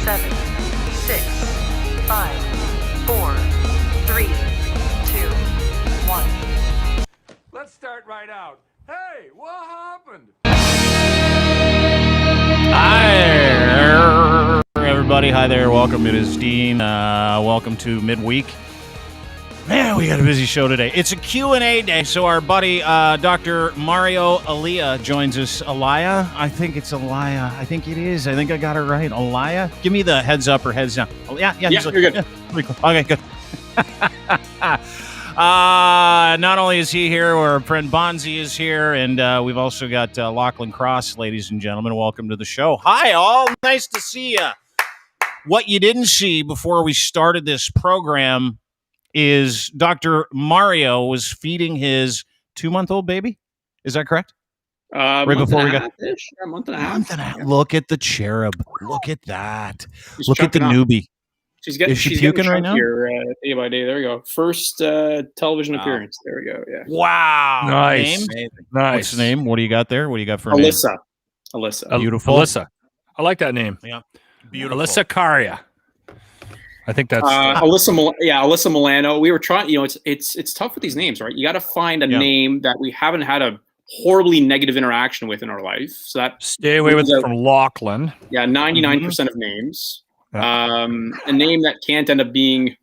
7, 6, 5, 4, 3, 2, 1. Let's start right out. Hey, what happened? Hi, everybody. Hi there. Welcome. It is Dean. Welcome to midweek. Man, we got a busy show today. It's a Q&A day, so our buddy Dr. MarioElia joins us. Elia? I think it's Elia. I think it is. I think I got it right. Elia? Give me the heads up or heads down. Yeah, you're good. Yeah, pretty cool. Okay, good. Not only is he here, our friend Bondzee is here, and we've also got Lachlan Cross, ladies and gentlemen. Welcome to the show. Hi, all. Nice to see you. What you didn't see before we started this program is Dr. Mario was feeding his 2-month-old baby. Is that correct? Right before we got a month and a half. Look at the cherub. Look at that. She's Look at the newbie. She's puking right now? Day by day. There we go. First television appearance. There we go. Yeah. Wow. Nice. Name? Nice. What's the name? What do you got there? What do you got for a Alyssa. name? Alyssa. Beautiful. Alyssa. I like that name. Yeah. Beautiful. Alyssa Caria. I think that's Alyssa Milano. We were trying, it's tough with these names, right? You got to find a name that we haven't had a horribly negative interaction with in our life. So that stay away with from Lachlan. Yeah, 99% of names. A name that can't end up being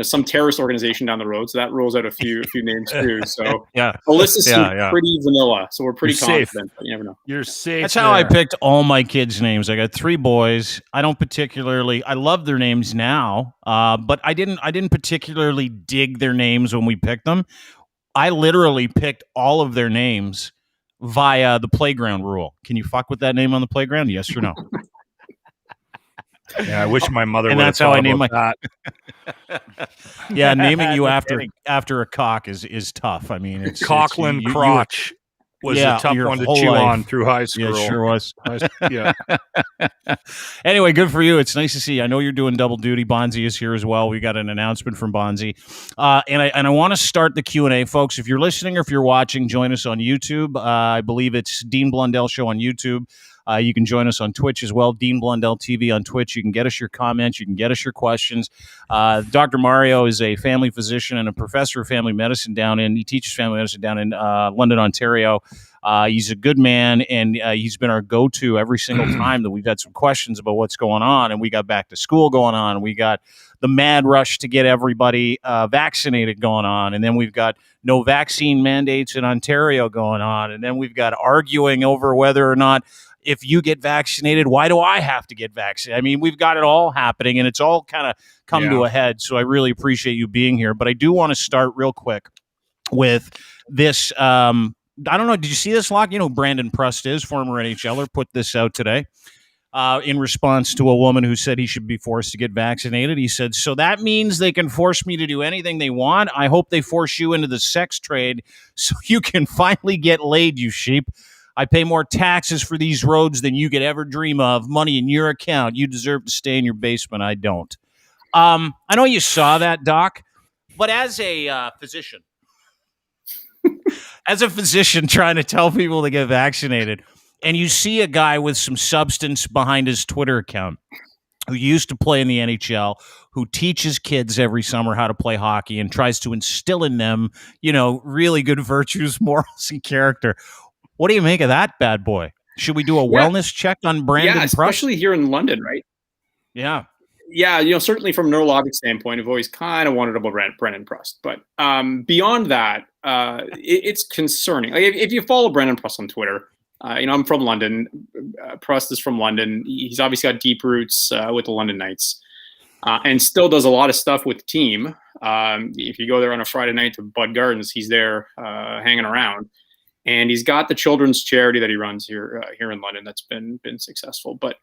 some terrorist organization down the road. So that rules out a few names too. So Alyssa seemed pretty vanilla. So we're pretty confident, but you never know. You're safe. That's how I picked all my kids' names. I got 3 boys. I love their names now, but I didn't particularly dig their names when we picked them. I literally picked all of their names via the playground rule. Can you fuck with that name on the playground? Yes or no? Yeah, I wish my mother. And would that's have how I thought named my. about Yeah, naming you after a cock is tough. I mean, it's Coughlin Crotch was a tough one to chew on through high school. Yeah, it sure was. Yeah. Anyway, good for you. It's nice to see you. I know you're doing double duty. Bondzee is here as well. We got an announcement from Bondzee, and I want to start the Q&A, folks. If you're listening or if you're watching, join us on YouTube. I believe it's Dean Blundell Show on YouTube. You can join us on Twitch as well, Dean Blundell TV on Twitch. You can get us your comments. You can get us your questions. Dr. Mario is a family physician and a professor of family medicine he teaches family medicine down in London, Ontario. He's a good man, and he's been our go-to every single time that we've had some questions about what's going on, and we got back to school going on. We got the mad rush to get everybody vaccinated going on, and then we've got no vaccine mandates in Ontario going on, and then we've got arguing over whether or not if you get vaccinated, why do I have to get vaccinated? I mean, we've got it all happening, and it's all kind of come to a head, so I really appreciate you being here. But I do want to start real quick with this. I don't know, did you see this, Locke? You know who Brandon Prust is, former NHLer, put this out today in response to a woman who said he should be forced to get vaccinated. He said, so that means they can force me to do anything they want? I hope they force you into the sex trade so you can finally get laid, you sheep. I pay more taxes for these roads than you could ever dream of. Money in your account. You deserve to stay in your basement. I don't. I know you saw that, Doc, but as a physician, trying to tell people to get vaccinated, and you see a guy with some substance behind his Twitter account who used to play in the NHL, who teaches kids every summer how to play hockey and tries to instill in them, really good virtues, morals, and character. What do you make of that bad boy? Should we do a wellness check on Brandon Prust? Especially here in London, right? Yeah. Yeah, certainly from a neurologic standpoint, I've always kind of wanted about Brandon Prust. But beyond that, it's concerning. Like if you follow Brandon Prust on Twitter, I'm from London. Prust is from London. He's obviously got deep roots with the London Knights and still does a lot of stuff with the team. If you go there on a Friday night to Bud Gardens, he's there hanging around. And he's got the children's charity that he runs here in London that's been successful. But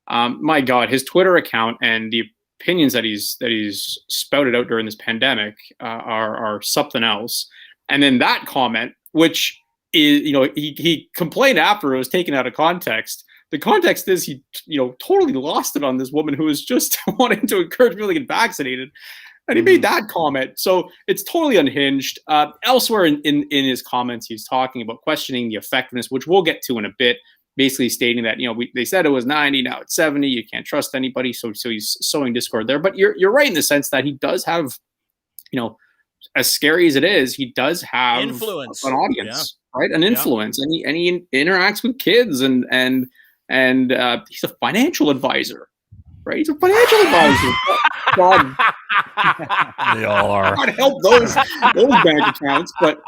my God, his Twitter account and the opinions that he's spouted out during this pandemic are something else. And then that comment, which is, he complained after it was taken out of context. The context is he, totally lost it on this woman who was just wanting to encourage people to get vaccinated. And he made that comment. So it's totally unhinged. Elsewhere in his comments, he's talking about questioning the effectiveness, which we'll get to in a bit. basically stating that, they said it was 90, now it's 70. You can't trust anybody. So he's sowing discord there. But you're right in the sense that he does have, as scary as it is, he does have influence, an audience, right? An influence, and he interacts with kids, and he's a financial advisor, right? He's a financial advisor. God, they all are. God help those bank accounts, but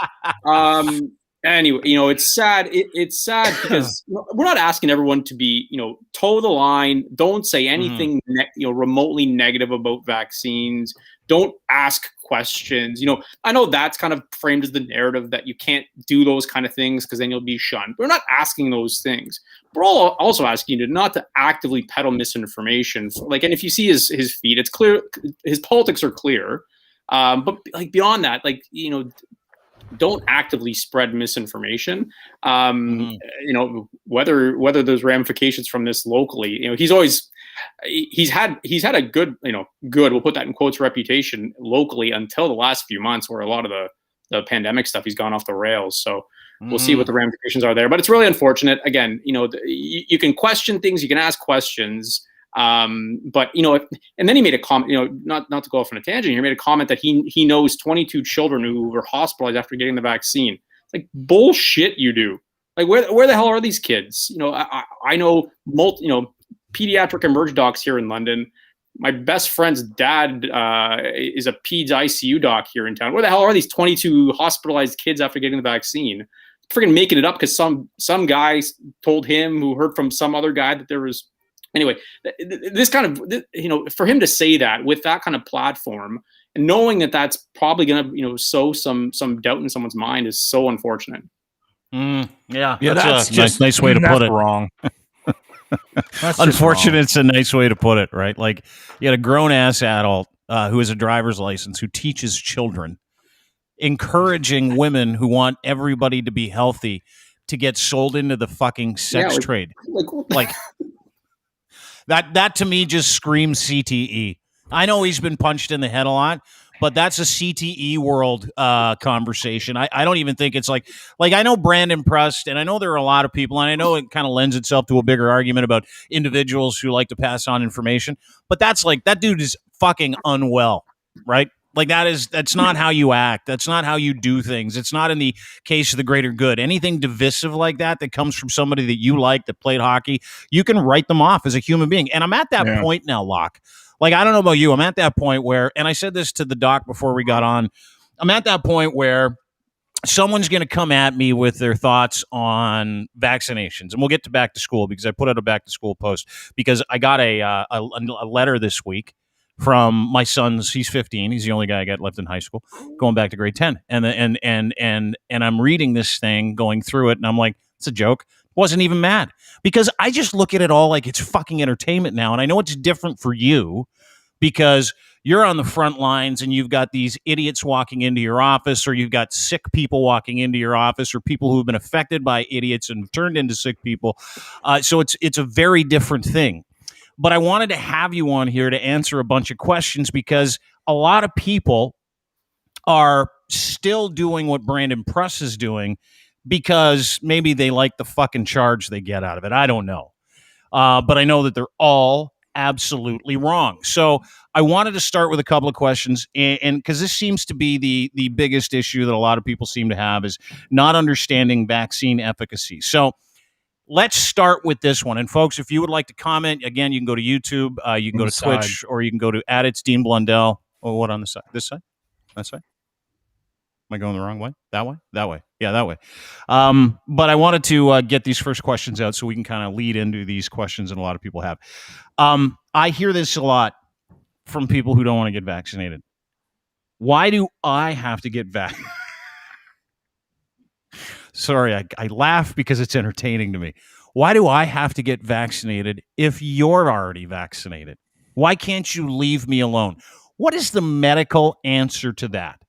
anyway, it's sad. It's sad because we're not asking everyone to be, toe the line. Don't say anything, remotely negative about vaccines. Don't ask questions. I know that's kind of framed as the narrative that you can't do those kind of things because then you'll be shunned. We're not asking those things. We're also asking you not to actively peddle misinformation. And if you see his feed, it's clear his politics are clear. But beyond that, don't actively spread misinformation. Whether there's ramifications from this locally, he's had a good, we'll put that in quotes, reputation locally until the last few months where a lot of the pandemic stuff, he's gone off the rails. So we'll see what the ramifications are there, but it's really unfortunate. Again, you can question things, you can ask questions. But and then he made a comment, not to go off on a tangent, he made a comment that he knows 22 children who were hospitalized after getting the vaccine. Like, bullshit, you do. Like, where the hell are these kids? I know pediatric emerge docs here in London. My best friend's dad is a peds ICU doc here in town. Where the hell are these 22 hospitalized kids after getting the vaccine? Freaking making it up because some guy told him, who heard from some other guy, that there was. Anyway, this kind of, for him to say that with that kind of platform and knowing that that's probably going to, sow some doubt in someone's mind is so unfortunate. Yeah, that's just a nice way to put it. Wrong. Unfortunate, it's a nice way to put it, right? Like, you had a grown-ass adult who has a driver's license who teaches children, encouraging women who want everybody to be healthy to get sold into the fucking sex trade. That to me just screams CTE. I know he's been punched in the head a lot, but that's a CTE world conversation. I don't even think it's like I know Brandon Prust, and I know there are a lot of people, and I know it kind of lends itself to a bigger argument about individuals who like to pass on information, but that's that dude is fucking unwell, right? Like, that's not how you act. That's not how you do things. It's not in the case of the greater good. Anything divisive like that comes from somebody that you like, that played hockey, you can write them off as a human being. And I'm at that point now, Locke. Like, I don't know about you. I'm at that point where, and I said this to the doc before we got on, I'm at that point where someone's going to come at me with their thoughts on vaccinations. And we'll get to back to school because I put out a back to school post because I got a letter this week from my son's. He's 15. He's the only guy I got left in high school, going back to grade 10. And I'm reading this thing, going through it, and I'm like, it's a joke. Wasn't even mad because I just look at it all like it's fucking entertainment now. And I know it's different for you because you're on the front lines and you've got these idiots walking into your office, or you've got sick people walking into your office, or people who've been affected by idiots and turned into sick people. So it's a very different thing. But I wanted to have you on here to answer a bunch of questions because a lot of people are still doing what Brandon Prust is doing because maybe they like the fucking charge they get out of it. I don't know. But I know that they're all absolutely wrong. So I wanted to start with a couple of questions, and because this seems to be the biggest issue that a lot of people seem to have is not understanding vaccine efficacy. So let's start with this one. And folks, if you would like to comment, again, you can go to YouTube, you can go to Twitch, or you can go to @It'sDeanBlundell. Oh, what on the side? This side? That side? Am I going the wrong way? That way? That way. Yeah, that way. But I wanted to get these first questions out so we can kind of lead into these questions that a lot of people have. I hear this a lot from people who don't want to get vaccinated. Why do I have to get vaccinated? Sorry, I laugh because it's entertaining to me. Why do I have to get vaccinated if you're already vaccinated? Why can't you leave me alone? What is the medical answer to that?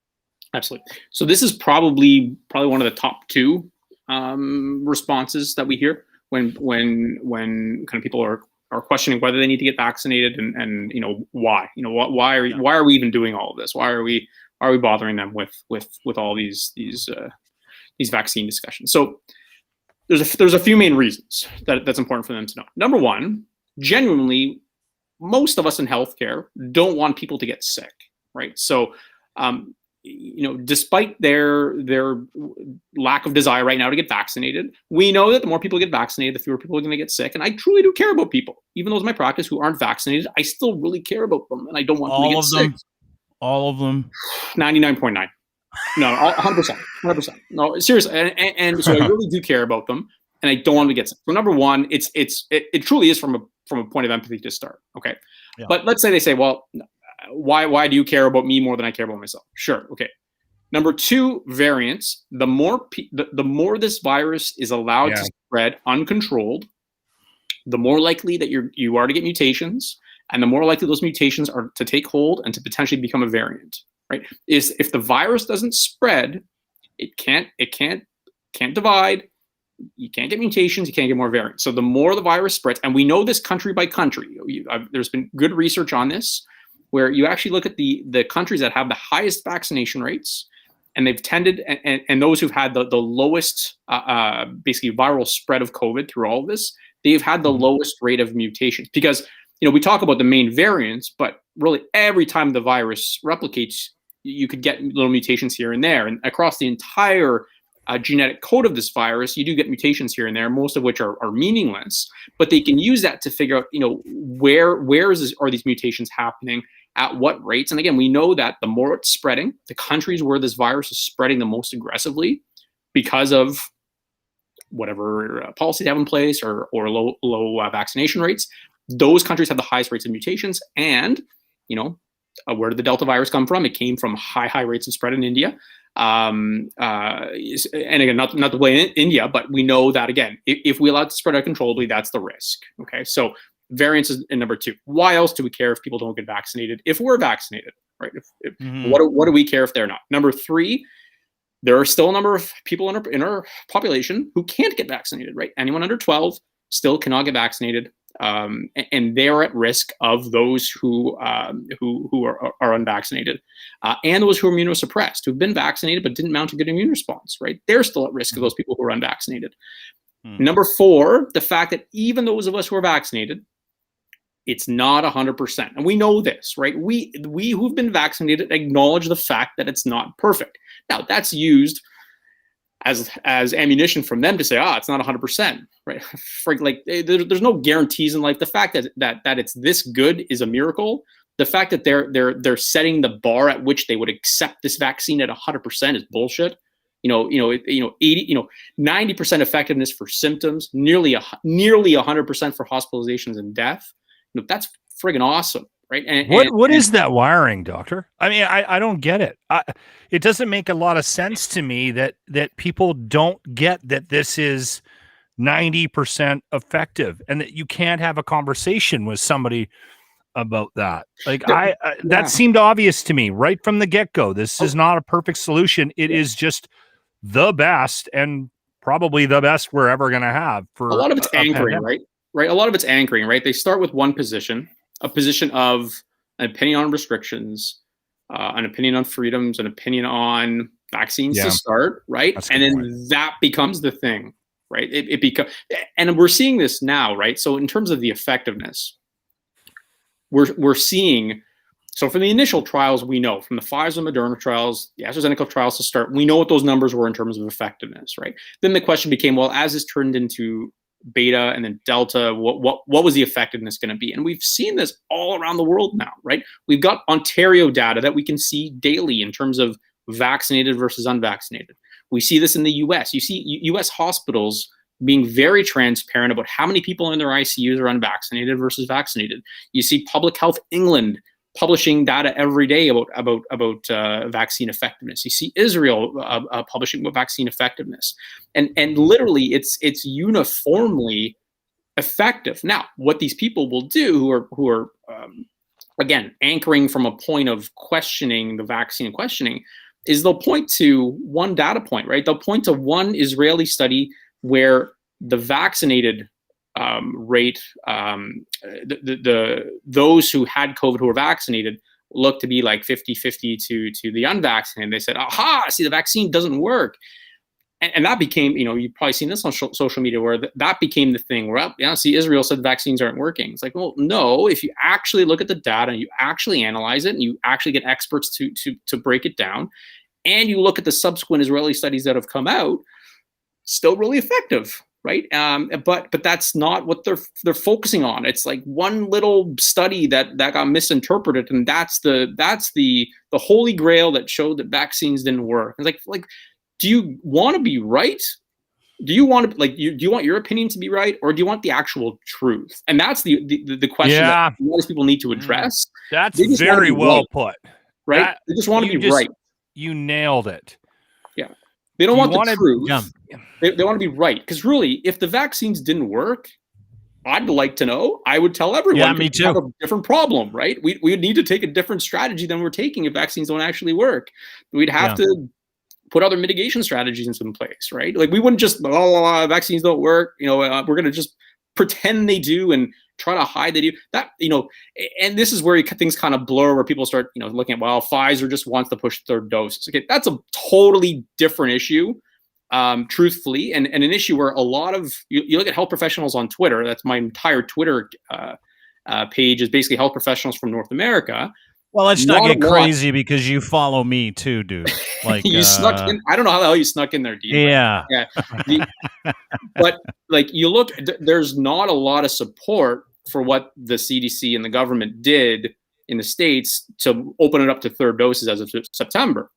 Absolutely. So this is probably one of the top two responses that we hear when kind of people are questioning whether they need to get vaccinated and why why are we even doing all of this? Why are we bothering them with all these vaccine discussions? So there's a few main reasons that's important for them to know. Number one, genuinely, most of us in healthcare don't want people to get sick, right? So, despite their lack of desire right now to get vaccinated, we know that the more people get vaccinated, the fewer people are going to get sick. And I truly do care about people, even those in my practice who aren't vaccinated. I still really care about them, and I don't want them to get sick. All of them. 99.9. No, 100%. 100%. No, seriously. And so I really do care about them, and I don't want them to get sick. So number one, it truly is from a point of empathy to start. Okay. Yeah. But let's say they say, well, why do you care about me more than I care about myself? Sure. Okay. Number two, variants. The more this virus is allowed to spread uncontrolled, the more likely that you are to get mutations, and the more likely those mutations are to take hold and to potentially become a variant. Right? If the virus doesn't spread, it can't divide. You can't get mutations. You can't get more variants. So the more the virus spreads, and we know this country by country. There's been good research on this, where you actually look at the countries that have the highest vaccination rates, and they've tended, and those who've had the lowest basically viral spread of COVID through all of this, they've had the lowest rate of mutations. Because we talk about the main variants, but really every time the virus replicates, you could get little mutations here and there. And across the entire genetic code of this virus, you do get mutations here and there, most of which are meaningless. But they can use that to figure out, where are these mutations happening, at what rates. And again, we know that the more it's spreading, the countries where this virus is spreading the most aggressively because of whatever policy they have in place or low vaccination rates, those countries have the highest rates of mutations. And, where did the Delta virus come from? It came from high rates of spread in India. And again, not to blame India, but we know that, again, if we allow it to spread uncontrollably, that's the risk. Okay, so variants is in number two. Why else do we care if people don't get vaccinated? If we're vaccinated, right? What do we care if they're not? Number three, there are still a number of people in our population who can't get vaccinated, right? Anyone under 12 still cannot get vaccinated. And they're at risk of those who are unvaccinated, and those who are immunosuppressed, who've been vaccinated but didn't mount a good immune response. Right, they're still at risk of those people who are unvaccinated. Number four, the fact that even those of us who are vaccinated, it's not 100%, and we know this, right? We who've been vaccinated acknowledge the fact that it's not perfect. Now that's used as ammunition from them to say, it's not 100%, right? There's no guarantees in life. The fact that it's this good is a miracle. The fact that they're setting the bar at which they would accept this vaccine at 100% is bullshit. 90% effectiveness for symptoms, nearly 100% for hospitalizations and death. That's friggin' awesome. Right. What is that wiring, doctor? I mean, I don't get it. It doesn't make a lot of sense to me that people don't get that this is 90% effective and that you can't have a conversation with somebody about that. That seemed obvious to me right from the get-go. This is not a perfect solution. It is just the best, and probably the best we're ever going to have. For a lot of it's anchoring, right? A lot of it's anchoring, right? They start with one position. A position of an opinion on restrictions, an opinion on freedoms, an opinion on vaccines to start, right? And then that becomes the thing, right? It becomes, and we're seeing this now, right? So in terms of the effectiveness, we're seeing. So from the initial trials, we know from the Pfizer, Moderna trials, the AstraZeneca trials to start, we know what those numbers were in terms of effectiveness, right? Then the question became, well, as this turned into beta and then delta, what was the effectiveness going to be? And we've seen this all around the world now, right? We've got Ontario data that we can see daily in terms of vaccinated versus unvaccinated. We see this in the US. You see US hospitals being very transparent about how many people in their ICUs are unvaccinated versus vaccinated. You see Public Health England publishing data every day about vaccine effectiveness. You see Israel publishing about vaccine effectiveness, and literally it's uniformly effective. Now, what these people will do, who are again anchoring from a point of questioning the vaccine and questioning, is they'll point to one data point, right? They'll point to one Israeli study where the vaccinated rate, those who had COVID who were vaccinated looked to be like 50-50 to the unvaccinated. They said, aha, see, the vaccine doesn't work. and that became, you've probably seen this on social media where that became the thing where, see, Israel said the vaccines aren't working. It's like, well, no, if you actually look at the data and you actually analyze it and you actually get experts to break it down, and you look at the subsequent Israeli studies that have come out, still really effective. Right. But that's not what they're focusing on. It's like one little study that got misinterpreted. And that's the holy grail that showed that vaccines didn't work. It's like, do you want to be right? Do you want to do you want your opinion to be right, or do you want the actual truth? And that's the question that a lot of people need to address. That's very well put. Right. They just want to be right. You nailed it. Yeah. They don't want the truth. They want to be right. Because really, if the vaccines didn't work, I'd like to know. I would tell everyone. Yeah, me too. We have a different problem, right? We would need to take a different strategy than we're taking if vaccines don't actually work. We'd have to put other mitigation strategies in place, right? Like we wouldn't just, vaccines don't work. We're going to just pretend they do and try to hide they do. That, and this is where things kind of blur, where people start, looking at, Pfizer just wants to push third doses. Okay, that's a totally different issue. Truthfully, and an issue where a lot of you look at health professionals on Twitter. That's my entire Twitter page is basically health professionals from North America. Well, let's not get crazy because you follow me too, dude. Like you snuck in. I don't know how the hell you snuck in there, dude. Yeah. But you look, there's not a lot of support for what the CDC and the government did in the States to open it up to third doses as of September.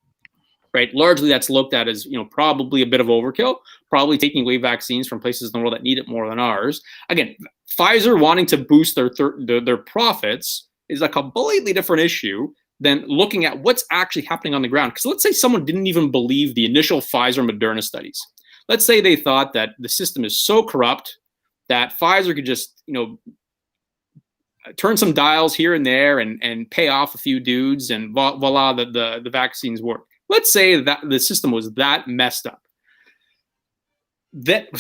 Right, largely that's looked at as probably a bit of overkill, probably taking away vaccines from places in the world that need it more than ours. Again, Pfizer wanting to boost their profits is a completely different issue than looking at what's actually happening on the ground. Because let's say someone didn't even believe the initial Pfizer Moderna studies. Let's say they thought that the system is so corrupt that Pfizer could just turn some dials here and there and pay off a few dudes and voila, the vaccines work. Let's say that the system was that messed up. But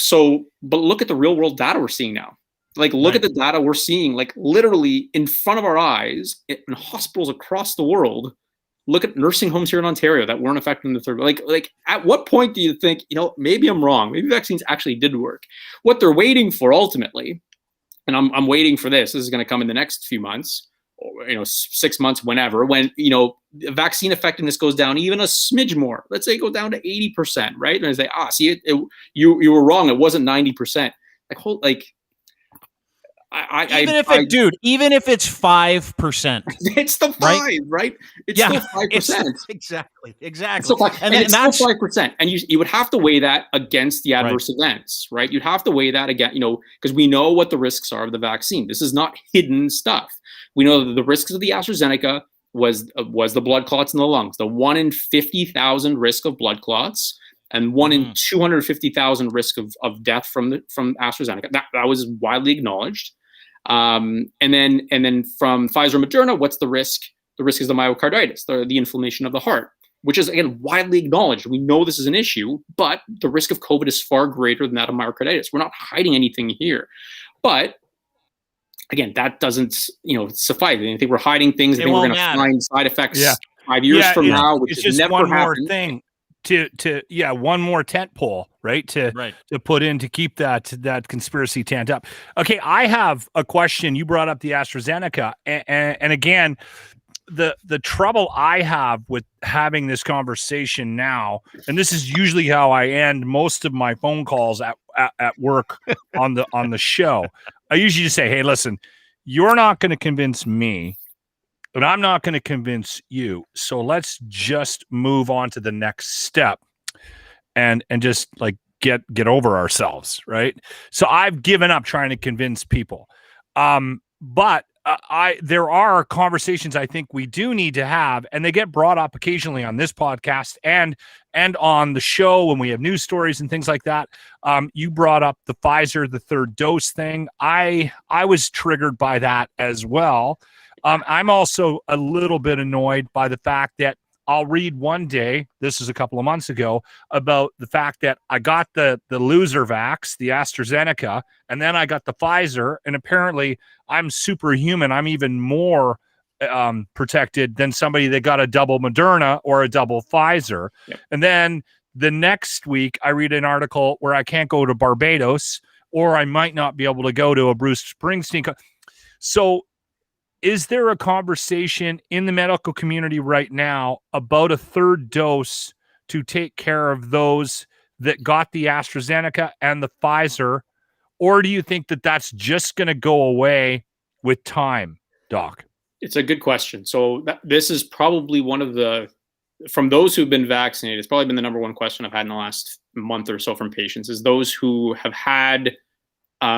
look at the real world data we're seeing now. Look at the data we're seeing, literally in front of our eyes in hospitals across the world. Look at nursing homes here in Ontario that weren't affected in the third. At what point do you think, maybe I'm wrong? Maybe vaccines actually did work. What they're waiting for ultimately, and I'm waiting for this. This is going to come in the next few months. 6 months, whenever, when, vaccine effectiveness goes down even a smidge more. Let's say it goes down to 80%, right? And I say, see, you were wrong. It wasn't 90%. Even if it's 5%, it's the 5, right? It's still 5%. Exactly. It's still 5%. And you would have to weigh that against the adverse events, right? You'd have to weigh that again, because we know what the risks are of the vaccine. This is not hidden stuff. We know that the risks of the AstraZeneca was the blood clots in the lungs, the 1 in 50,000 risk of blood clots, and 1 in 250,000 risk of death from AstraZeneca. That was widely acknowledged. And then from Pfizer and Moderna, what's the risk? The risk is the myocarditis, the inflammation of the heart, which is, again, widely acknowledged. We know this is an issue, but the risk of COVID is far greater than that of myocarditis. We're not hiding anything here. But again, that doesn't, suffice. I think we're hiding things. I think we're going to find side effects 5 years from now, which it's is just never one happened. more thing one more tent pole, right? To put in to keep that conspiracy tent up. Okay, I have a question. You brought up the AstraZeneca, and again, the trouble I have with having this conversation now, and this is usually how I end most of my phone calls at work on the show. I usually just say, hey, listen, you're not going to convince me, but I'm not going to convince you. So let's just move on to the next step and just get over ourselves, right? So I've given up trying to convince people. But there are conversations I think we do need to have, and they get brought up occasionally on this podcast and on the show when we have news stories and things like that. You brought up the Pfizer, the third dose thing. I was triggered by that as well. I'm also a little bit annoyed by the fact that I'll read one day, this is a couple of months ago, about the fact that I got the loser vax, the AstraZeneca, and then I got the Pfizer, and apparently I'm superhuman. I'm even more protected than somebody that got a double Moderna or a double Pfizer. Yep. And then The next week, I read an article where I can't go to Barbados, or I might not be able to go to a Bruce Springsteen. So is there a conversation in the medical community right now about a third dose to take care of those that got the AstraZeneca and the Pfizer? Or do you think that that's just going to go away with time, Doc? It's a good question. So this is probably one of the, from those who've been vaccinated, it's probably been the number one question I've had in the last month or so from patients, is those who have had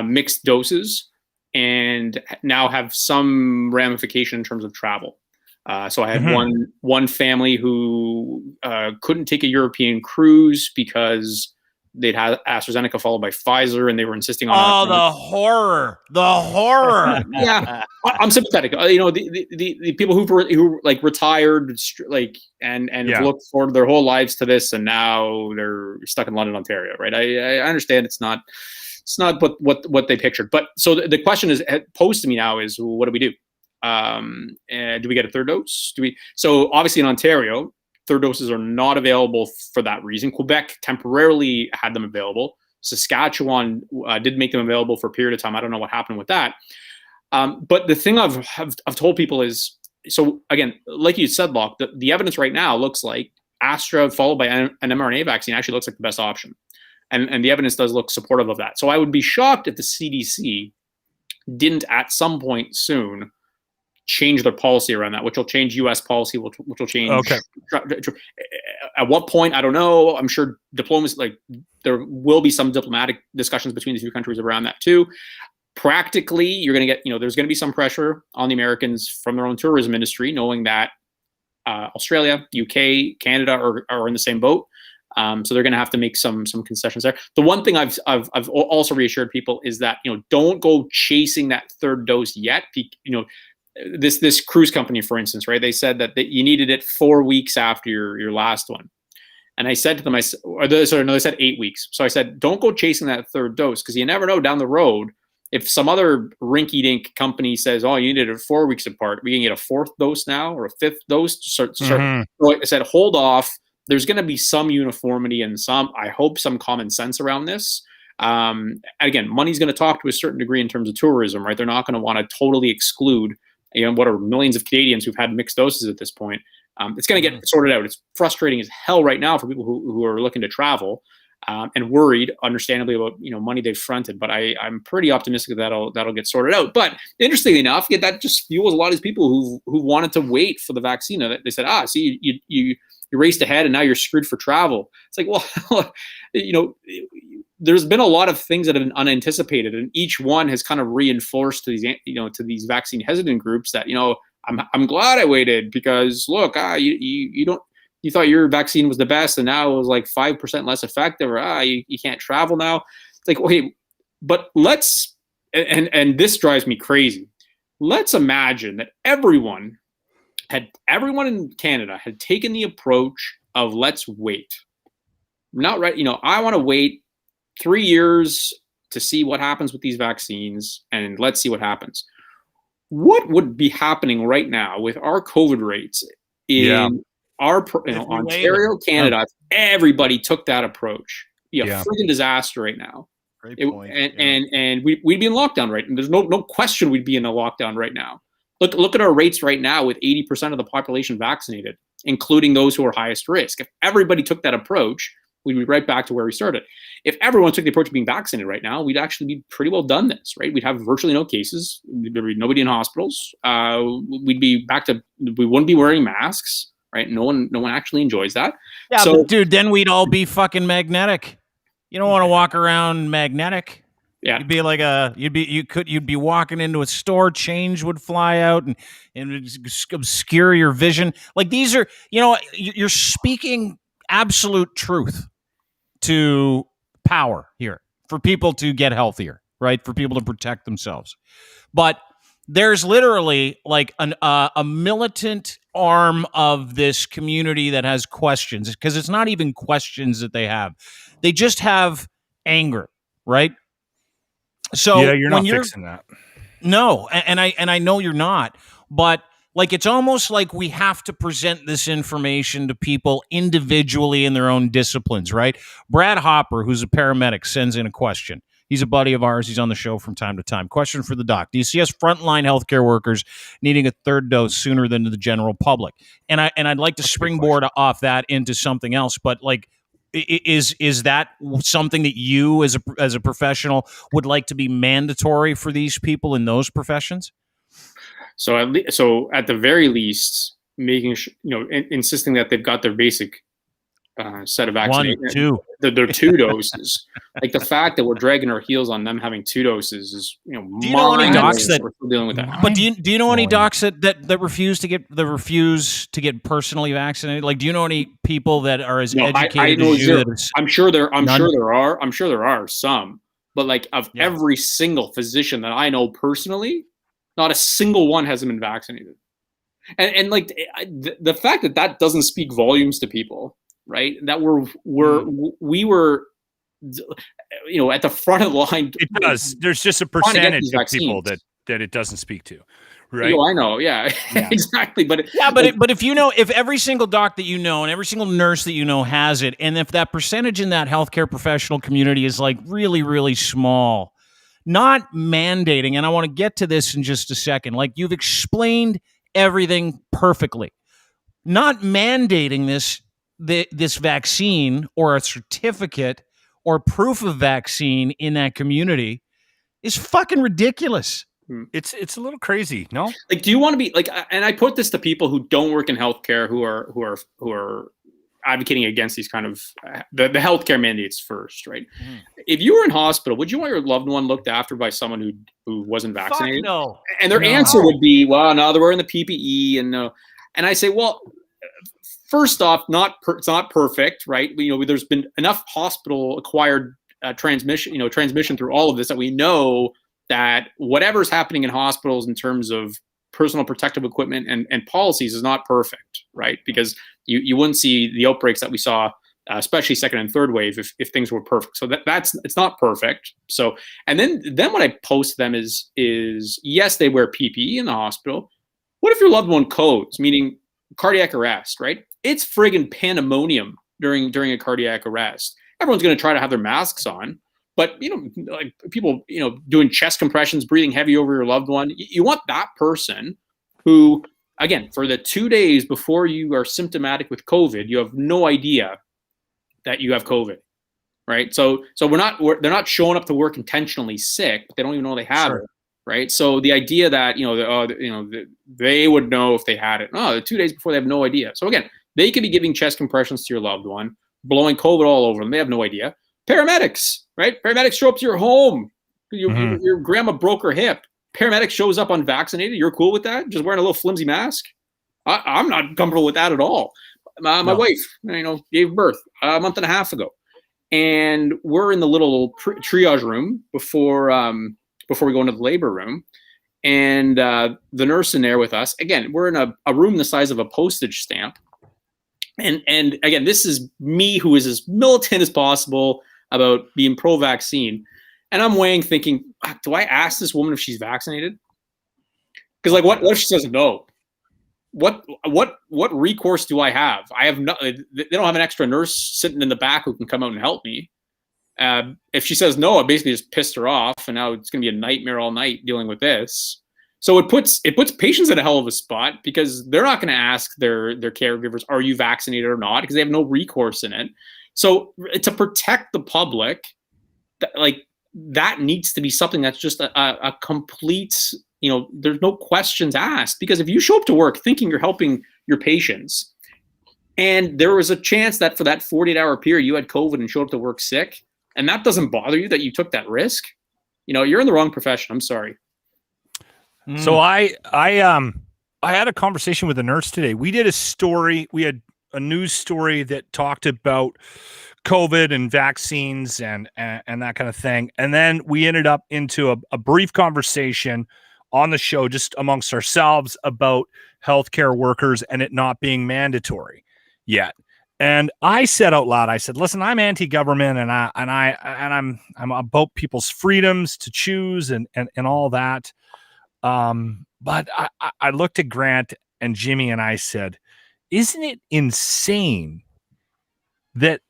mixed doses and now have some ramification in terms of travel. So I had one family who couldn't take a European cruise because they'd had AstraZeneca followed by Pfizer, and they were insisting on. The horror! Yeah, I'm sympathetic. The people who like retired, like and have looked forward their whole lives to this, and now they're stuck in London, Ontario. Right? I understand it's not what they pictured. But so the question is posed to me now is, what do we do? And do we get a third dose? So obviously in Ontario, third doses are not available for that reason. Quebec temporarily had them available. Saskatchewan did make them available for a period of time. I don't know what happened with that. But the thing I've told people is, so again, like you said, Locke, the evidence right now looks like Astra followed by an mRNA vaccine actually looks like the best option. And the evidence does look supportive of that. So I would be shocked if the CDC didn't at some point soon change their policy around that, which will change U.S. policy, which will change. Okay. At what point, I don't know. I'm sure diplomacy, like there will be some diplomatic discussions between the two countries around that too. Practically, you're going to get, there's going to be some pressure on the Americans from their own tourism industry, knowing that Australia, UK, Canada are in the same boat. So they're going to have to make some concessions there. The one thing I've also reassured people is that, don't go chasing that third dose yet. This cruise company, for instance, right? They said that you needed it 4 weeks after your last one. And I said to them, they said 8 weeks. So I said, don't go chasing that third dose, because you never know down the road if some other rinky-dink company says, oh, you needed it 4 weeks apart, we can get a fourth dose now or a fifth dose. So I said, hold off. There's going to be some uniformity and I hope some common sense around this. Again, money's going to talk to a certain degree in terms of tourism, right? They're not going to want to totally exclude, what are millions of Canadians who've had mixed doses at this point. It's going to get sorted out. It's frustrating as hell right now for people who are looking to travel and worried, understandably, about money they've fronted. But I'm pretty optimistic that'll get sorted out. But interestingly enough, that just fuels a lot of these people who wanted to wait for the vaccine. They said, see, you raced ahead and now you're screwed for travel. It's like, well, there's been a lot of things that have been unanticipated, and each one has kind of reinforced to these, to these vaccine hesitant groups that, I'm glad I waited, because look, you thought your vaccine was the best and now it was like 5% less effective, or you can't travel now. It's like, okay, but let's, and this drives me crazy. Let's imagine that everyone in Canada had taken the approach of, let's wait. Not right. I want to wait 3 years to see what happens with these vaccines, and let's see what happens. What would be happening right now with our COVID rates in our Ontario, Canada? If everybody took that approach, be a freaking disaster right now. Great point. And we'd be in lockdown, right? And there's no question we'd be in a lockdown right now. Look at our rates right now with 80% of the population vaccinated, including those who are highest risk. If everybody took that approach, we'd be right back to where we started. If everyone took the approach of being vaccinated right now, we'd actually be pretty well done this, right? We'd have virtually no cases. There'd be nobody in hospitals. We'd be back to, we wouldn't be wearing masks, right? No one actually enjoys that. Yeah, so, but dude, then we'd all be fucking magnetic. You don't want to walk around magnetic. Yeah, you'd be like you'd be walking into a store, change would fly out and obscure your vision. Like, these are, you're speaking absolute truth to power here for people to get healthier, right? For people to protect themselves. But there's literally like a militant arm of this community that has questions, because it's not even questions that they have. They just have anger, right? So you're not fixing that. No, and I know you're not. But Like, it's almost like we have to present this information to people individually in their own disciplines, right? Brad Hopper, who's a paramedic, sends in a question. He's a buddy of ours. He's on the show from time to time. Question for the doc. Do you see us frontline healthcare workers needing a third dose sooner than the general public? And I'd like to springboard off that into something else, but like, is that something that you as a professional would like to be mandatory for these people in those professions? So at the very least, making insisting that they've got their basic set of vaccinations. 1, 2. Their 2 doses. Like, the fact that we're dragging our heels on them having 2 doses is, do you know any docs that we're still dealing with that? But do you know any docs that refuse to get personally vaccinated? Like, do you know any people that are as educated as you? I'm sure there are some, but like, of every single physician that I know personally, not a single one hasn't been vaccinated. And like, the fact that doesn't speak volumes to people, right? That we were, at the front of the line. It does. There's just a percentage of people that it doesn't speak to, right? I know. Yeah. Exactly. But if every single doc that you know and every single nurse that you know has it, and if that percentage in that healthcare professional community is like really, really small, not mandating, and I want to get to this in just a second, like, you've explained everything perfectly. Not mandating this vaccine or a certificate or proof of vaccine in that community is fucking ridiculous. It's a little crazy, no? Like, do you want to be like? And I put this to people who don't work in healthcare, who are advocating against these kind of the healthcare mandates first, right? If you were in hospital, would you want your loved one looked after by someone who wasn't vaccinated? Fuck no. And their answer would be, well, no, they're wearing the PPE and no. And I say, well, first off, it's not perfect, right? There's been enough hospital acquired transmission through all of this that we know that whatever's happening in hospitals in terms of personal protective equipment and policies is not perfect, right? Because you wouldn't see the outbreaks that we saw, especially second and third wave, if things were perfect. So it's not perfect. So, and then what I post to them is yes, they wear PPE in the hospital. What if your loved one codes, meaning cardiac arrest, right? It's friggin' pandemonium during a cardiac arrest. Everyone's going to try to have their masks on, but like people, doing chest compressions, breathing heavy over your loved one. You want that person who, again, for the 2 days before you are symptomatic with COVID, you have no idea that you have COVID, right? So they're not showing up to work intentionally sick, but they don't even know they have it, right? So the idea that they would know if they had it. No, the 2 days before, they have no idea. So again, they could be giving chest compressions to your loved one, blowing COVID all over them. They have no idea. Paramedics, right? Paramedics show up to your home. Your grandma broke her hip. Paramedic shows up unvaccinated. You're cool with that? Just wearing a little flimsy mask? I'm not comfortable with that at all. My wife, gave birth a month and a half ago, and we're in the little triage room before we go into the labor room, and the nurse in there with us. Again, we're in a room the size of a postage stamp, and again, this is me, who is as militant as possible about being pro-vaccine, and I'm weighing, thinking, do I ask this woman if she's vaccinated? Because like, what if she says no? What recourse do I have? I have no. They don't have an extra nurse sitting in the back who can come out and help me. If she says no, I basically just pissed her off, and now it's going to be a nightmare all night dealing with this. So it puts patients in a hell of a spot, because they're not going to ask their caregivers, "Are you vaccinated or not?" because they have no recourse in it. So to protect the public, that needs to be something that's just a complete. There's no questions asked, because if you show up to work thinking you're helping your patients, and there was a chance that for that 48-hour period you had COVID and showed up to work sick, and that doesn't bother you, that you took that risk, you're in the wrong profession. I'm sorry. So I had a conversation with a nurse today. We did a story. We had a news story that talked about COVID and vaccines and that kind of thing. And then we ended up into a brief conversation on the show, just amongst ourselves, about healthcare workers and it not being mandatory yet. And I said out loud, I said, "Listen, I'm anti-government, and I'm about people's freedoms to choose and all that." But I looked at Grant, and Jimmy and I said, isn't it insane that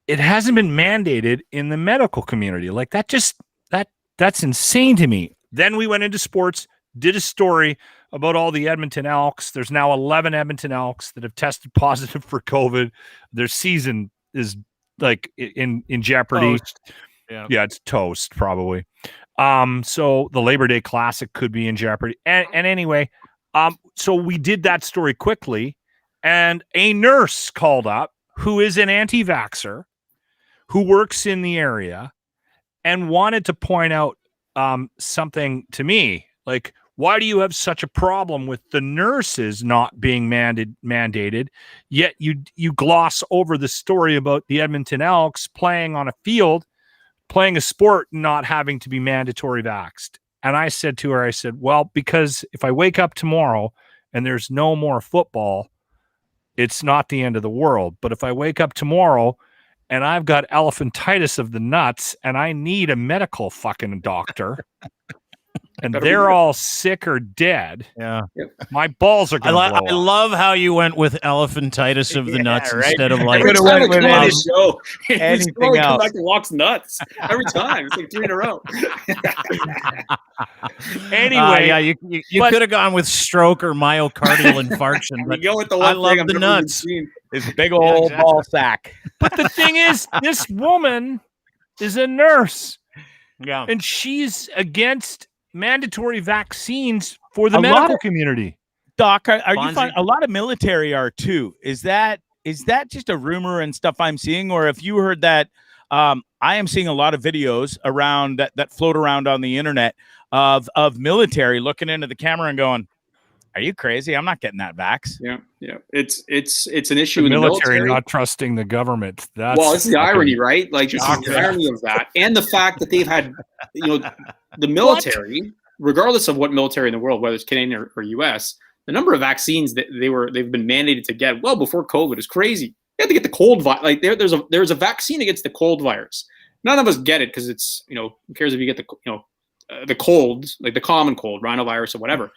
it hasn't been mandated in the medical community? Like that's insane to me. Then we went into sports, did a story about all the Edmonton Elks. There's now 11 Edmonton Elks that have tested positive for COVID. Their season is like in jeopardy. Toast. Yeah, it's toast probably. So the Labor Day Classic could be in jeopardy. And anyway, so we did that story quickly, and a nurse called up who is an anti-vaxxer who works in the area and wanted to point out something to me, like, why do you have such a problem with the nurses not being mandated, yet you gloss over the story about the Edmonton Elks playing on a field, playing a sport, not having to be mandatory vaxxed? And I said to her, I said, well, because if I wake up tomorrow and there's no more football, it's not the end of the world. But if I wake up tomorrow and I've got elephantitis of the nuts and I need a medical fucking doctor and they're all sick or dead, my balls are going to blow up. I love how you went with elephantitis of the nuts instead of like Every time we come on the show, anything else. Come back to Walk's nuts every time. It's like 3 in a row. Anyway, you could have gone with stroke or myocardial infarction, but go with the I love the nuts. His big old ball sack. But the thing is, this woman is a nurse. Yeah. And she's against mandatory vaccines for the medical community. Doc, are you finding a lot of military are too? Is that just a rumor and stuff I'm seeing, or if you heard that? I am seeing a lot of videos around that float around on the internet of military looking into the camera and going, "Are you crazy? I'm not getting that vax." Yeah. It's an issue The in the military not trusting the government. That's it's the irony, right? Like this is the irony of that, and the fact that they've had, the military, regardless of what military in the world, whether it's Canadian or U.S., the number of vaccines that they've been mandated to get well before COVID is crazy. You have to get the cold virus. Like there's a vaccine against the cold virus. None of us get it because it's who cares if you get the cold, like the common cold, rhinovirus or whatever.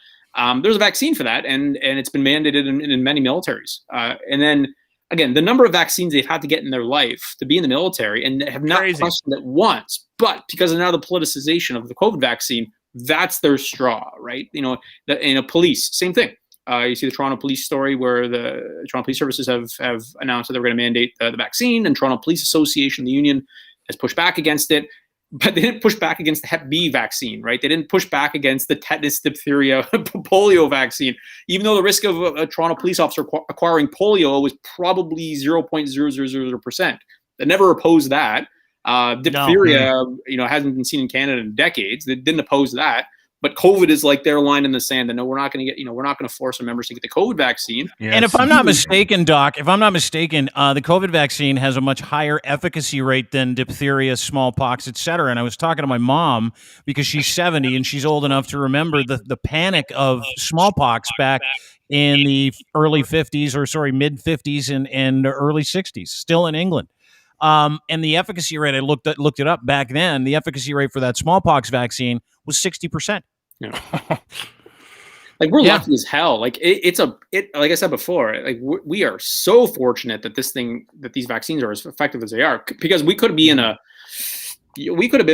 There's a vaccine for that, and it's been mandated in many militaries. And then again, the number of vaccines they've had to get in their life to be in the military and have not questioned it once, but because of now the politicization of the COVID vaccine, that's their straw, right? Police, same thing. You see the Toronto police story where the Toronto Police Services have announced that they're going to mandate the vaccine, and Toronto Police Association, the union, has pushed back against it. But they didn't push back against the Hep B vaccine, right? They didn't push back against the tetanus, diphtheria, polio vaccine, even though the risk of a Toronto police officer acquiring polio was probably 0.0000%. They never opposed that. Diphtheria, hasn't been seen in Canada in decades. They didn't oppose that. But COVID is like their line in the sand. And no, we're not going to get, we're not going to force our members to get the COVID vaccine. Yes. And if I'm not mistaken, Doc, the COVID vaccine has a much higher efficacy rate than diphtheria, smallpox, et cetera. And I was talking to my mom because she's 70 and she's old enough to remember the panic of smallpox back in the early 50s mid 50s and early 60s, still in England. And the efficacy rate, I looked it up back then, the efficacy rate for that smallpox vaccine was 60%. Yeah. Like we're lucky as hell. Like like I said before, like we are so fortunate that these vaccines are as effective as they are, because we could have been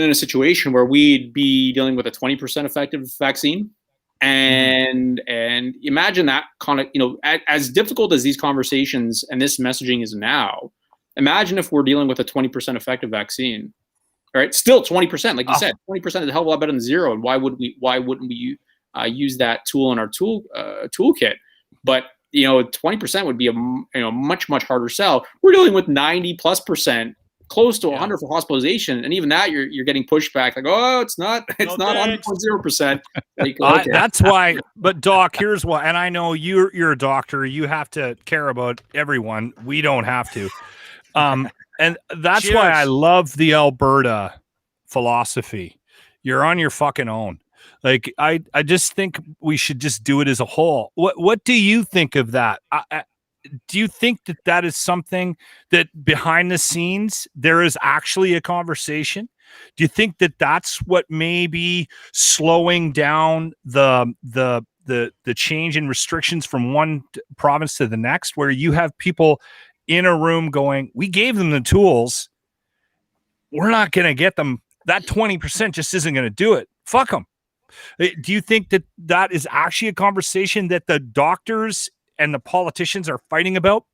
in a situation where we'd be dealing with a 20% effective vaccine. And imagine that kind of, as difficult as these conversations and this messaging is now, imagine if we're dealing with a 20% effective vaccine. All right, still 20%, like you said, 20% is a hell of a lot better than zero. And why wouldn't we use that tool in our toolkit? But 20% would be a much harder sell. We're dealing with 90+%, close to 100 for hospitalization, and even that you're getting pushback. Like, oh, it's not 100.0%. Like, okay. That's why. But Doc, here's why. And I know you're a doctor. You have to care about everyone. We don't have to. And that's why I love the Alberta philosophy. You're on your fucking own. Like, I just think we should just do it as a whole. What do you think of that? Do you think that is something that behind the scenes there is actually a conversation? Do you think that that's what may be slowing down the the change in restrictions from one province to the next, where you have people in a room going, we gave them the tools, we're not going to get them. That 20% just isn't going to do it. Fuck them. Do you think that that is actually a conversation that the doctors and the politicians are fighting about?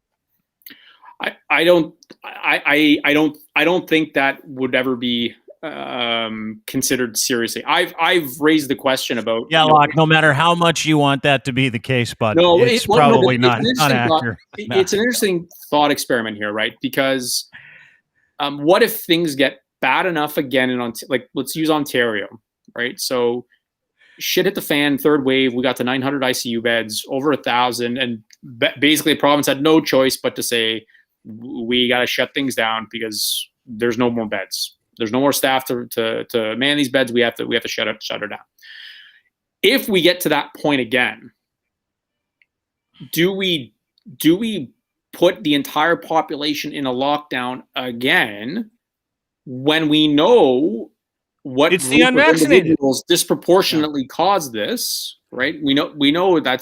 I don't think that would ever be considered seriously. I've raised the question about Locke, no matter how much you want that to be the case, but it's probably not accurate. It's an interesting thought experiment here, right? Because what if things get bad enough again in let's use Ontario, right? So shit hit the fan, third wave, we got to 900 ICU beds, over 1,000, and basically the province had no choice but to say, we got to shut things down because there's no more beds. There's no more staff to man these beds. We have to shut her down. If we get to that point again, do we put the entire population in a lockdown again when we know what it's the unvaccinated individuals disproportionately caused this, right? We know right.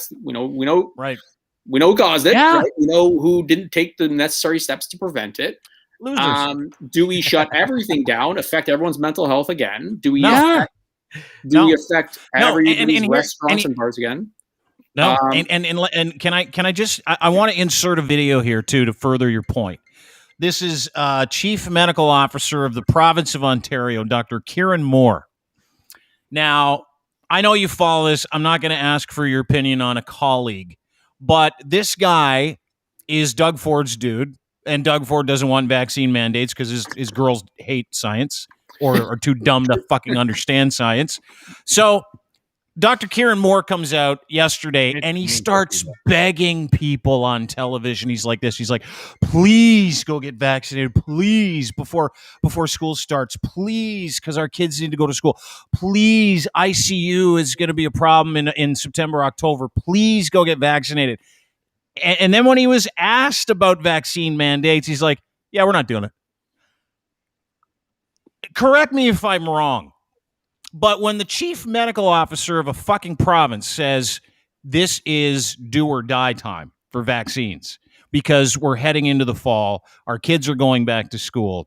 We know who caused it. Yeah. Right? We know who didn't take the necessary steps to prevent it. Losers. Do we shut everything down, affect everyone's mental health again? Do we affect everybody's restaurants and bars again? No. And can I just I want to insert a video here too to further your point. This is Chief Medical Officer of the Province of Ontario, Dr. Kieran Moore. Now, I know you follow this. I'm not going to ask for your opinion on a colleague, but this guy is Doug Ford's dude, and Doug Ford doesn't want vaccine mandates because his girls hate science or are too dumb to fucking understand science. So Dr. Kieran Moore comes out yesterday and he starts begging people on television. He's like this. He's like, please go get vaccinated. Please, before school starts. Please, because our kids need to go to school. Please, ICU is going to be a problem in September, October. Please go get vaccinated. And then when he was asked about vaccine mandates, he's like, yeah, we're not doing it. Correct me if I'm wrong. But when the chief medical officer of a fucking province says this is do or die time for vaccines because we're heading into the fall, our kids are going back to school,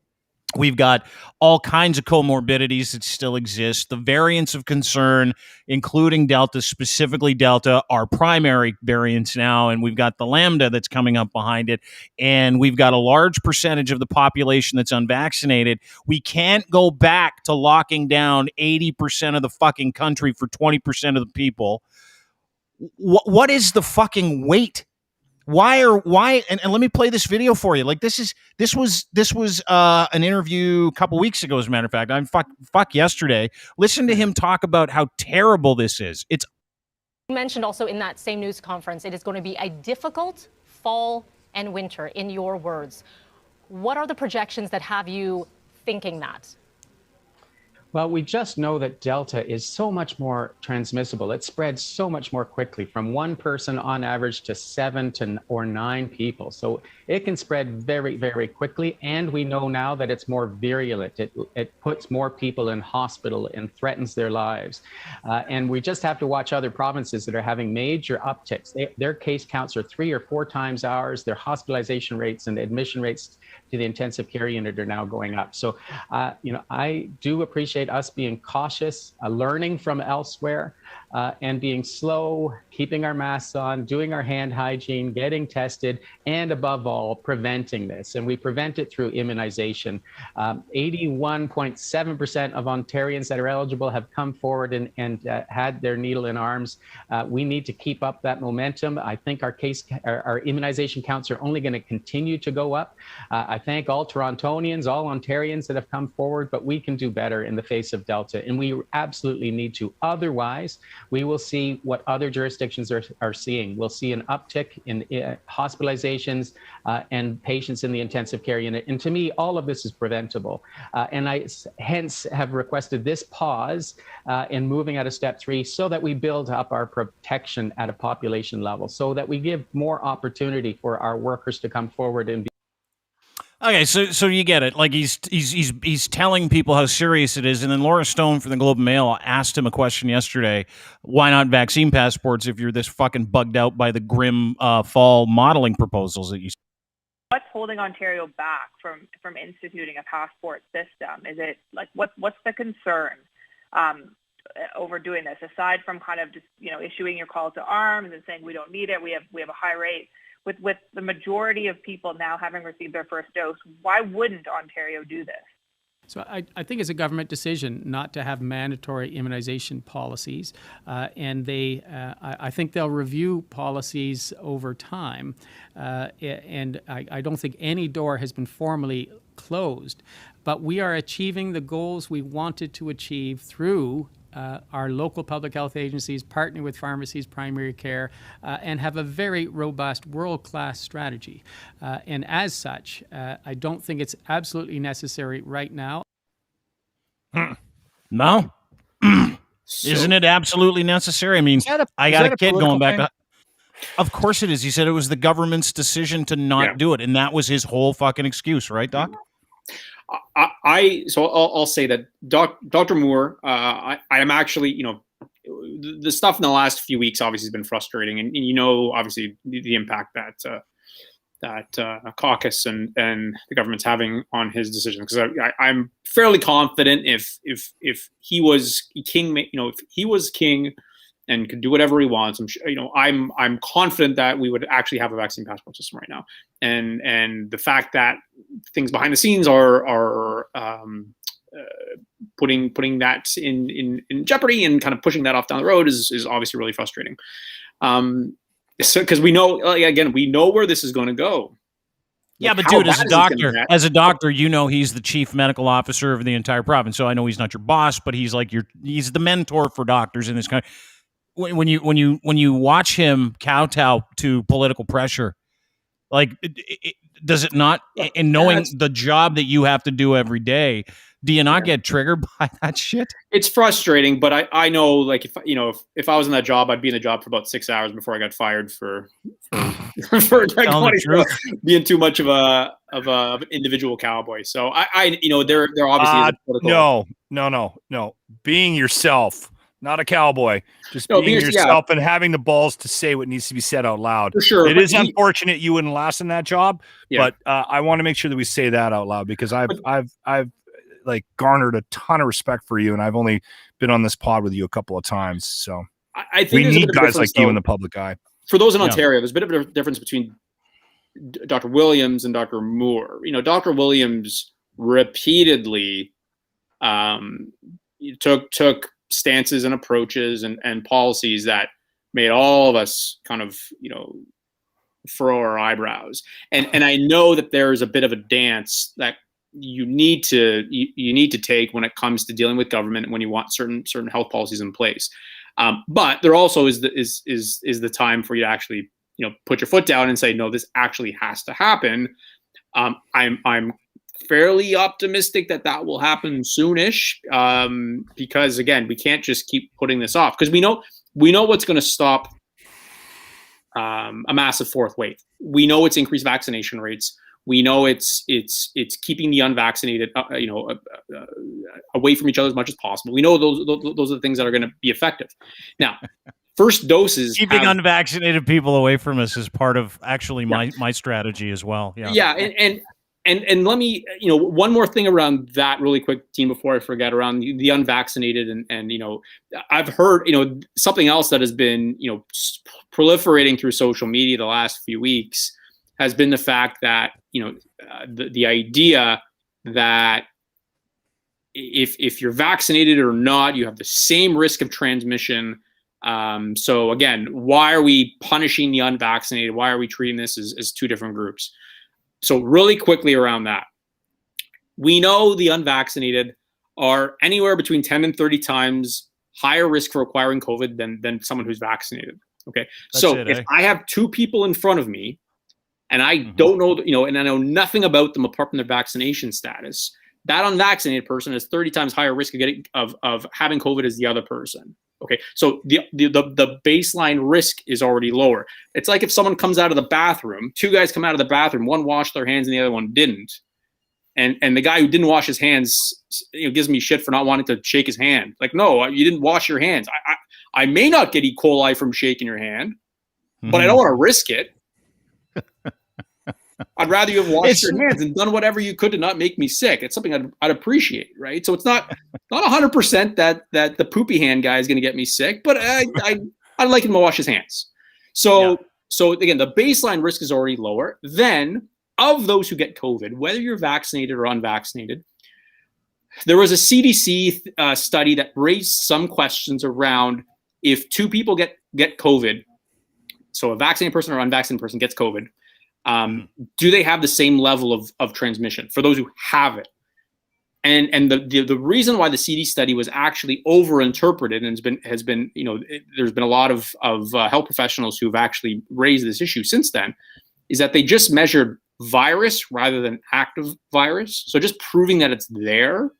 we've got all kinds of comorbidities that still exist. The variants of concern, including Delta, specifically Delta, are primary variants now, and we've got the Lambda that's coming up behind it, and we've got a large percentage of the population that's unvaccinated. We can't go back to locking down 80% of the fucking country for 20% of the people. What is the fucking wait? Why? And let me play this video for you. Like this was an interview a couple weeks ago, as a matter of fact. Fuck yesterday. Listen to him talk about how terrible this is. You mentioned also in that same news conference, it is going to be a difficult fall and winter, in your words. What are the projections that have you thinking that? Well, we just know that Delta is so much more transmissible. It spreads so much more quickly from one person on average to 7 or 9 people. So it can spread very, very quickly. And we know now that it's more virulent. It puts more people in hospital and threatens their lives. And we just have to watch other provinces that are having major upticks. Their case counts are 3 or 4 times ours. Their hospitalization rates and admission rates to the intensive care unit are now going up. So, I do appreciate us being cautious, learning from elsewhere, and being slow, keeping our masks on, doing our hand hygiene, getting tested, and above all, preventing this. And we prevent it through immunization. 81.7% of Ontarians that are eligible have come forward and had their needle in arms. We need to keep up that momentum. I think our immunization counts are only going to continue to go up. I thank all Torontonians, all Ontarians that have come forward, but we can do better in the face of Delta, and we absolutely need to. Otherwise, we will see what other jurisdictions are seeing. We'll see an uptick in hospitalizations and patients in the intensive care unit. And to me, all of this is preventable. And I hence have requested this pause in moving out of step 3 so that we build up our protection at a population level, so that we give more opportunity for our workers to come forward and be. Okay, so you get it. Like he's telling people how serious it is, and then Laura Stone from the Globe and Mail asked him a question yesterday: why not vaccine passports if you're this fucking bugged out by the grim fall modeling proposals that you? What's holding Ontario back from instituting a passport system? Is it like what's the concern over doing this, aside from kind of just issuing your call to arms and saying we don't need it, we have a high rate. With the majority of people now having received their first dose, why wouldn't Ontario do this? So I think it's a government decision not to have mandatory immunization policies, and I think they'll review policies over time, and I don't think any door has been formally closed, but we are achieving the goals we wanted to achieve through our local public health agencies, partnering with pharmacies, primary care, and have a very robust world-class strategy. And as such, I don't think it's absolutely necessary right now. No? Isn't it absolutely necessary? I mean, I got a kid going back. Of course it is. He said it was the government's decision to not do it, and that was his whole fucking excuse, right, Doc? I'll say that Dr. Moore, I am actually, the stuff in the last few weeks obviously has been frustrating, and obviously the impact that caucus and the government's having on his decision. Because I'm fairly confident if he was king, if he was king and could do whatever he wants, I'm confident that we would actually have a vaccine passport system right now. And the fact that things behind the scenes are putting that in jeopardy and kind of pushing that off down the road is obviously really frustrating. Because we know, again, we know where this is going to go. Yeah, but dude, as a doctor, he's the chief medical officer of the entire province. So I know he's not your boss, but he's like he's the mentor for doctors in this country. When you watch him kowtow to political pressure, like does it not? In knowing the job that you have to do every day, do you not get triggered by that shit? It's frustrating, but I know, like, if I was in that job, I'd be in the job for about 6 hours before I got fired for being too much of a individual cowboy. So they're obviously no. Being yourself, not a cowboy, just being yourself and having the balls to say what needs to be said out loud. For sure. It is unfortunate you wouldn't last in that job, but I want to make sure that we say that out loud, because I've like garnered a ton of respect for you, and I've only been on this pod with you a couple of times. So I think we need guys like you in the public eye. For those in Ontario, there's a bit of a difference between Dr. Williams and Dr. Moore. Dr. Williams repeatedly took stances and approaches and policies that made all of us kind of, furrow our eyebrows. And I know that there's a bit of a dance that you need to take when it comes to dealing with government, when you want certain health policies in place. But there also is the time for you to actually, put your foot down and say, no, this actually has to happen. I'm fairly optimistic that will happen soonish, because again, we can't just keep putting this off, because we know what's going to stop a massive fourth wave. We know it's increased vaccination rates. We know it's keeping the unvaccinated, away from each other as much as possible. We know those are the things that are going to be effective. Now, first doses. Keeping unvaccinated people away from us is part of actually my strategy as well. Yeah. Yeah, and let me, one more thing around that really quick, Dean, before I forget, around the unvaccinated, and I've heard, something else that has been, proliferating through social media the last few weeks has been the fact that, the idea that if you're vaccinated or not, you have the same risk of transmission. So again, why are we punishing the unvaccinated? Why are we treating this as two different groups? So really quickly around that, we know the unvaccinated are anywhere between 10 and 30 times higher risk for acquiring COVID than someone who's vaccinated. Okay. If I have two people in front of me and I don't know, and I know nothing about them apart from their vaccination status, that unvaccinated person has 30 times higher risk of having COVID as the other person. Okay, so the baseline risk is already lower. It's like if someone comes out of the bathroom, two guys come out of the bathroom, one washed their hands and the other one didn't. And the guy who didn't wash his hands, gives me shit for not wanting to shake his hand. Like, no, you didn't wash your hands. I may not get E. coli from shaking your hand, but I don't want to risk it. I'd rather you have washed your hands and done whatever you could to not make me sick. It's something I'd appreciate, right? So it's not 100% that the poopy hand guy is going to get me sick, but I'd like him to wash his hands. So again, the baseline risk is already lower. Then, of those who get COVID, whether you're vaccinated or unvaccinated, there was a CDC study that raised some questions around if two people get COVID, so a vaccinated person or unvaccinated person gets COVID, do they have the same level of transmission for those who have it? And the reason why the CD study was actually overinterpreted and has been there's been a lot of health professionals who have actually raised this issue since then, is that they just measured virus rather than active virus. So just proving that it's there.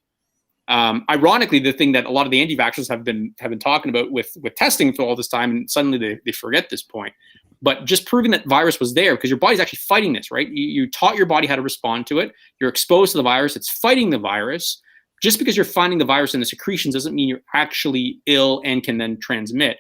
Ironically, the thing that a lot of the anti-vaxxers have been talking about with testing for all this time, and suddenly they forget this point. But just proving that virus was there, because your body's actually fighting this, right? You taught your body how to respond to it. You're exposed to the virus. It's fighting the virus. Just because you're finding the virus in the secretions doesn't mean you're actually ill and can then transmit.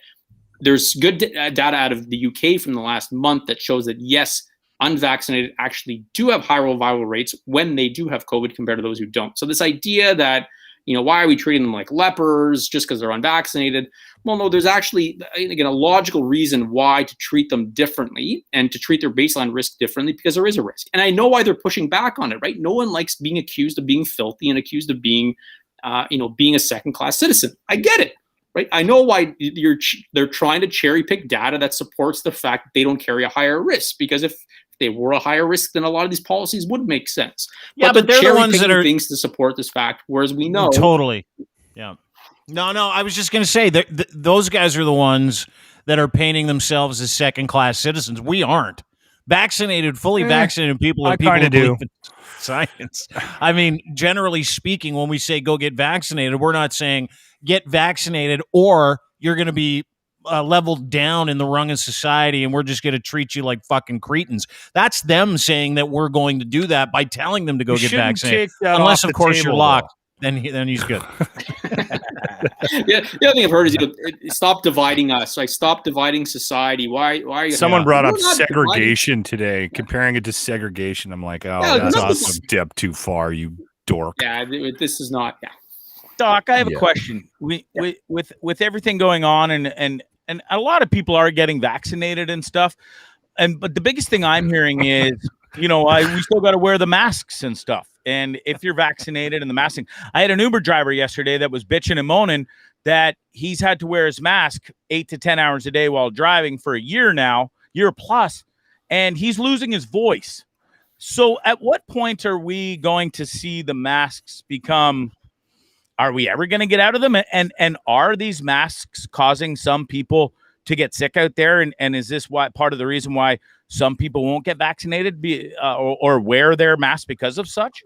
There's good data out of the UK from the last month that shows that, yes, unvaccinated actually do have higher viral rates when they do have COVID compared to those who don't. So this idea that, why are we treating them like lepers just because they're unvaccinated? Well, no, there's actually, again, a logical reason why to treat them differently and to treat their baseline risk differently, because there is a risk. And I know why they're pushing back on it, right? No one likes being accused of being filthy and accused of being, being a second-class citizen. I get it, right? I know why they're trying to cherry pick data that supports the fact that they don't carry a higher risk, because if they were a higher risk, then a lot of these policies would make sense. Yeah, but they're the ones that are things to support this fact, whereas we know totally. Yeah. No. I was just going to say that those guys are the ones that are painting themselves as second-class citizens. We aren't. Fully vaccinated people are people who believe in science. I mean, generally speaking, when we say go get vaccinated, we're not saying get vaccinated or you're going to be leveled down in the rung of society and we're just going to treat you like fucking cretins. That's them saying that we're going to do that by telling them to go get vaccinated. Unless, of course, you're locked. Then he's good. Yeah, the other thing I've heard is stop dividing us. Like, stop dividing society. Why are you? Someone brought up segregation today, comparing it to segregation. I'm like, that's a step too far, you dork. Yeah, this is not. Yeah. Doc, I have a question. With everything going on, and a lot of people are getting vaccinated and stuff, but the biggest thing I'm hearing is, we still got to wear the masks and stuff. And if you're vaccinated and the masking, I had an Uber driver yesterday that was bitching and moaning that he's had to wear his mask 8 to 10 hours a day while driving for a year plus, and he's losing his voice. So at what point are we going to see the masks become? Are we ever going to get out of them? And are these masks causing some people to get sick out there? And is this part of the reason why some people won't get vaccinated or wear their mask because of such?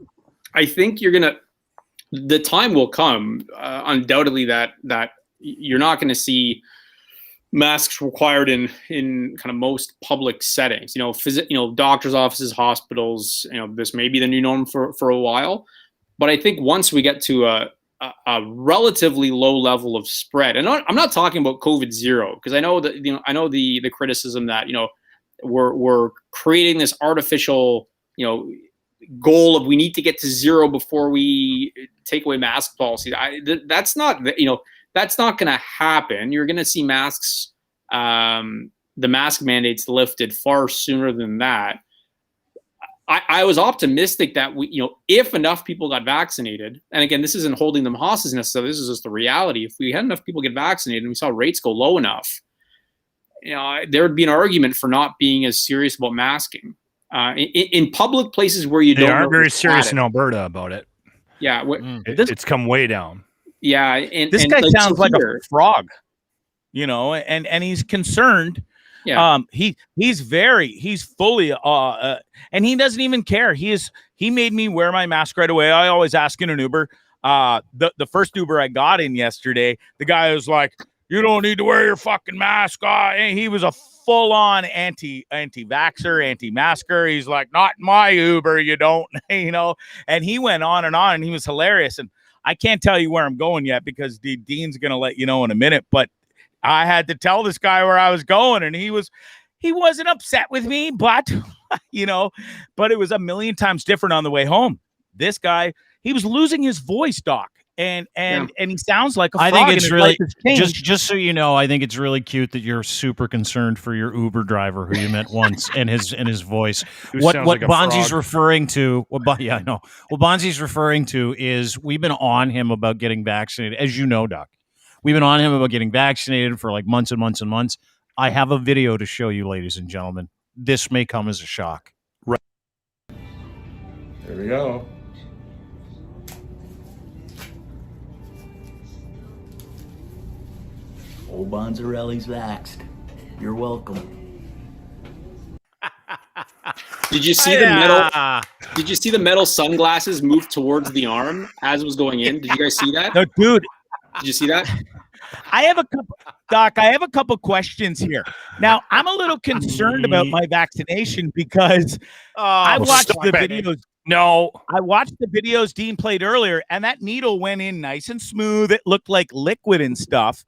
I think the time will come, undoubtedly, that you're not going to see masks required in kind of most public settings. Doctors' offices, hospitals. This may be the new norm for a while. But I think once we get to a relatively low level of spread, and I'm not talking about COVID zero, because I know that the criticism that we're creating this artificial goal of we need to get to zero before we take away mask policy. That's not going to happen. You're going to see masks, the mask mandates lifted far sooner than that. I was optimistic that if enough people got vaccinated, and again, this isn't holding them hostage necessarily, this is just the reality. If we had enough people get vaccinated and we saw rates go low enough, there would be an argument for not being as serious about masking in public places where they aren't very serious in Alberta about it. Yeah, it's come way down. Yeah, and this guy sounds like a frog, and he's concerned. Yeah. He's fully and he doesn't even care. He made me wear my mask right away. I always ask in an Uber. The first Uber I got in yesterday, the guy was like, "You don't need to wear your fucking mask." And he was a full on anti-vaxxer, anti-masker. He's like, not in my Uber, you don't, and he went on and he was hilarious. And I can't tell you where I'm going yet because Dean's going to let you know in a minute, but I had to tell this guy where I was going, and he wasn't upset with me, but but it was a million times different on the way home. This guy, he was losing his voice, Doc. And he sounds like a frog. I think it's really just so you know. I think it's really cute that you're super concerned for your Uber driver who you met once and his voice. What Bondzee's referring to? I know. What Bondzee's referring to is we've been on him about getting vaccinated, as you know, Doc. We've been on him about getting vaccinated for like months and months and months. I have a video to show you, ladies and gentlemen. This may come as a shock. Right. There we go. Old Bondzarelli's vaxxed. You're welcome. Did you see the metal? Did you see the metal sunglasses move towards the arm as it was going in? Did you guys see that? No, dude. Did you see that? I have a couple questions here. Now, I'm a little concerned about my vaccination because I watched the videos. No, I watched the videos Dean played earlier, and that needle went in nice and smooth. It looked like liquid and stuff.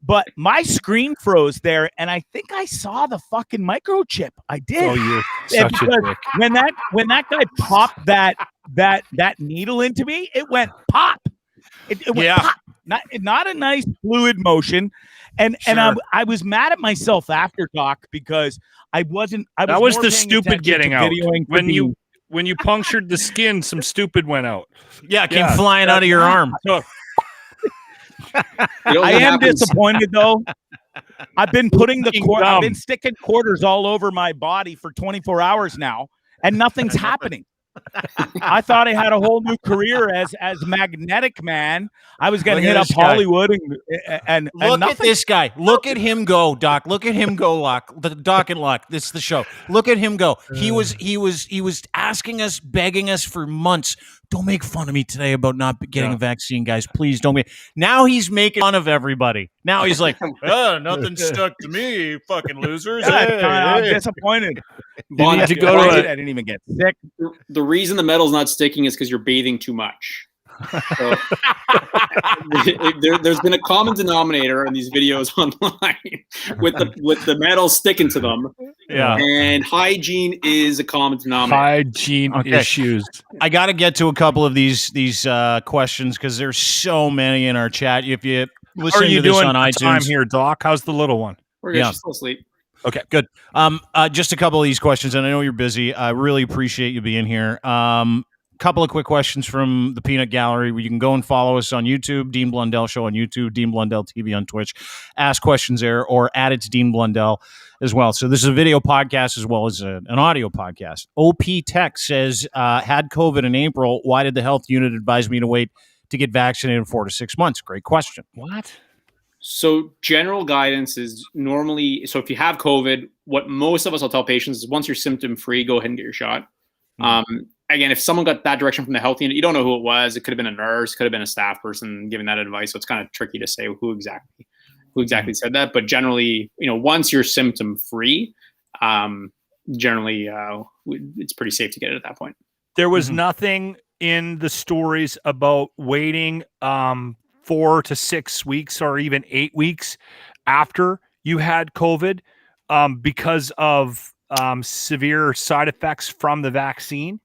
But my screen froze there, and I think I saw the fucking microchip. I did. Oh, you're such a dick. When that guy popped that needle into me, it went pop. It went pop. Not a nice fluid motion, and I was mad at myself after, Doc, because I wasn't. That was the stupid getting out. When you punctured the skin, some stupid went out. Yeah, it came flying out of your arm. I am disappointed though. I've been I've been sticking quarters all over my body for 24 hours now, and nothing's happening. I thought I had a whole new career as Magnetic Man. I was going to hit up Hollywood and look at this guy. Look at him go, Doc. Look at him go, Doc and Luck. This is the show. Look at him go. He was asking us, begging us for months. Don't make fun of me today about not getting a vaccine, guys. Please don't. Now he's making fun of everybody. Now he's like, nothing stuck to me, fucking losers. I'm disappointed. I didn't even get sick. The reason the metal's not sticking is because you're bathing too much. So, there's been a common denominator in these videos online with the metal sticking to them. Yeah, and hygiene is a common denominator. Hygiene issues. I got to get to a couple of these questions because there's so many in our chat. If you listen to this on iTunes, time here, Doc. How's the little one? We're good. She's still asleep. Okay, good. Just a couple of these questions, and I know you're busy. I really appreciate you being here. Couple of quick questions from the Peanut Gallery. You can go and follow us on YouTube, Dean Blundell Show on YouTube, Dean Blundell TV on Twitch. Ask questions there, or add it to Dean Blundell as well. So this is a video podcast as well as an audio podcast. OP Tech says, had COVID in April. Why did the health unit advise me to wait to get vaccinated in 4 to 6 months? Great question. What? So general guidance is normally, so if you have COVID, what most of us will tell patients is once you're symptom free, go ahead and get your shot. Again, if someone got that direction from the health unit, you don't know who it was. It could have been a nurse, could have been a staff person giving that advice. So it's kind of tricky to say who exactly said that. But generally, once you're symptom free, generally it's pretty safe to get it at that point. There was nothing in the stories about waiting 4 to 6 weeks or even 8 weeks after you had COVID because of severe side effects from the vaccine.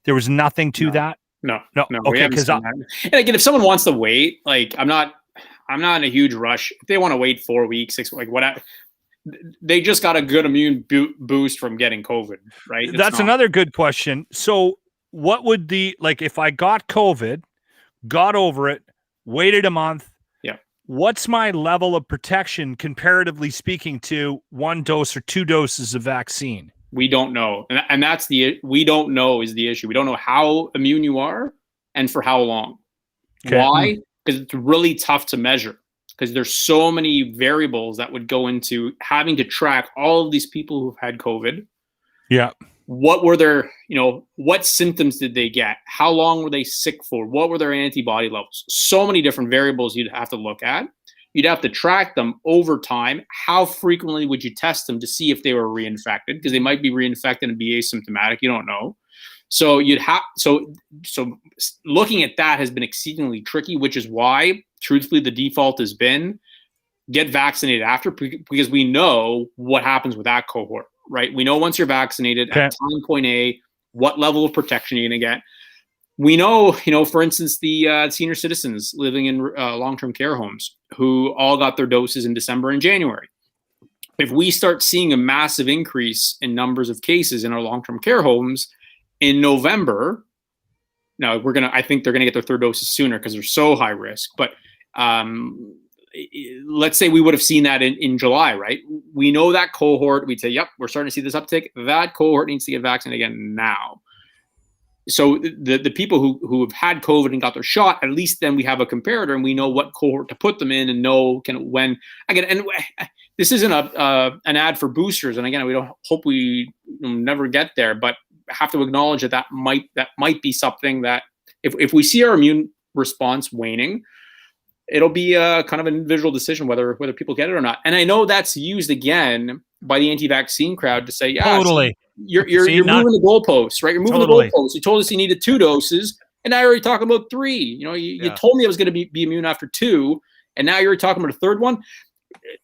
There was nothing to that. No. Okay, because and again, if someone wants to wait, like I'm not in a huge rush. If they want to wait 4 weeks, 6, like whatever, they just got a good immune boost from getting COVID, right? That's another good question. So, what would if I got COVID, got over it, waited a month? Yeah. What's my level of protection comparatively speaking to 1 dose or 2 doses of vaccine? We don't know. And that's we don't know is the issue. We don't know how immune you are and for how long. Okay. Why? Because it's really tough to measure because there's so many variables that would go into having to track all of these people who've had COVID. Yeah. What were their, what symptoms did they get? How long were they sick for? What were their antibody levels? So many different variables you'd have to look at. You'd have to track them over time. How frequently would you test them to see if they were reinfected? Because they might be reinfected and be asymptomatic. You don't know. So you'd have so looking at that has been exceedingly tricky, which is why, truthfully, the default has been get vaccinated after, because we know what happens with that cohort, right? We know once you're vaccinated at time point A, what level of protection you're going to get. We know, for instance, the senior citizens living in long-term care homes who all got their doses in December and January. If we start seeing a massive increase in numbers of cases in our long-term care homes in November, now I think they're going to get their third doses sooner because they're so high risk. But let's say we would have seen that in July, right? We know that cohort. We'd say, yep, we're starting to see this uptick. That cohort needs to get vaccinated again now. So the people who have had COVID and got their shot, at least then we have a comparator and we know what cohort to put them in and know kind of when. Again, and this isn't an ad for boosters. And again, we don't hope we never get there, but have to acknowledge that might be something that if we see our immune response waning, it'll be a kind of an individual decision whether people get it or not. And I know that's used again by the anti-vaccine crowd to say, yeah, totally. You're moving the goalposts, right? You're moving the goalposts. You told us you needed 2 doses, and now you're already talking about 3. You told me I was going to be immune after 2, and now you're talking about a third one.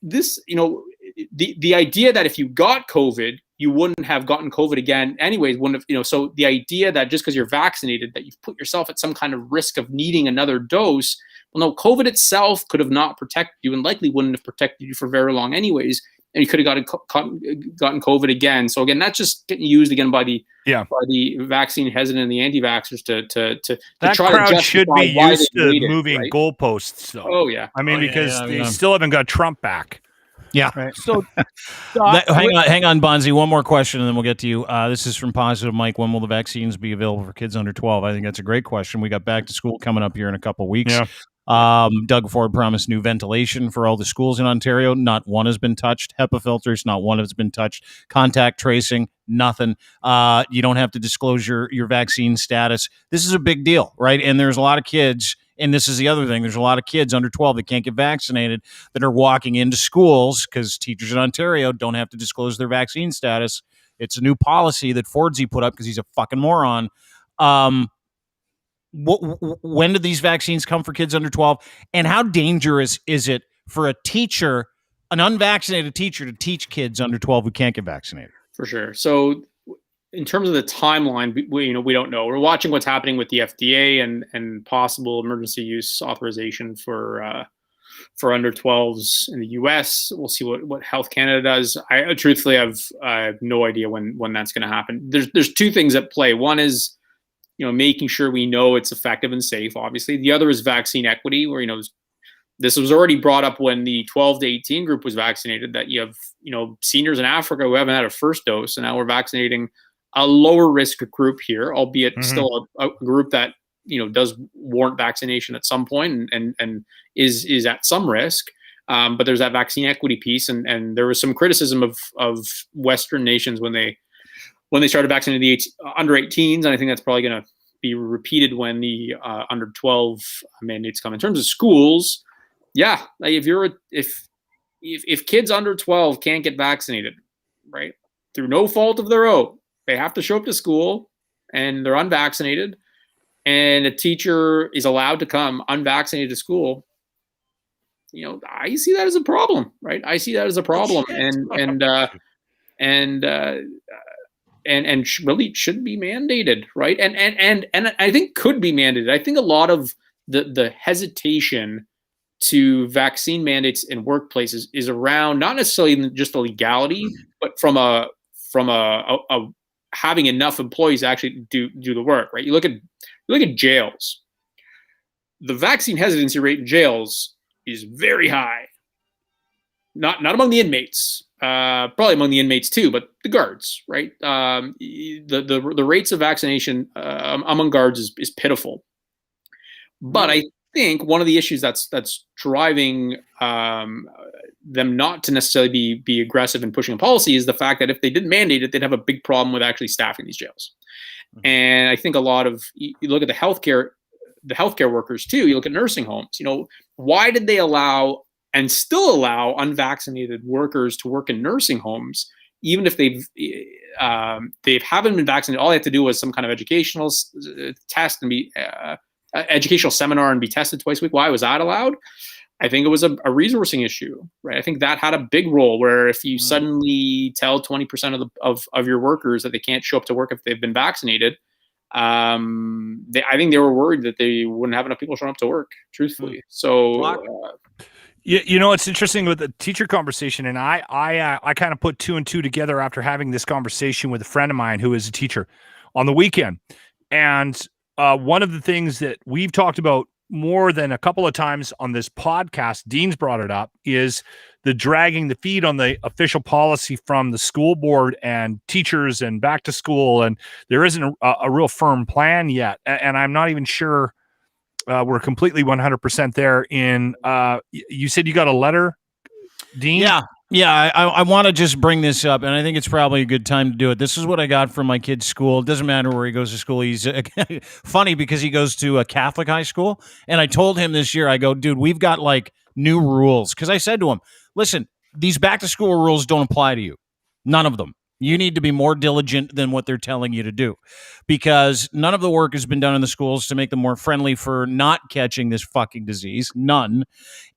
This, the idea that if you got COVID, you wouldn't have gotten COVID again anyways, wouldn't have, so the idea that just because you're vaccinated, that you've put yourself at some kind of risk of needing another dose. Well, no, COVID itself could have not protected you and likely wouldn't have protected you for very long anyways. And you could have gotten COVID again. So again, that's just getting used again by the vaccine hesitant and the anti-vaxxers to that try crowd to should be used to moving goalposts, though. Oh yeah, I mean, because they still haven't got Trump back. Yeah. Right. So hang on, Bondzee. One more question, and then we'll get to you. This is from Positive Mike. When will the vaccines be available for kids under 12? I think that's a great question. We got back to school coming up here in a couple of weeks. Yeah. Doug Ford promised new ventilation for all the schools in Ontario. Not one has been touched. HEPA filters, not one has been touched. Contact tracing, nothing. You don't have to disclose your vaccine status. This is a big deal, right? And there's a lot of kids, and this is the other thing, there's a lot of kids under 12 that can't get vaccinated that are walking into schools because teachers in Ontario don't have to disclose their vaccine status. It's a new policy that Fordsey put up because he's a fucking moron. When do these vaccines come for kids under 12? And how dangerous is it for a teacher, an unvaccinated teacher, to teach kids under 12 who can't get vaccinated? For sure. So in terms of the timeline, we don't know. We're watching what's happening with the FDA and possible emergency use authorization for under 12s in the US. We'll see what Health Canada does. I truthfully have no idea when that's going to happen. There's 2 things at play. One is making sure we know it's effective and safe, obviously. The other is vaccine equity, where, this was already brought up when the 12 to 18 group was vaccinated, that you have, seniors in Africa who haven't had a first dose, and now we're vaccinating a lower risk group here, albeit still a group that, does warrant vaccination at some point and is at some risk. But there's that vaccine equity piece. And there was some criticism of Western nations when they started vaccinating the under 18s, and I think that's probably going to be repeated when the under 12 mandates come. In terms of schools, yeah, like if kids under 12 can't get vaccinated, right, through no fault of their own, they have to show up to school and they're unvaccinated, and a teacher is allowed to come unvaccinated to school. I see that as a problem, right? I see that as a problem, and really should be mandated, right? And I think could be mandated. I think a lot of the hesitation to vaccine mandates in workplaces is around not necessarily just the legality, but from a having enough employees to actually do the work, right? You look at jails. The vaccine hesitancy rate in jails is very high. Not among the inmates. Probably among the inmates too, but the guards, right? The rates of vaccination among guards is pitiful. But I think one of the issues that's driving them not to necessarily be aggressive in pushing a policy is the fact that if they didn't mandate it, they'd have a big problem with actually staffing these jails. And I think a lot of, you look at the healthcare workers too, you look at nursing homes, why did they allow and still allow unvaccinated workers to work in nursing homes, even if they haven't been vaccinated. All they have to do was some kind of educational test and be educational seminar and be tested twice a week. Why was that allowed? I think it was a resourcing issue, right? I think that had a big role, where if you suddenly tell 20% of your workers that they can't show up to work if they've been vaccinated, I think they were worried that they wouldn't have enough people showing up to work, truthfully. So, you know, it's interesting with the teacher conversation, and I kind of put two and two together after having this conversation with a friend of mine who is a teacher on the weekend. And one of the things that we've talked about more than a couple of times on this podcast, Dean's brought it up, is the dragging the feet on the official policy from the school board and teachers and back to school. And there isn't a real firm plan yet. And I'm not even sure we're completely 100% there in, you said you got a letter, Dean? Yeah, I want to just bring this up, and I think it's probably a good time to do it. This is what I got from my kid's school. It doesn't matter where he goes to school. He's funny because he goes to a Catholic high school, and I told him this year, I go, dude, we've got like new rules. Because I said to him, listen, these back-to-school rules don't apply to you. None of them. You need to be more diligent than what they're telling you to do, because none of the work has been done in the schools to make them more friendly for not catching this fucking disease. None.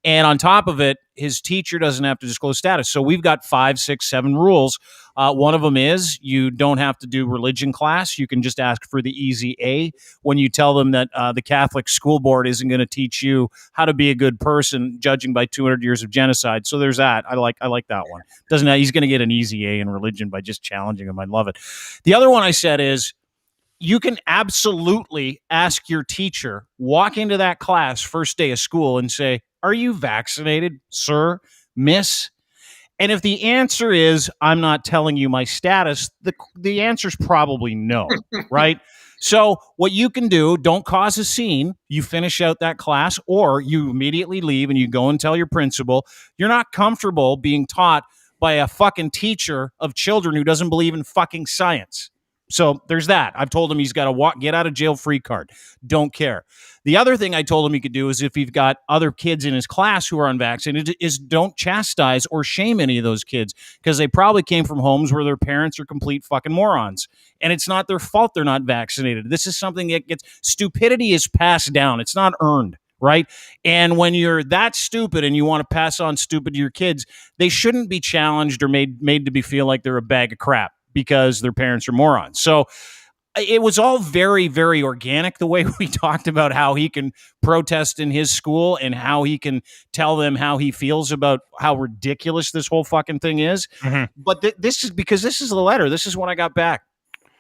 And on top of it, his teacher doesn't have to disclose status. So we've got 5, 6, 7 rules. One of them is you don't have to do religion class. You can just ask for the easy A when you tell them that the Catholic school board isn't going to teach you how to be a good person, judging by 200 years of genocide. So there's that. I like that one. He's going to get an easy A in religion by just challenging him. I love it. The other one I said is, you can absolutely ask your teacher, walk into that class first day of school and say, are you vaccinated, sir, miss? And if the answer is, I'm not telling you my status, the answer is probably no, right? So what you can do, don't cause a scene. You finish out that class, or you immediately leave and you go and tell your principal, you're not comfortable being taught by a fucking teacher of children who doesn't believe in fucking science. So there's that. I've told him he's got to get out of jail free card. Don't care. The other thing I told him he could do is, if he's got other kids in his class who are unvaccinated, is don't chastise or shame any of those kids, because they probably came from homes where their parents are complete fucking morons. And it's not their fault they're not vaccinated. This is something that stupidity is passed down. It's not earned. Right. And when you're that stupid and you want to pass on stupid to your kids, they shouldn't be challenged or made to feel like they're a bag of crap because their parents are morons. So it was all very, very organic, the way we talked about how he can protest in his school and how he can tell them how he feels about how ridiculous this whole fucking thing is. Mm-hmm. But this is because this is the letter. This is what I got back.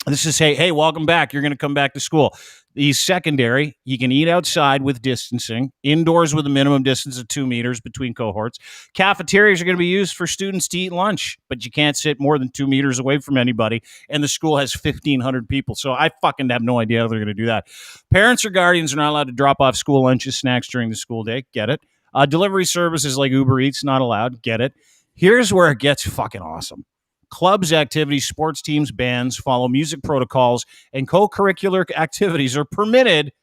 This is, hey, welcome back. You're going to come back to school. He's secondary. You can eat outside with distancing, indoors with a minimum distance of 2 meters between cohorts. Cafeterias are going to be used for students to eat lunch, but you can't sit more than 2 meters away from anybody. And the school has 1,500 people. So I fucking have no idea how they're going to do that. Parents or guardians are not allowed to drop off school lunches, snacks during the school day. Get it. Delivery services like Uber Eats, not allowed. Get it. Here's where it gets fucking awesome. Clubs, activities, sports teams, bands follow music protocols, and co-curricular activities are permitted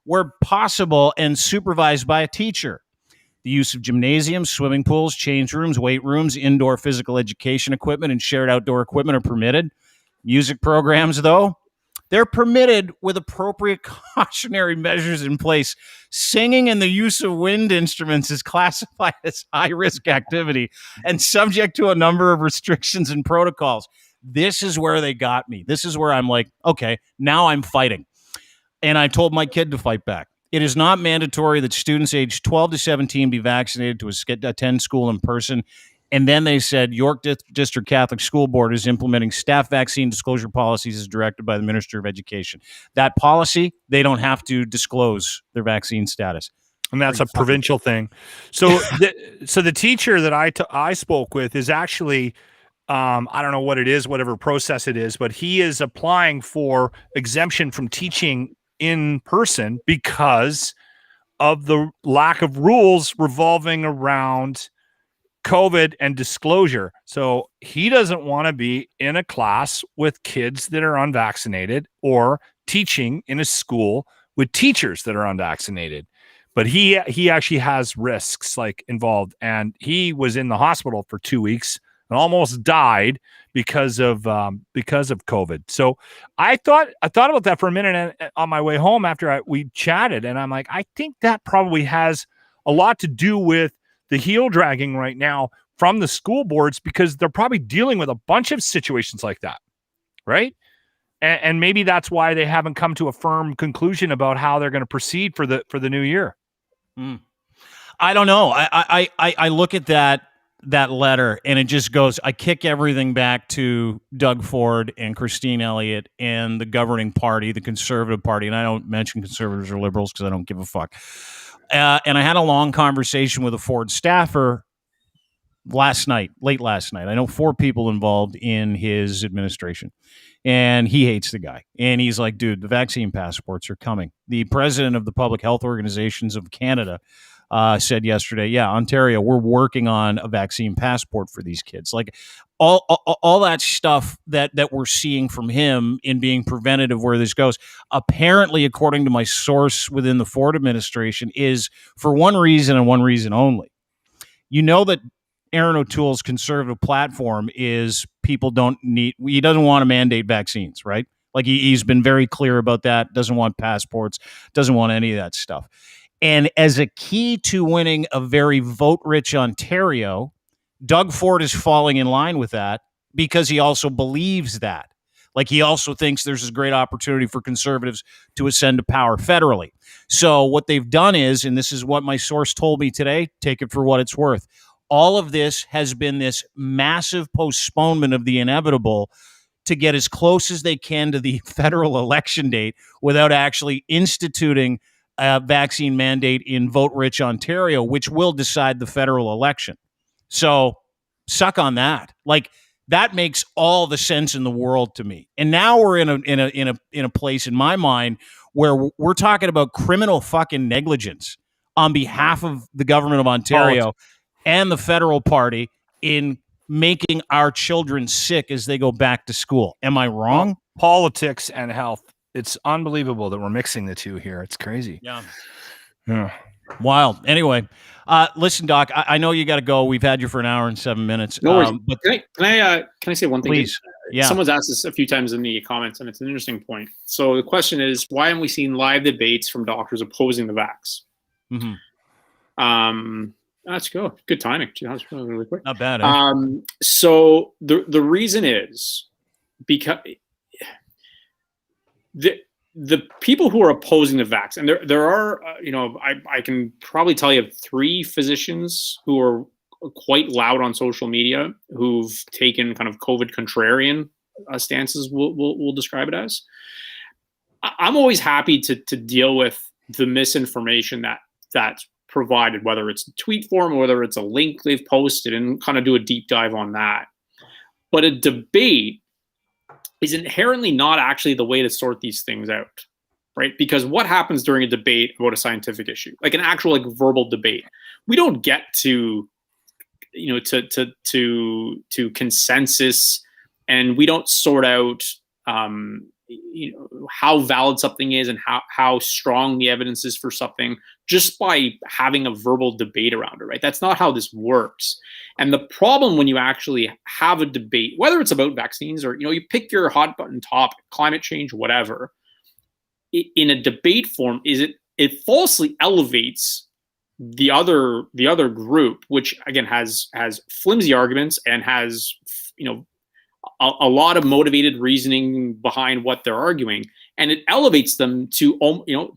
where possible and supervised by a teacher. The use of gymnasiums, swimming pools, change rooms, weight rooms, indoor physical education equipment, and shared outdoor equipment are permitted. Music programs, though, they're permitted with appropriate cautionary measures in place. Singing and the use of wind instruments is classified as high-risk activity and subject to a number of restrictions and protocols. This is where they got me. This is where I'm like, okay, now I'm fighting. And I told my kid to fight back. It is not mandatory that students aged 12 to 17 be vaccinated to attend school in person. And then they said York District Catholic School Board is implementing staff vaccine disclosure policies as directed by the Minister of Education. That policy, they don't have to disclose their vaccine status. And that's a provincial thing. So, the teacher that I spoke with is actually, I don't know what it is, whatever process it is, but he is applying for exemption from teaching in person because of the lack of rules revolving around COVID and disclosure. So he doesn't want to be in a class with kids that are unvaccinated or teaching in a school with teachers that are unvaccinated. but he actually has risks like involved, and he was in the hospital for 2 weeks and almost died because of COVID. So I thought about that for a minute on my way home after we chatted, and I'm like, I think that probably has a lot to do with the heel dragging right now from the school boards, because they're probably dealing with a bunch of situations like that, right? And maybe that's why they haven't come to a firm conclusion about how they're going to proceed for the new year. I don't know. I look at that letter and it just goes, I kick everything back to Doug Ford and Christine Elliott and the governing party, the Conservative Party. And I don't mention conservatives or liberals because I don't give a fuck. And I had a long conversation with a Ford staffer late last night. I know 4 people involved in his administration, and he hates the guy. And he's like, dude, the vaccine passports are coming. The president of the Public Health Organizations of Canada said yesterday, yeah, Ontario, we're working on a vaccine passport for these kids. Like all that stuff that we're seeing from him in being preventative where this goes, apparently, according to my source within the Ford administration, is for one reason and one reason only. You know that Aaron O'Toole's conservative platform is he doesn't want to mandate vaccines, right? Like he's been very clear about that, doesn't want passports, doesn't want any of that stuff. And as a key to winning a very vote-rich Ontario, Doug Ford is falling in line with that because he also believes that. Like he also thinks there's this great opportunity for conservatives to ascend to power federally. So what they've done is, and this is what my source told me today, take it for what it's worth, all of this has been this massive postponement of the inevitable to get as close as they can to the federal election date without actually instituting a vaccine mandate in vote-rich Ontario, which will decide the federal election. So suck on that. Like that makes all the sense in the world to me. And now we're in a place in my mind where we're talking about criminal fucking negligence on behalf of the government of Ontario and the federal party in making our children sick as they go back to school. Am I wrong? Politics and health. It's unbelievable that we're mixing the two here. It's crazy. Yeah. Wild. Anyway, listen, Doc, I know you got to go. We've had you for an hour and 7 minutes. No worries. But can I say one thing? Please. Yeah. Someone's asked this a few times in the comments, and it's an interesting point. So the question is, why haven't we seen live debates from doctors opposing the vax? Mm-hmm. That's good. Good timing. That was really quick. Not bad. Eh? So the reason is because the people who are opposing the vax, and there are, I can probably tell you 3 physicians who are quite loud on social media who've taken kind of COVID contrarian stances. We'll describe it as. I'm always happy to deal with the misinformation that's provided, whether it's a tweet form or whether it's a link they've posted, and kind of do a deep dive on that. But a debate is inherently not actually the way to sort these things out, right? Because what happens during a debate about a scientific issue, like an actual like verbal debate, we don't get to consensus, and we don't sort out how valid something is and how strong the evidence is for something just by having a verbal debate around it, right? That's not how this works. And the problem when you actually have a debate, whether it's about vaccines or, you pick your hot button topic, climate change, whatever, in a debate form, is it falsely elevates the other group, which again has flimsy arguments and has, a lot of motivated reasoning behind what they're arguing, and it elevates them to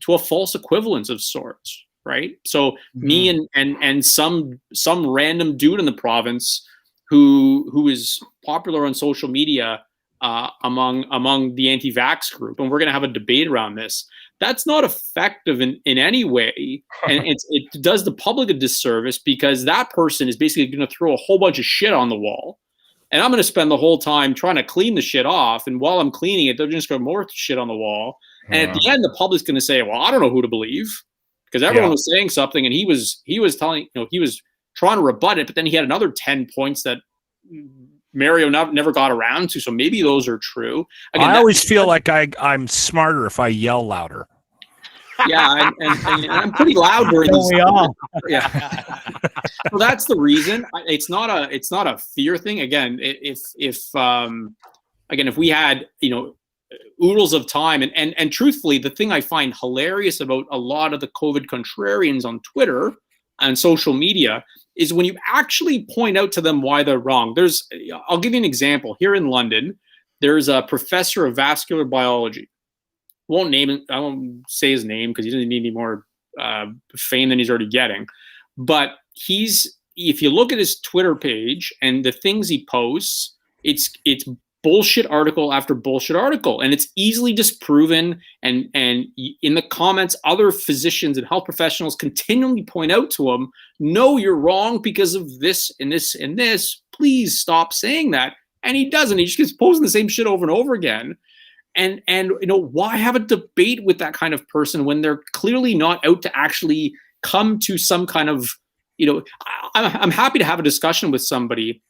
a false equivalence of sorts, right? So me and some random dude in the province who is popular on social media among the anti-vax group, and we're going to have a debate around this. That's not effective in any way, and it does the public a disservice, because that person is basically going to throw a whole bunch of shit on the wall. And I'm going to spend the whole time trying to clean the shit off. And while I'm cleaning it, they're just going to more shit on the wall. And at the end, the public's going to say, well, I don't know who to believe, because everyone was saying something, and he was telling, he was trying to rebut it, but then he had another 10 points that Mario never got around to. So maybe those are true. Again, I always feel like I'm smarter if I yell louder. Yeah, and I'm pretty loud during these. We all. Yeah. So that's the reason. It's not a fear thing. Again, if we had oodles of time, and truthfully, the thing I find hilarious about a lot of the COVID contrarians on Twitter and social media is when you actually point out to them why they're wrong. I'll give you an example. Here in London, there's a professor of vascular biology. I won't say his name because he doesn't need any more fame than he's already getting. But if you look at his Twitter page and the things he posts, it's bullshit article after bullshit article, and it's easily disproven. And in the comments, other physicians and health professionals continually point out to him, "No, you're wrong because of this and this and this. Please stop saying that." And he doesn't. He just keeps posting the same shit over and over again. And why have a debate with that kind of person when they're clearly not out to actually come to some kind of, I'm happy to have a discussion with somebody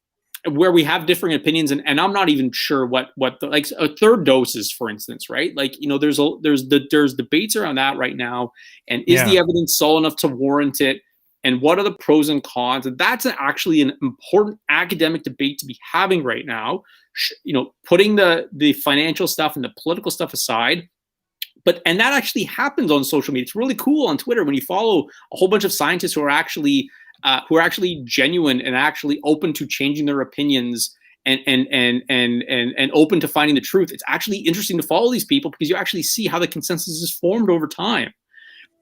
where we have differing opinions, and I'm not even sure what a third doses, for instance, right? Like, there's debates around that right now, and is the evidence solid enough to warrant it? And what are the pros and cons? And that's actually an important academic debate to be having right now. Putting the financial stuff and the political stuff aside. And that actually happens on social media. It's really cool on Twitter when you follow a whole bunch of scientists who are actually genuine and actually open to changing their opinions and open to finding the truth. It's actually interesting to follow these people because you actually see how the consensus is formed over time.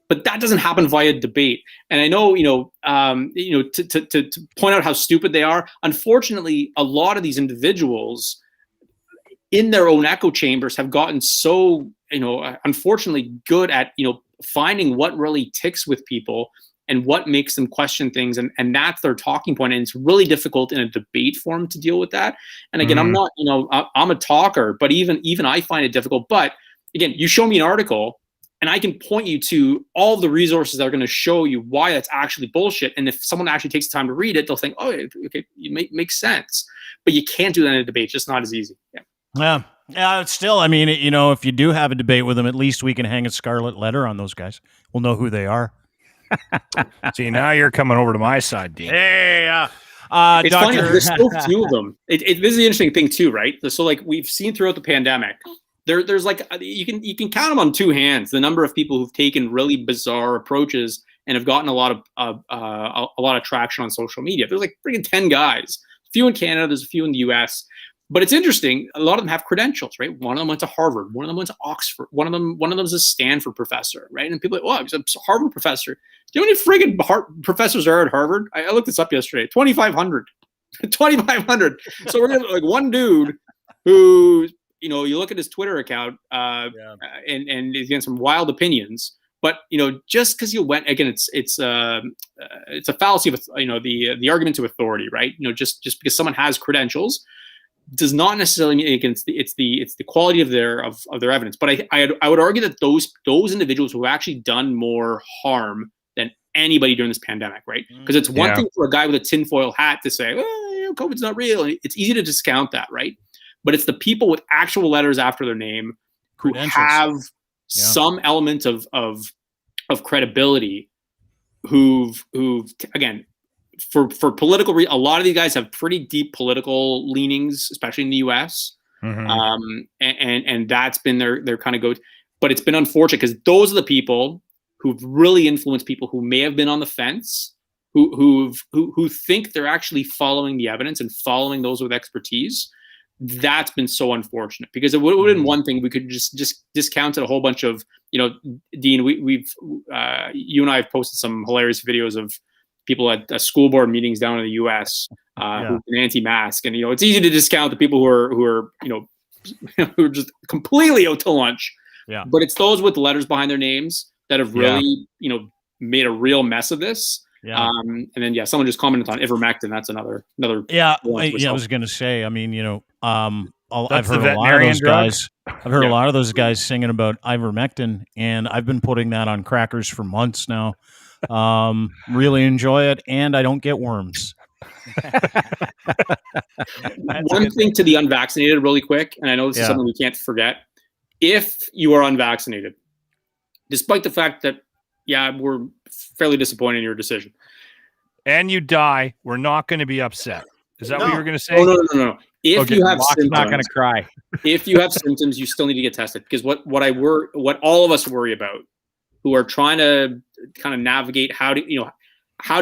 But that doesn't happen via debate. And I know, to point out how stupid they are, unfortunately, a lot of these individuals in their own echo chambers have gotten so, unfortunately good at, finding what really ticks with people and what makes them question things. And that's their talking point. And it's really difficult in a debate forum to deal with that. And again, I'm not, I'm a talker, but even I find it difficult. But again, you show me an article, and I can point you to all the resources that are going to show you why that's actually bullshit. And if someone actually takes the time to read it, they'll think, oh, okay, it makes sense. But you can't do that in a debate. It's just not as easy. Yeah. It's still, I mean, if you do have a debate with them, at least we can hang a scarlet letter on those guys. We'll know who they are. See, now you're coming over to my side, Dean. Hey, it's funny. There's so few of them. This is the interesting thing too, right? So like we've seen throughout the pandemic, there's like you can count them on two hands the number of people who've taken really bizarre approaches and have gotten a lot of traction on social media. There's like freaking 10 guys, a few in Canada, there's a few in the US. But it's interesting, a lot of them have credentials, right? One of them went to Harvard, one of them went to Oxford, one of them is a Stanford professor, right? And people are like, oh, he's a Harvard professor. Do you know how many friggin' professors are at Harvard? I looked this up yesterday. 2,500. 2,500. So we're gonna like one dude who, you look at his Twitter account, and he's getting some wild opinions. But just because you went again, it's a fallacy of the argument to authority, right? Just because someone has credentials does not necessarily mean it's the quality of their evidence. But I would argue that those individuals who have actually done more harm than anybody during this pandemic, right? Because it's one thing for a guy with a tinfoil hat to say, oh, COVID's not real. It's easy to discount that, right? But it's the people with actual letters after their name who have some element of credibility who've again, for political a lot of these guys have pretty deep political leanings, especially in the US. And that's been their kind of go. But it's been unfortunate because those are the people who've really influenced people who may have been on the fence, who think they're actually following the evidence and following those with expertise. That's been so unfortunate because it would have been one thing we could just discounted a whole bunch of, Dean, we've you and I have posted some hilarious videos of people at school board meetings down in the US who've been anti-mask, and it's easy to discount the people who are who are just completely out to lunch. Yeah. But it's those with letters behind their names that have really made a real mess of this. Yeah. And then someone just commented on ivermectin. That's another. Yeah. I was going to say. I mean, I've heard a lot of those guys. I've heard a lot of those guys singing about ivermectin, and I've been putting that on crackers for months now. Really enjoy it, and I don't get worms. One thing to the unvaccinated, really quick, and I know this is something we can't forget. If you are unvaccinated, despite the fact that, yeah, we're fairly disappointed in your decision. And you die, we're not going to be upset. Is that what you were going to say? Oh, no. If you have Locke's symptoms, not going to cry. if you have symptoms, you still need to get tested, because what all of us worry about, who are trying to kind of navigate how do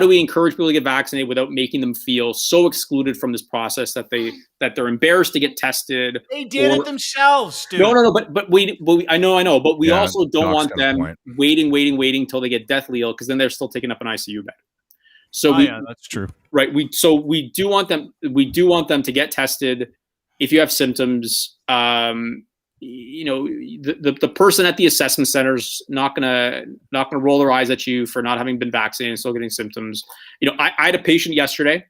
we encourage people to get vaccinated without making them feel so excluded from this process that they're embarrassed to get tested. They did it themselves, dude. No. But we I know. But we also don't want them waiting till they get deathly ill, because then they're still taking up an ICU bed. So yeah, that's true. Right. We do want them to get tested if you have symptoms. The person at the assessment center is not gonna roll their eyes at you for not having been vaccinated and still getting symptoms. I had a patient yesterday.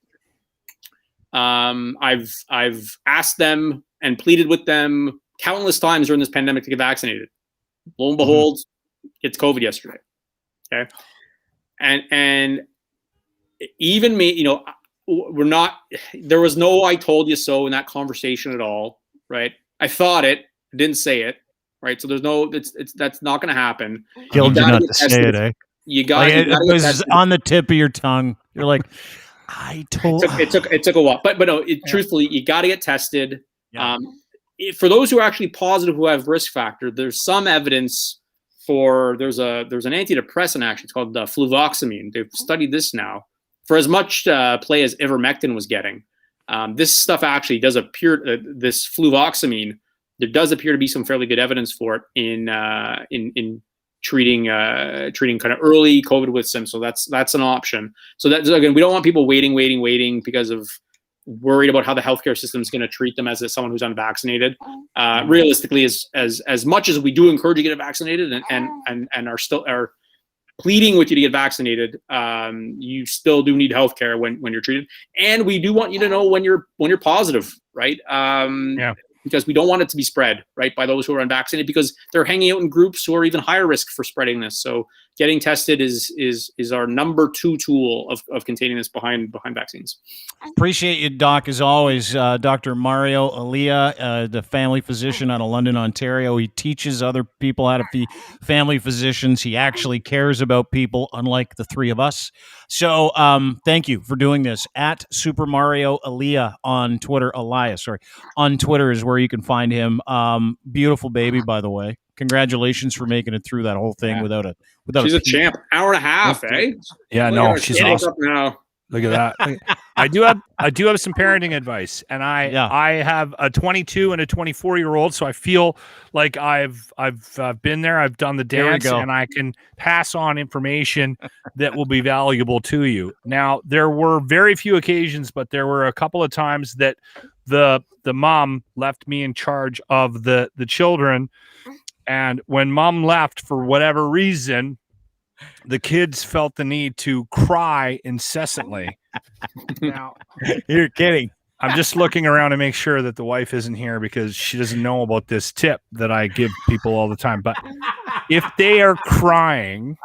I've asked them and pleaded with them countless times during this pandemic to get vaccinated. Lo and behold, it's COVID yesterday. Okay, and even me, we're not. There was no "I told you so" in that conversation at all. Right? I thought it. I didn't say it, right? So there's no, that's not going to happen. Killed you not to say it, eh? You got it was on the tip of your tongue. You're like, I told. It took a while, but no. Truthfully, you got to get tested. Yeah. For those who are actually positive, who have risk factor, there's some evidence for there's an antidepressant actually. It's called fluvoxamine. They've studied this now. For as much play as ivermectin was getting, this stuff actually does appear. This fluvoxamine. There does appear to be some fairly good evidence for it in treating kind of early COVID with symptoms. So that's an option. So that's, again, we don't want people waiting because of worried about how the healthcare system is going to treat them as someone who's unvaccinated. Realistically, as much as we do encourage you to get vaccinated and are pleading with you to get vaccinated, you still do need healthcare when you're treated, and we do want you to know when you're positive, right? Because we don't want it to be spread, right, by those who are unvaccinated, because they're hanging out in groups who are even higher risk for spreading this. So getting tested is our number 2 tool of containing this behind vaccines. Appreciate you, Doc, as always. Dr. Mario Elia, the family physician out of London, Ontario. He teaches other people how to be family physicians. He actually cares about people, unlike the three of us. So thank you for doing this. At SuperMarioElia on Twitter. On Twitter is where you can find him. Beautiful baby, by the way. Congratulations for making it through that whole thing without She's a champ. Hour and a half, eh? Yeah, no, she's awesome. Look at that. I do have some parenting advice, and I have a 22 and a 24-year-old, so I feel like I've been there, I've done the dance, and I can pass on information that will be valuable to you. Now, there were very few occasions, but there were a couple of times that the mom left me in charge of the children, and when mom left, for whatever reason, the kids felt the need to cry incessantly. Now, you're kidding. I'm just looking around to make sure that the wife isn't here, because she doesn't know about this tip that I give people all the time. But if they are crying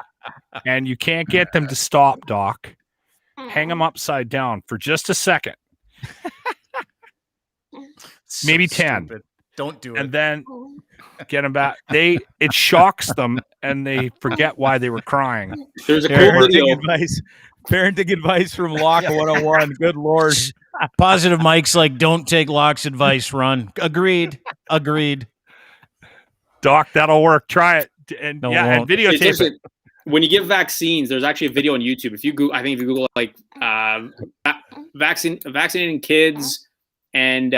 and you can't get them to stop, Doc, hang them upside down for just a second. Maybe 10. Stupid. Don't do it. And then get them back. It shocks them, and they forget why they were crying. There's a parenting advice from Locke 101. Good Lord. Positive Mike's like, don't take Locke's advice, run. Agreed. Doc, that'll work. Try it. And videotape it. When you give vaccines, there's actually a video on YouTube. If you Google like vaccinating kids and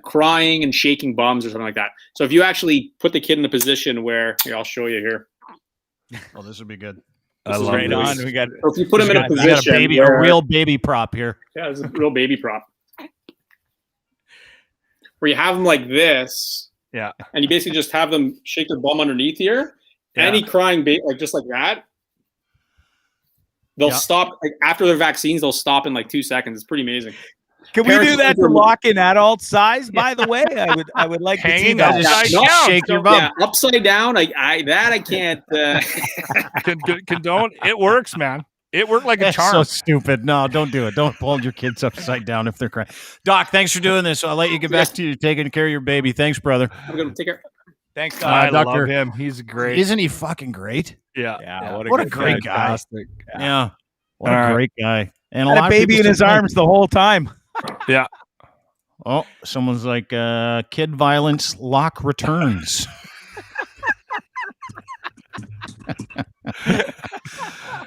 crying and shaking bums or something like that. So if you actually put the kid in a position where, here, I'll show you here. Oh, this would be good. I love it. On. We got. Or if you put him in a position, a real baby prop here. Yeah, it's a real baby prop. Where you have them like this. Yeah. And you basically just have them shake their bum underneath here. Yeah. Any crying baby, like just like that. They'll stop after their vaccines. They'll stop in like 2 seconds. It's pretty amazing. Can we do that to Locke in adult size? By the way, I would like to see that. Shake your bum upside down. I can't condone. It works, man. It worked like a charm. So stupid. No, don't do it. Don't hold your kids upside down if they're crying. Doc, thanks for doing this. I'll let you get back to you taking care of your baby. Thanks, brother. I'm gonna take care. Thanks, I Doctor. love him. He's great. Isn't he fucking great? Yeah. Yeah, What a great guy. Fantastic. Yeah. What a All right. great guy. And Had a a lot baby of in his arms the whole time. Yeah. Oh, someone's like, kid violence lock returns.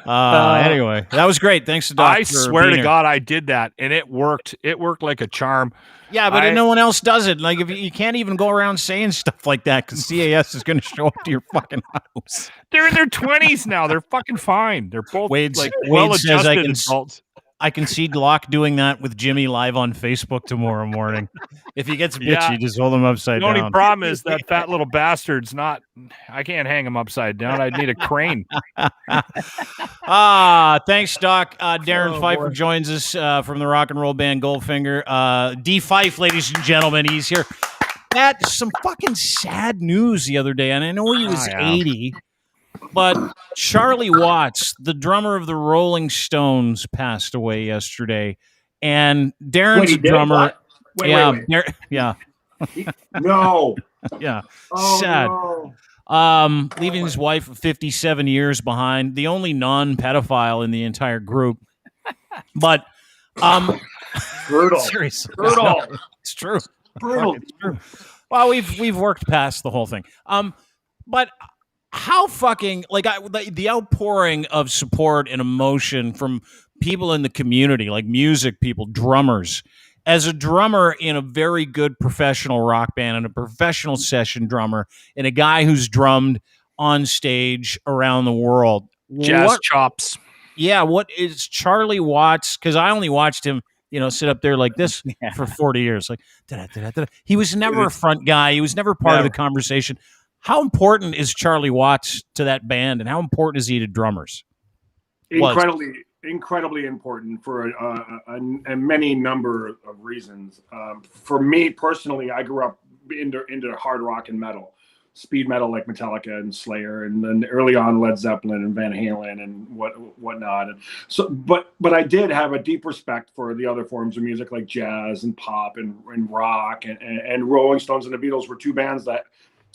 Anyway, that was great. Thanks to Doc. I swear to God, I did that, and it worked. It worked like a charm. Yeah, but no one else does it. Like, if you can't even go around saying stuff like that because CAS is going to show up to your fucking house. They're in their 20s now. They're fucking fine. They're both Wade says well-adjusted adults. I can see Locke doing that with Jimmy live on Facebook tomorrow morning. If he gets bitchy, just hold him upside down. The only down. problem is that fat little bastard's not. I can't hang him upside down. I'd need a crane. Thanks, Doc. Darren Pfeiffer joins us from the rock and roll band Goldfinger. D. Fife, ladies and gentlemen, he's here. That's some fucking sad news the other day, and I know he was 80. But Charlie Watts, the drummer of the Rolling Stones, passed away yesterday, and Darren's drummer. Wait. Yeah. No. Yeah. Oh, Sad. No. Leaving his wife of 57 years behind, the only non-pedophile in the entire group. But brutal. Seriously, Brutal. It's true. Brutal. It's true. Well, we've worked past the whole thing. But how fucking the outpouring of support and emotion from people in the community, like music people, drummers. As a drummer in a very good professional rock band and a professional session drummer and a guy who's drummed on stage around the world, jazz chops. Yeah, what is Charlie Watts? Because I only watched him, sit up there like this for 40 years. Like, he was never a front guy. He was never part of the conversation. How important is Charlie Watts to that band, and how important is he to drummers? Incredibly important for a many number of reasons. For me personally, I grew up into hard rock and metal, speed metal like Metallica and Slayer, and then early on Led Zeppelin and Van Halen and whatnot. And so, but I did have a deep respect for the other forms of music like jazz and pop and rock and Rolling Stones and the Beatles were two bands that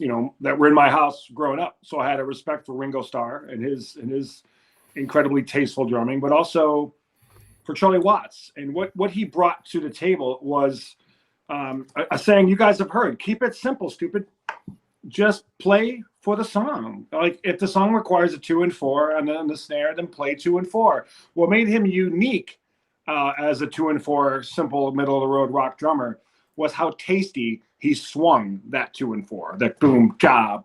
were in my house growing up. So I had a respect for Ringo Starr and his incredibly tasteful drumming, but also for Charlie Watts. And what he brought to the table was a saying you guys have heard: keep it simple, stupid. Just play for the song. Like, if the song requires a 2 and 4 and then the snare, then play 2 and 4. What made him unique as a 2 and 4 simple middle of the road rock drummer was how tasty he swung that 2 and 4, that boom cha.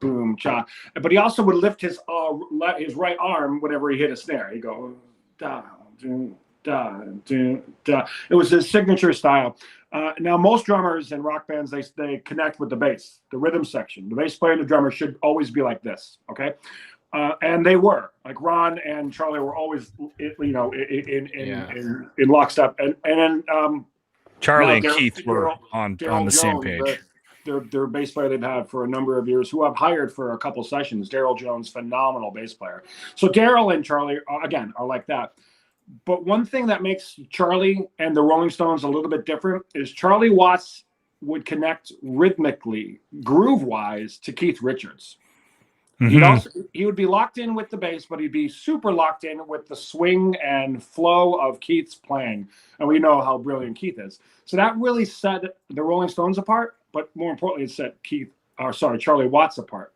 But he also would lift his right arm whenever he hit a snare. He'd go da da da. It was his signature style. Now most drummers in rock bands they connect with the bass, the rhythm section. The bass player and the drummer should always be like this, okay? And they were like Ron and Charlie were always in lockstep, and then Charlie and Keith were on the same page. Their bass player they've had for a number of years, who I've hired for a couple sessions, Daryl Jones, phenomenal bass player. So Daryl and Charlie, again, are like that. But one thing that makes Charlie and the Rolling Stones a little bit different is Charlie Watts would connect rhythmically, groove-wise, to Keith Richards. Mm-hmm. He would be locked in with the bass, but he'd be super locked in with the swing and flow of Keith's playing. And we know how brilliant Keith is. So that really set the Rolling Stones apart, but more importantly, it set Charlie Watts apart.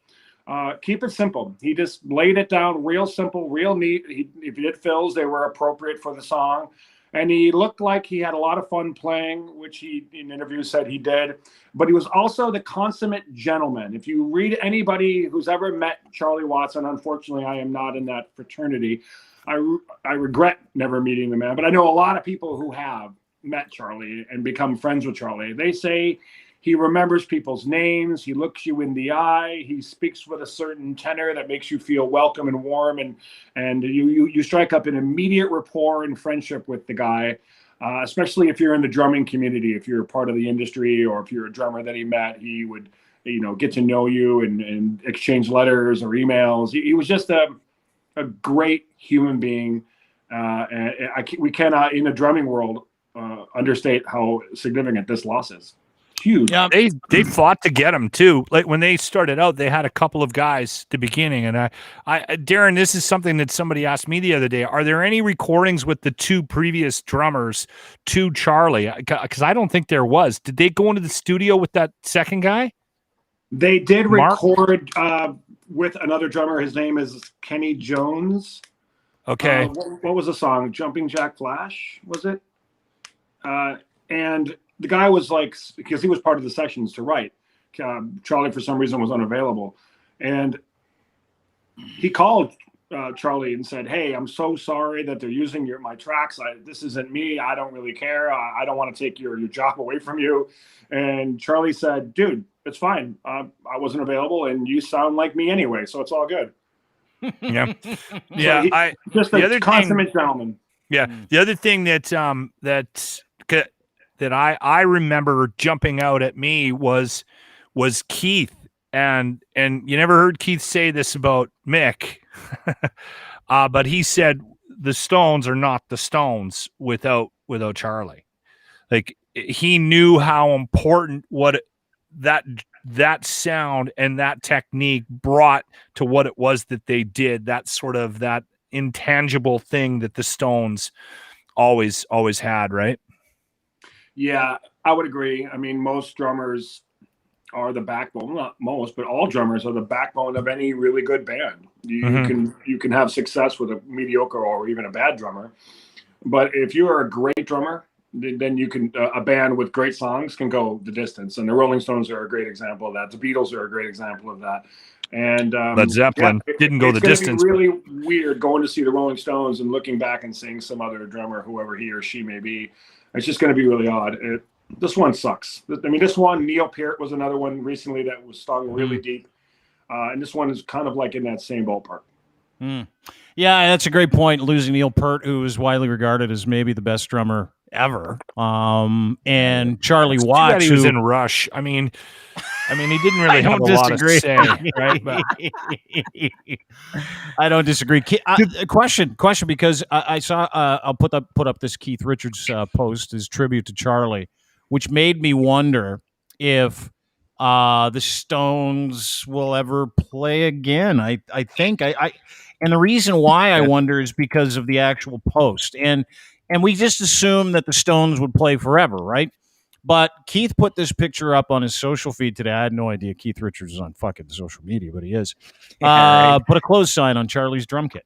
Keep it simple. He just laid it down real simple, real neat. If he did fills, they were appropriate for the song. And he looked like he had a lot of fun playing, which he in interviews said he did. But he was also the consummate gentleman. If you read anybody who's ever met Charlie Watts, and unfortunately I am not in that fraternity, I regret never meeting the man. But I know a lot of people who have met Charlie and become friends with Charlie. They say he remembers people's names. He looks you in the eye. He speaks with a certain tenor that makes you feel welcome and warm, and you strike up an immediate rapport and friendship with the guy, especially if you're in the drumming community. If you're a part of the industry, or if you're a drummer that he met, he would get to know you and exchange letters or emails. He was just a great human being, and we cannot in the drumming world understate how significant this loss is. huge. Yeah. They fought to get him too. Like when they started out, they had a couple of guys at the beginning. And Darren, this is something that somebody asked me the other day. Are there any recordings with the two previous drummers to Charlie? Because I don't think there was. Did they go into the studio with that second guy? They did Mark? record with another drummer. His name is Kenny Jones. Okay. What was the song? Jumping Jack Flash, was it? And the guy was like, because he was part of the sessions to write. Charlie, for some reason, was unavailable. And he called Charlie and said, "Hey, I'm so sorry that they're using my tracks. This isn't me. I don't really care. I don't want to take your job away from you." And Charlie said, "Dude, it's fine. I wasn't available, and you sound like me anyway, so it's all good." Yeah. So Yeah. just a consummate gentleman. Yeah. The other thing that I remember jumping out at me was Keith. And you never heard Keith say this about Mick. But he said the Stones are not the Stones without Charlie. Like he knew how important that sound and that technique brought to what it was that they did. That sort of that intangible thing that the Stones always had, right? Yeah, I would agree. I mean, most drummers are the backbone. Not most, but all drummers are the backbone of any really good band. You can have success with a mediocre or even a bad drummer, but if you are a great drummer, then you can. A band with great songs can go the distance. And the Rolling Stones are a great example of that. The Beatles are a great example of that. And Led Zeppelin didn't go the distance. It's going to be really weird going to see the Rolling Stones and looking back and seeing some other drummer, whoever he or she may be. It's just going to be really odd. This one sucks. I mean, this one, Neil Peart was another one recently that was stung really deep. And this one is kind of like in that same ballpark. Yeah, that's a great point. Losing Neil Peart, who is widely regarded as maybe the best drummer ever. And Charlie Watts, he was in Rush. I mean, he didn't really have a lot to say, right? But I don't disagree. Question, because I saw. I'll put up this Keith Richards post, his tribute to Charlie, which made me wonder if the Stones will ever play again. I think and the reason why I wonder is because of the actual post, and we just assume that the Stones would play forever, right? But Keith put this picture up on his social feed today. I had no idea Keith Richards is on fucking social media, but he is. Put a close sign on Charlie's drum kit,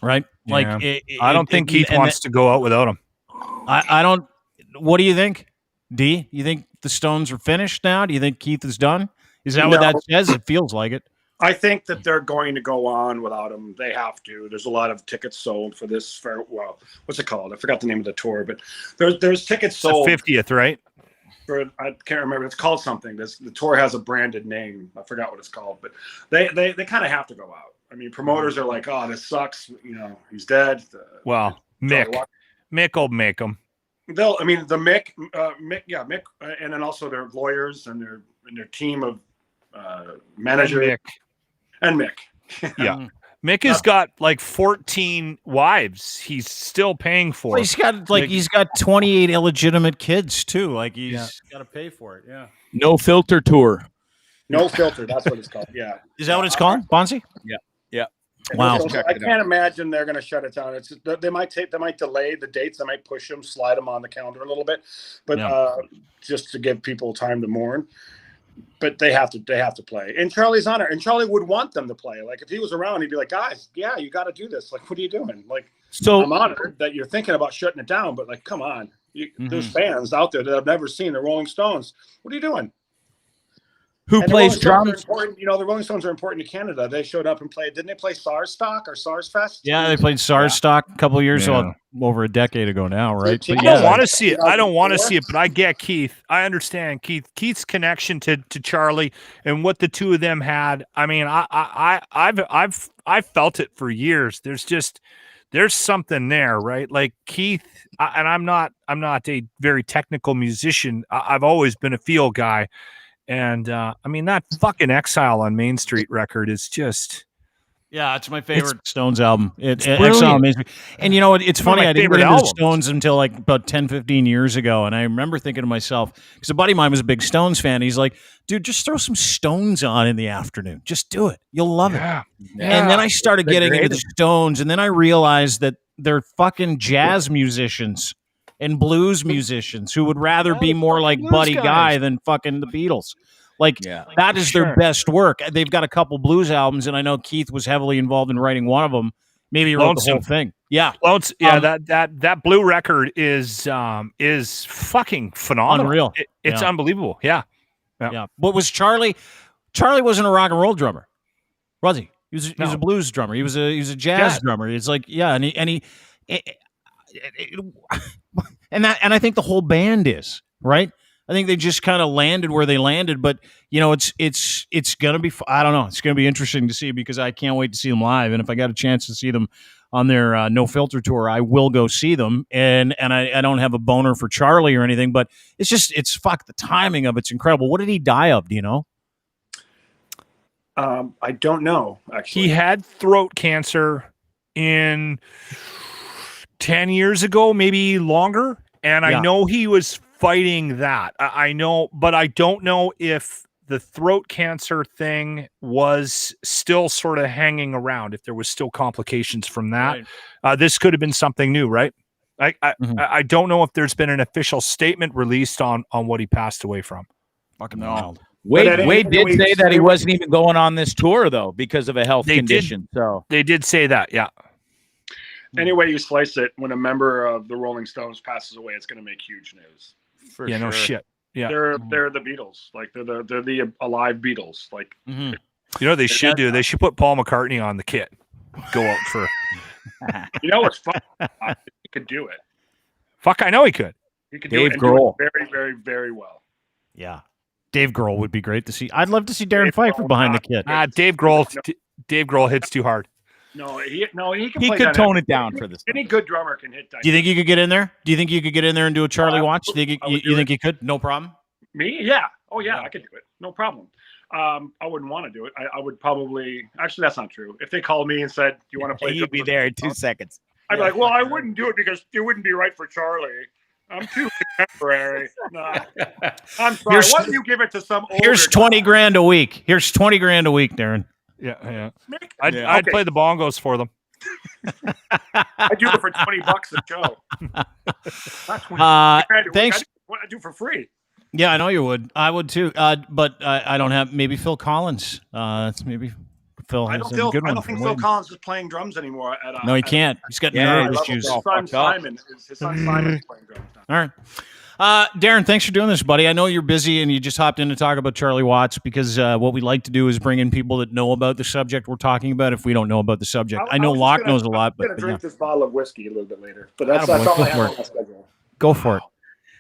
right? Yeah. Like, I don't think Keith wants to go out without him. I don't. What do you think, D? You think the Stones are finished now? Do you think Keith is done? Is that what that says? It feels like it. I think that they're going to go on without him. They have to. There's a lot of tickets sold for this. What's it called? I forgot the name of the tour, but there's tickets sold. The 50th, right? I can't remember. It's called something. The tour has a branded name. I forgot what it's called, but they kind of have to go out. I mean, promoters are like, "Oh, this sucks. You know, he's dead." Well, Mick will make them. I mean, the Mick, and then also their lawyers and their team of managers. And Mick. Yeah. Mick has got like 14 wives he's still paying for. Well, he's got 28 illegitimate kids too. Like he's got to pay for it. Yeah. No filter tour. No filter. That's what it's called. Yeah. Is that what it's called? Bondzee? Yeah. Wow. I can't imagine they're going to shut it down. They might delay the dates. They might push them, slide them on the calendar a little bit, but just to give people time to mourn. But they have to play in Charlie's honor, and Charlie would want them to play. Like if he was around, he'd be like, "Guys, yeah, you got to do this. Like, what are you doing? Like, so I'm honored that you're thinking about shutting it down, but like, come on, there's fans out there that have never seen the Rolling Stones. What are you doing?" Who plays drums? You know, the Rolling Stones are important to Canada. They showed up and played. Didn't they play SARS Stock or SARS Fest? Yeah, they played SARS Stock a couple of years over a decade ago now, right? I don't want to see it. I don't want to see it, but I get Keith. I understand Keith's connection to Charlie and what the two of them had. I mean, I've felt it for years. There's something there, right? Like Keith, and I'm not a very technical musician. I've always been a feel guy. And I mean, that fucking Exile on Main Street record is just, Yeah, it's my favorite Stones album. It's brilliant. amazing. And you know, it's funny. I didn't get into the albums. Stones until like about 10, 15 years ago. And I remember thinking to myself, because a buddy of mine was a big Stones fan. He's like, dude, just throw some Stones on in the afternoon. Just do it. You'll love it. And then I started getting into the Stones. And then I realized that they're fucking jazz musicians and blues musicians who would rather be more like Buddy Guy than fucking the Beatles. Like, that is their best work. They've got a couple blues albums, and I know Keith was heavily involved in writing one of them. Maybe he wrote the whole thing. Yeah. That blue record is fucking phenomenal. Unreal. It's unbelievable. Yeah. What was Charlie? Charlie wasn't a rock and roll drummer, was he? He was a blues drummer. He was a jazz drummer. It's like, and I think the whole band is, right? I think they just kind of landed where they landed, but you know, it's gonna be. I don't know. It's gonna be interesting to see because I can't wait to see them live. And if I got a chance to see them on their No Filter tour, I will go see them. And I don't have a boner for Charlie or anything, but it's the timing of it's incredible. What did he die of? Do you know? I don't know. Actually, he had throat cancer in 10 years ago, maybe longer, and I know he was fighting that. I know, but I don't know if the throat cancer thing was still sort of hanging around, if there was still complications from that. Right. This could have been something new, right? I don't know if there's been an official statement released on what he passed away from. Fucking wild. Wade did say that he wasn't even going on this tour, though, because of a health condition. So they did say that, yeah. Any way you slice it, when a member of the Rolling Stones passes away, it's going to make huge news. No shit. Yeah, they're the Beatles. Like they're the alive Beatles. Like you know what they should do? They should put Paul McCartney on the kit. Go out for. You know what's fun? He could do it. Fuck, I know he could. He could Dave do it Grohl. very, very, very well. Yeah, Dave Grohl would be great to see. I'd love to see Darren Pfeiffer behind the kit. Dave Grohl hits too hard. No, he can. He could tone it down for this. Any good drummer can hit. Do you think you could get in there? Do you think you could get in there and do a Charlie Watts? You think you could? No problem. Me? Yeah. Oh yeah, I could do it. No problem. I wouldn't want to do it. I would probably. Actually, that's not true. If they called me and said, "Do you want to play?" You'd be there in 2 seconds. I'd be like, "Well, I wouldn't do it because it wouldn't be right for Charlie. I'm too contemporary." Nah. I'm sorry. Why don't you give it to some? Here's $20,000 a week. Here's $20,000 a week, Darren. Yeah. I'd play the bongos for them. I do it for $20 a show. Not 20. Thanks. What I do for free. Yeah, I know you would. I would too. But I don't have. Maybe Phil Collins. Maybe Phil has a good one. I don't think Phil Collins is playing drums anymore. No, he can't. He's got nerve issues. His son Simon is playing drums now. All right. Darren, thanks for doing this, buddy. I know you're busy and you just hopped in to talk about Charlie Watts because what we like to do is bring in people that know about the subject we're talking about if we don't know about the subject. I know Locke knows a lot, but I'm going to drink this bottle of whiskey a little bit later. But that's all I have on my schedule. Go for it.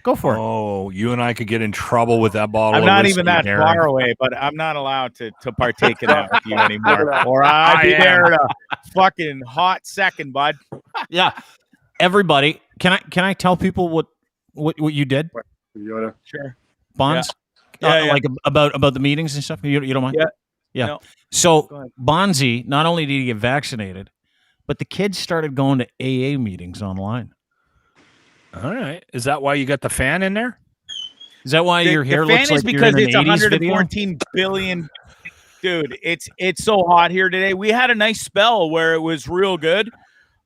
Go for it. Oh, you and I could get in trouble with that bottle. I'm not even that far away, but I'm not allowed to partake in that with you anymore. Or I'd be there in a fucking hot second, bud. Yeah. Everybody, can I tell people what you did? Sure. Bonds? Yeah. Like about the meetings and stuff? You don't mind? Yeah. No. So Bondzee, not only did he get vaccinated, but the kids started going to AA meetings online. All right. Is that why you got the fan in there? Is that why your hair looks like because you're in it's an 80s video? 114 billion. Dude, it's so hot here today. We had a nice spell where it was real good.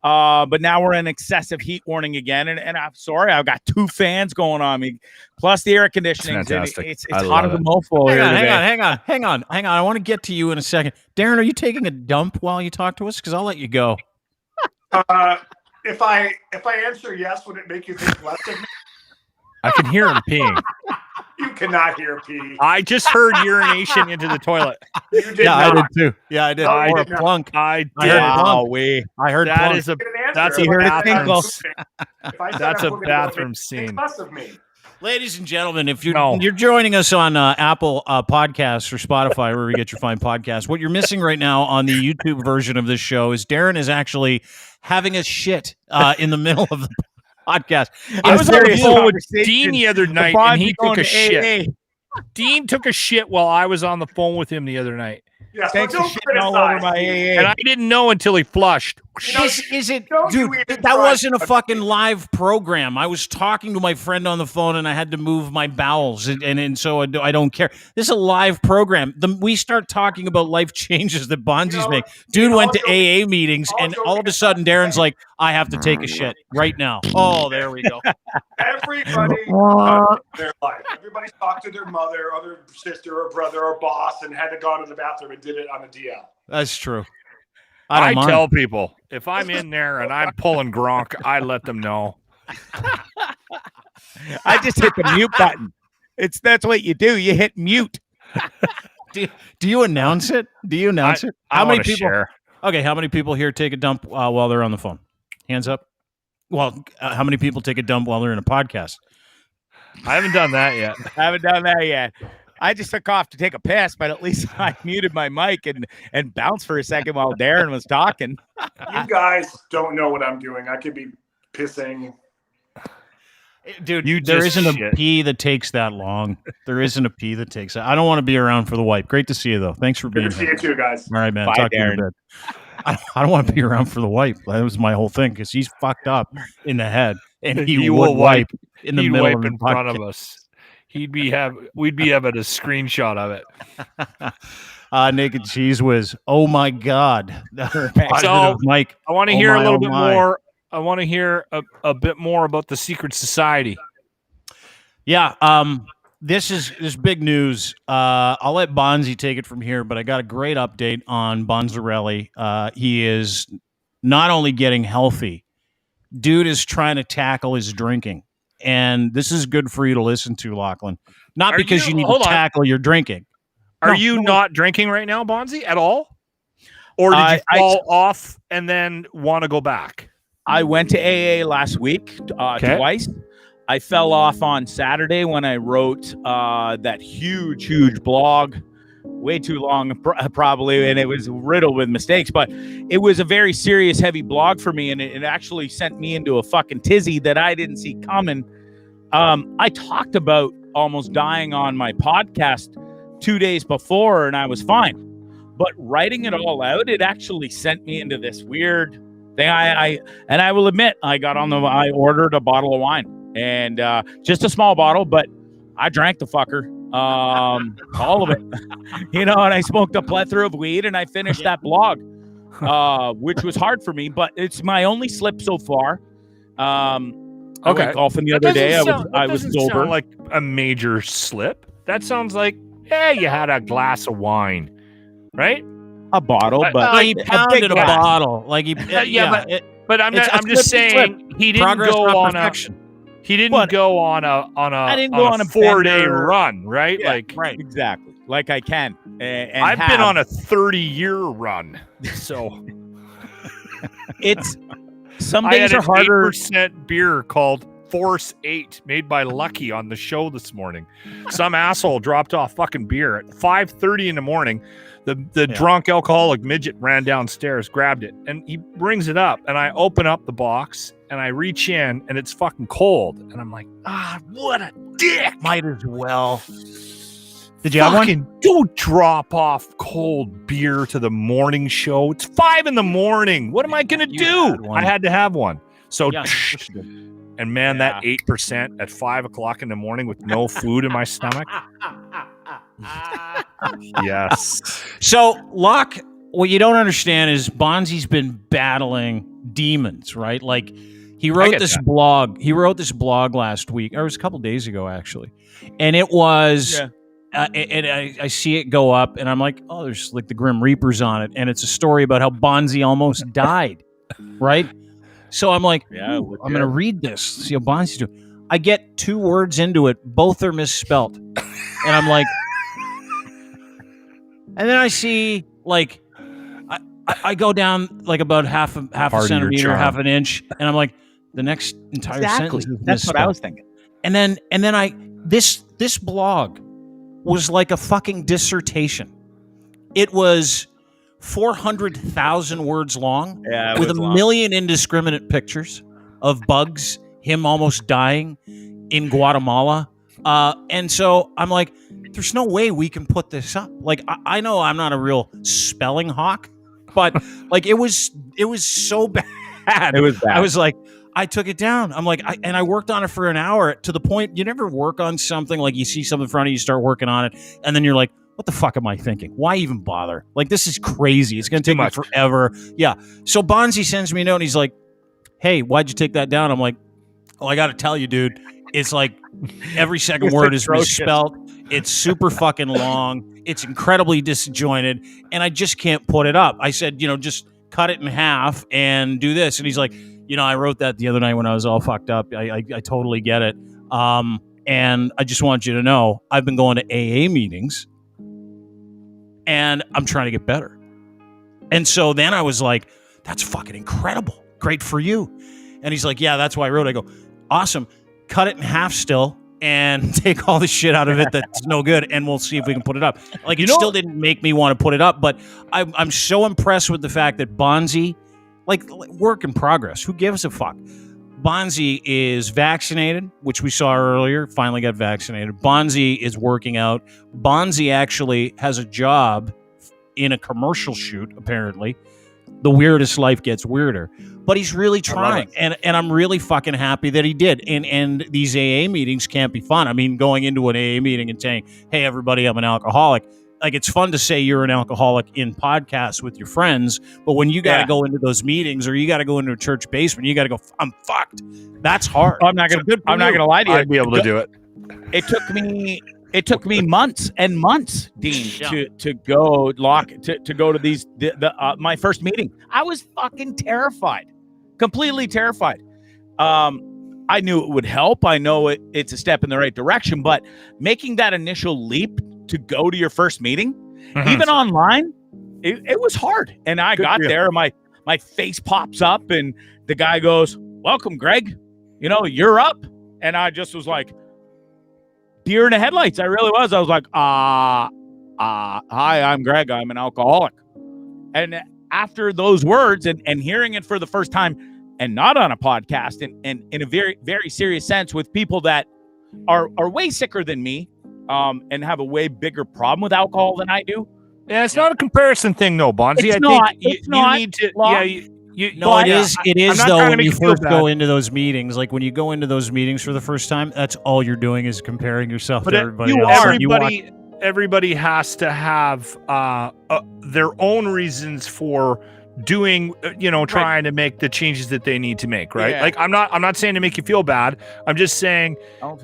But now we're in excessive heat warning again. And I'm sorry, I've got 2 fans going on me, plus the air conditioning. It's hot as a mofo here today. Hang on. I want to get to you in a second. Darren, are you taking a dump while you talk to us? Because I'll let you go. If I answer yes, would it make you think less of me? I can hear him peeing. You cannot hear pee. I just heard urination into the toilet. You did Yeah, not. I did too. Yeah, I did. No, Or a did not. plunk. I did. I heard Wow, I heard That plunk. is a Get an answer. that's If a heard it bathroom. tinkle. If I said That's I'm a moving bathroom away, scene. think less of me. Ladies and gentlemen, if you're No. you're joining us on Apple Podcasts or Spotify, wherever you get your fine podcasts, what you're missing right now on the YouTube version of this show is Darren is actually having a shit in the middle of the podcast. I was on the serious phone with conversation. Dean the other The night, Bonds and he are going took a to shit. AA. Dean took a shit while I was on the phone with him the other night. Yes, Thanks but for don't shitting all over criticize my me. AA. And I didn't know until he flushed. Is it, don't you dude? even That try wasn't a to- fucking live program. I was talking to my friend on the phone, and I had to move my bowels, and so I don't care. This is a live program. We start talking about life changes that Bondzie's make. Dude went to AA meetings, and all of a sudden, Darren's like, "I have to take a shit right now." Oh, there we go. Everybody does their life. Everybody's talked to their mother, or their sister, or brother, or boss, and had to go to the bathroom and did it on a DL. That's true. I don't tell mind. people if I'm in there and I'm pulling Gronk, I let them know. I just hit the mute button. That's what you do. You hit mute. Do you announce it? Do you announce it? How many people? Share. Okay, how many people here take a dump while they're on the phone? Hands up. Well, how many people take a dump while they're in a podcast? I haven't done that yet. I just took off to take a piss, but at least I muted my mic and bounced for a second while Darren was talking. You guys don't know what I'm doing. I could be pissing. Dude, there isn't a pee that takes that long. There isn't a pee that takes that. I don't want to be around for the wipe. Great to see you, though. Thanks for being Good to here. see you too, guys. All right, man. Bye, Talk to you in a Darren. bit. I don't want to be around for the wipe. That was my whole thing because he's fucked up in the head, and he would wipe in the middle of in front of us. We'd be having a screenshot of it. Naked Cheese Whiz. Oh my God. So, Mike. I want to hear a little bit more. I want to hear a bit more about the secret society. Yeah. This is big news. I'll let Bondzee take it from here, but I got a great update on Bondzarelli. He is not only getting healthy, dude is trying to tackle his drinking. And this is good for you to listen to, Lachlan. Not because you need to tackle your drinking. Are you not drinking right now, Bondzee, at all? Or did you fall off and then want to go back? I went to AA last week twice. I fell off on Saturday when I wrote that huge blog, way too long probably, and it was riddled with mistakes, but it was a very serious, heavy blog for me, and it actually sent me into a fucking tizzy that I didn't see coming. I talked about almost dying on my podcast 2 days before, and I was fine. But writing it all out, it actually sent me into this weird thing. I will admit, I ordered a bottle of wine, and just a small bottle, but I drank the fucker, all of it, and I smoked a plethora of weed, and I finished that blog, which was hard for me, but it's my only slip so far. I went golfing the other day. I was sober. Sound like a major slip. That sounds like, you had a glass of wine, right? A bottle, but he pounded a bottle. Like he, but I'm just saying he didn't go on a. He didn't go on a 4-day run, right? Yeah, right, exactly. Like I can. And I've been on a 30-year run, so it's some days are harder. 8% beer called Force 8 made by Lucky on the show this morning. Some asshole dropped off fucking beer at 5:30 in the morning. The drunk alcoholic midget ran downstairs, grabbed it, and he brings it up, and I open up the box and I reach in and it's fucking cold, and I'm like, what a dick. Might as well. Did you have one? Don't drop off cold beer to the morning show. It's 5 a.m. What am I gonna do? I had to have one. So and man, that 8% at 5 o'clock in the morning with no food in my stomach. Yes. So, Locke, what you don't understand is Bondzee's been battling demons, right? Like he wrote this blog. He wrote this blog last week, or it was a couple days ago, actually, and it was. Yeah. And I see it go up, and I'm like, oh, there's like the Grim Reapers on it, and it's a story about how Bondzee almost died, right? So I'm like, I'm going to read this, see how Bondzee's doing. I get 2 words into it, both are misspelled, and I'm like, and then I see like, I go down like about half a centimeter, half an inch, and I'm like, the next entire sentence is That's what I was thinking. And then this blog was like a fucking dissertation. It was 400,000 words long with a million indiscriminate pictures of bugs, him almost dying in Guatemala, And so I'm like, there's no way we can put this up. Like, I know I'm not a real spelling hawk, but like it was so bad. It was bad. I was like, I took it down. I'm like, I worked on it for an hour to the point you never work on something like you see something in front of you, start working on it, and then you're like, what the fuck am I thinking? Why even bother? Like, this is crazy. It's going to take me forever. Yeah. So Bondzee sends me a note and he's like, hey, why'd you take that down? I'm like, oh, I got to tell you, dude, it's like every second word is misspelled. It's super fucking long. It's incredibly disjointed. And I just can't put it up. I said, just cut it in half and do this. And he's like, I wrote that the other night when I was all fucked up. I totally get it. And I just want you to know, I've been going to AA meetings and I'm trying to get better. And so then I was like, that's fucking incredible. Great for you. And he's like, yeah, that's why I wrote it. I go, awesome. Cut it in half still and take all the shit out of it that's no good, and we'll see if we can put it up. Like, it still didn't make me want to put it up, but I'm so impressed with the fact that Bondzee, like, work in progress. Who gives a fuck? Bondzee is vaccinated, which we saw earlier, finally got vaccinated. Bondzee is working out. Bondzee actually has a job in a commercial shoot, apparently. The weirdest life gets weirder. But he's really trying, and I'm really fucking happy that he did. And these AA meetings can't be fun. I mean, going into an AA meeting and saying, hey, everybody, I'm an alcoholic. Like, it's fun to say you're an alcoholic in podcasts with your friends, but when you got to go into those meetings or you got to go into a church basement, you got to go, I'm fucked. That's hard. I'm not going to lie to you. I'd be able to do it. It took me months and months, Dean, to go to these my first meeting. I was fucking terrified, completely terrified. I knew it would help. I know it's a step in the right direction, but making that initial leap to go to your first meeting, even online, it was hard. And I got there, my face pops up, and the guy goes, "Welcome, Greg. You're up." And I just was like, deer in the headlights. I really was. I was like, hi, I'm Greg. I'm an alcoholic. And after those words and hearing it for the first time, and not on a podcast, and in a very, very serious sense with people that are way sicker than me, and have a way bigger problem with alcohol than I do. Yeah, it's not a comparison thing, though, Bondzee. It's I think you need to. It is though, when you first go into those meetings. Like, when you go into those meetings for the first time, that's all you're doing is comparing yourself to everybody else. Everybody has to have their own reasons for doing, trying to make the changes that they need to make, right? Like, I'm not saying to make you feel bad. I'm just saying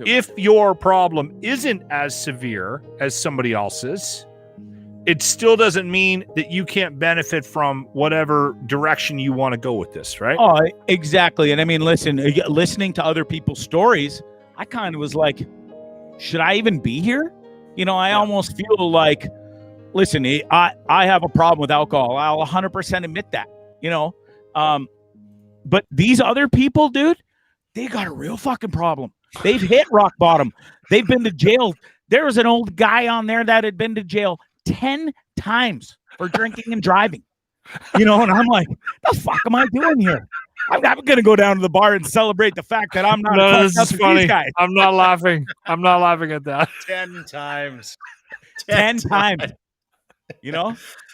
if your problem isn't as severe as somebody else's, it still doesn't mean that you can't benefit from whatever direction you want to go with this, right? Oh, exactly. And I mean, listening to other people's stories, I kind of was like, should I even be here? I almost feel like, listen, I have a problem with alcohol. I'll 100% admit that, but these other people, dude, they got a real fucking problem. They've hit rock bottom. They've been to jail. There was an old guy on there that had been to jail 10 times for drinking and driving, and I'm like, the fuck am I doing here? I'm going to go down to the bar and celebrate the fact that I'm not. No, this is funny. I'm not laughing. I'm not laughing at that. 10 times. 10 times.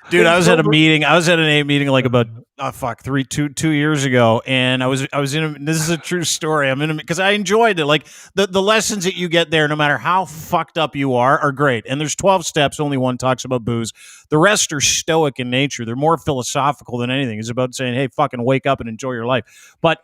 Dude, I was at a meeting. I was at an AA meeting like about 2 years ago, and I was in. This is a true story. I'm in because I enjoyed it. Like, the lessons that you get there, no matter how fucked up you are great. And there's 12 steps. Only one talks about booze. The rest are stoic in nature. They're more philosophical than anything. It's about saying, "Hey, fucking wake up and enjoy your life." But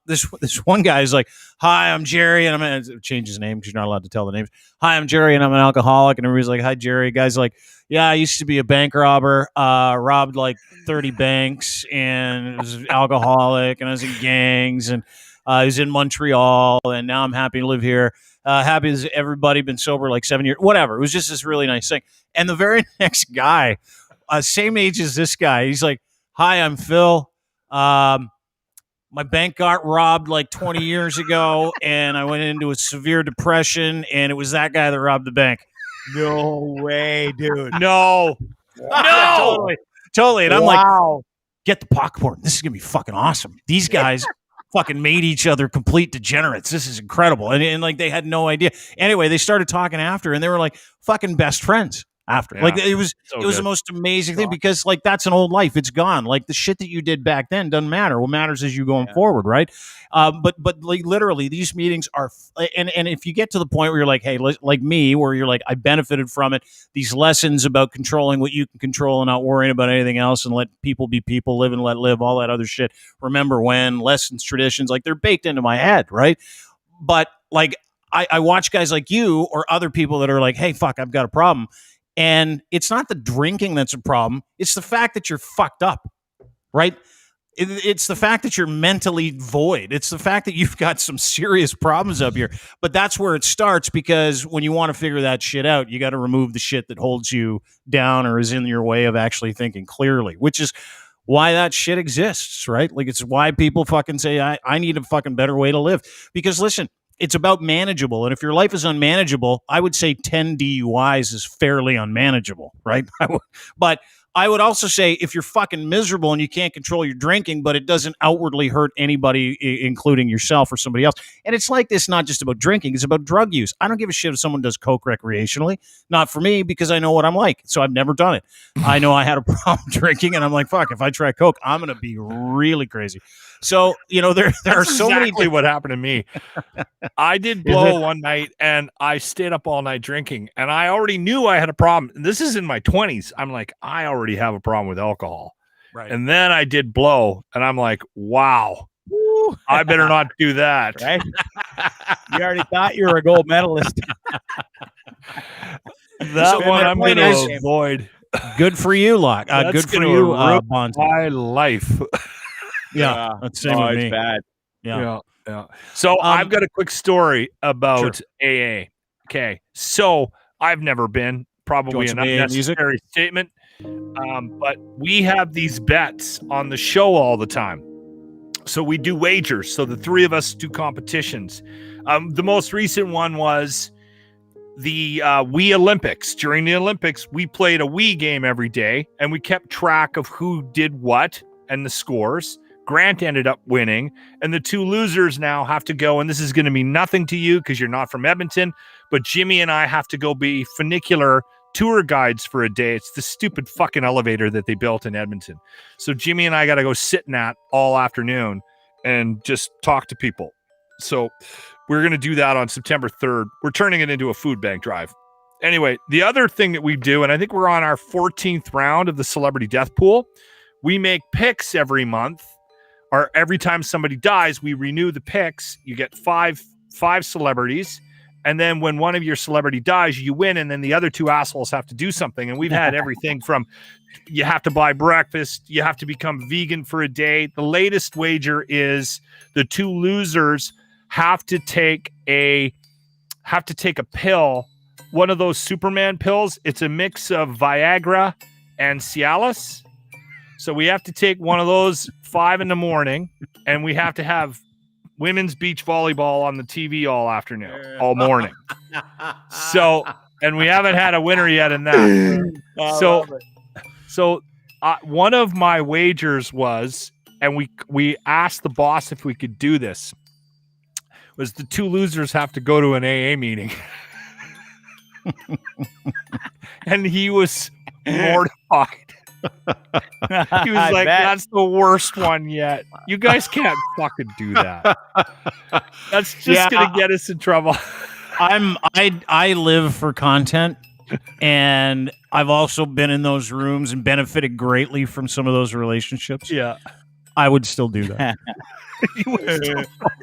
this one guy is like, "Hi, I'm Jerry," and I'm gonna change his name because you're not allowed to tell the names. "Hi, I'm Jerry, and I'm an alcoholic." And everybody's like, "Hi, Jerry." Guy's like, "Yeah, I used to be a bank robber. Robbed like 30 banks, and was an alcoholic, and I was in gangs, and I was in Montreal, and now I'm happy to live here. Happy as everybody, been sober like 7 years." Whatever. It was just this really nice thing. And the very next guy, same age as this guy, he's like, "Hi, I'm Phil. My bank got robbed like 20 years ago, and I went into a severe depression, and it was that guy that robbed the bank." No way, dude. No. Totally. And I'm like, get the popcorn. This is going to be fucking awesome. These guys fucking made each other complete degenerates. This is incredible. And like they had no idea. Anyway, they started talking after and they were like fucking best friends after. Yeah. Like it was So it was good. the most amazing thing because like that's an old life. It's gone. Like the shit that you did back then doesn't matter. What matters is you going forward, right? But like literally these meetings are and if you get to the point where you're like, hey, like me, where you're like, I benefited from it, these lessons about controlling what you can control and not worrying about anything else and let people be people, live and let live, all that other shit. Remember when, lessons, traditions, like they're baked into my head, right? But like I watch guys like you or other people that are like, hey, fuck, I've got a problem. And it's not the drinking that's a problem. It's the fact that you're fucked up, right? It's the fact that you're mentally void. It's the fact that you've got some serious problems up here. But that's where it starts because when you want to figure that shit out, you got to remove the shit that holds you down or is in your way of actually thinking clearly, which is why that shit exists, right? Like it's why people fucking say, I need a fucking better way to live. Because listen, it's about manageable. And if your life is unmanageable, I would say 10 DUIs is fairly unmanageable, right? But I would also say if you're fucking miserable and you can't control your drinking, but it doesn't outwardly hurt anybody, including yourself or somebody else. And it's like this, not just about drinking, it's about drug use. I don't give a shit if someone does coke recreationally. Not for me, because I know what I'm like. So I've never done it. I know I had a problem drinking and I'm like, fuck, if I try coke, I'm going to be really crazy. So, you know, there are so exactly many. what happened to me. I did blow one night and I stayed up all night drinking and I already knew I had a problem. And this is in my 20s. I'm like, I already have a problem with alcohol. Right. And then I did blow and I'm like, wow, I better not do that. Right? You already thought you were a gold medalist. That one I'm going to avoid. Good for you, Locke. Good for you, Bondzee. My life. Yeah, that's same with it's me. bad. Yeah. So I've got a quick story about AA. Okay. So I've never been, probably an unnecessary statement. But we have these bets on the show all the time. So we do wagers. So the three of us do competitions. The most recent one was the Wii Olympics. During the Olympics, we played a Wii game every day and we kept track of who did what and the scores. Grant ended up winning, and the two losers now have to go, and this is going to mean nothing to you because you're not from Edmonton, but Jimmy and I have to go be funicular tour guides for a day. It's the stupid fucking elevator that they built in Edmonton. So Jimmy and I got to go sit in that all afternoon and just talk to people. So we're going to do that on September 3rd. We're turning it into a food bank drive. Anyway, the other thing that we do, and I think we're on our 14th round of the Celebrity Death Pool, we make picks every month. Or every time somebody dies, we renew the picks. You get five celebrities. And then when one of your celebrity dies, you win. And then the other two assholes have to do something. And we've had everything from you have to buy breakfast. You have to become vegan for a day. The latest wager is the two losers have to take a pill. One of those Superman pills. It's a mix of Viagra and Cialis. So we have to take one of those 5 a.m, and we have to have women's beach volleyball on the TV all morning. So, and we haven't had a winner yet in that. So one of my wagers was, and we asked the boss if we could do this, was the two losers have to go to an AA meeting. And he was mortified. He was like, that's the worst one yet. You guys can't fucking do that. That's just gonna get us in trouble. I live for content, and I've also been in those rooms and benefited greatly from some of those relationships. Yeah. I would still do that.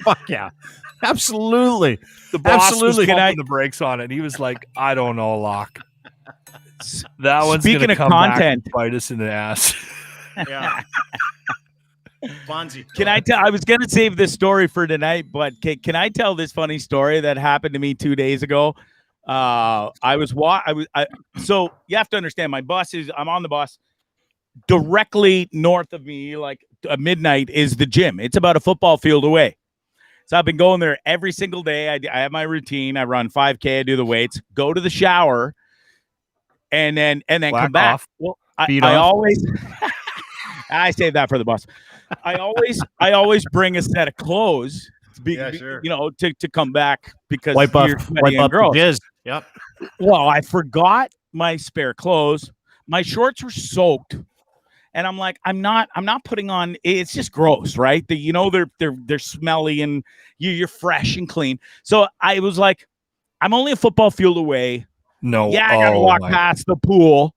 Fuck yeah. Absolutely. The boss was pumping the brakes on it. And he was like, I don't know, Locke. That one's Speaking gonna of come content, back and bite us in the ass. Yeah. Bondzee. Can I tell? I was going to save this story for tonight, but can I tell this funny story that happened to me 2 days ago? So you have to understand, I'm on the bus. Directly north of me, like midnight, is the gym. It's about a football field away. So I've been going there every single day. I have my routine. I run 5K. I do the weights. Go to the shower. And then come back. Well, I always I save that for the bus. I always bring a set of clothes. Sure. You know, to come back because Wipe off the jizz. Yep. Well, I forgot my spare clothes. My shorts were soaked, and I'm like, I'm not putting on. It's just gross, right? They're smelly, and you're fresh and clean. So I was like, I'm only a football field away. No, I gotta walk past the pool.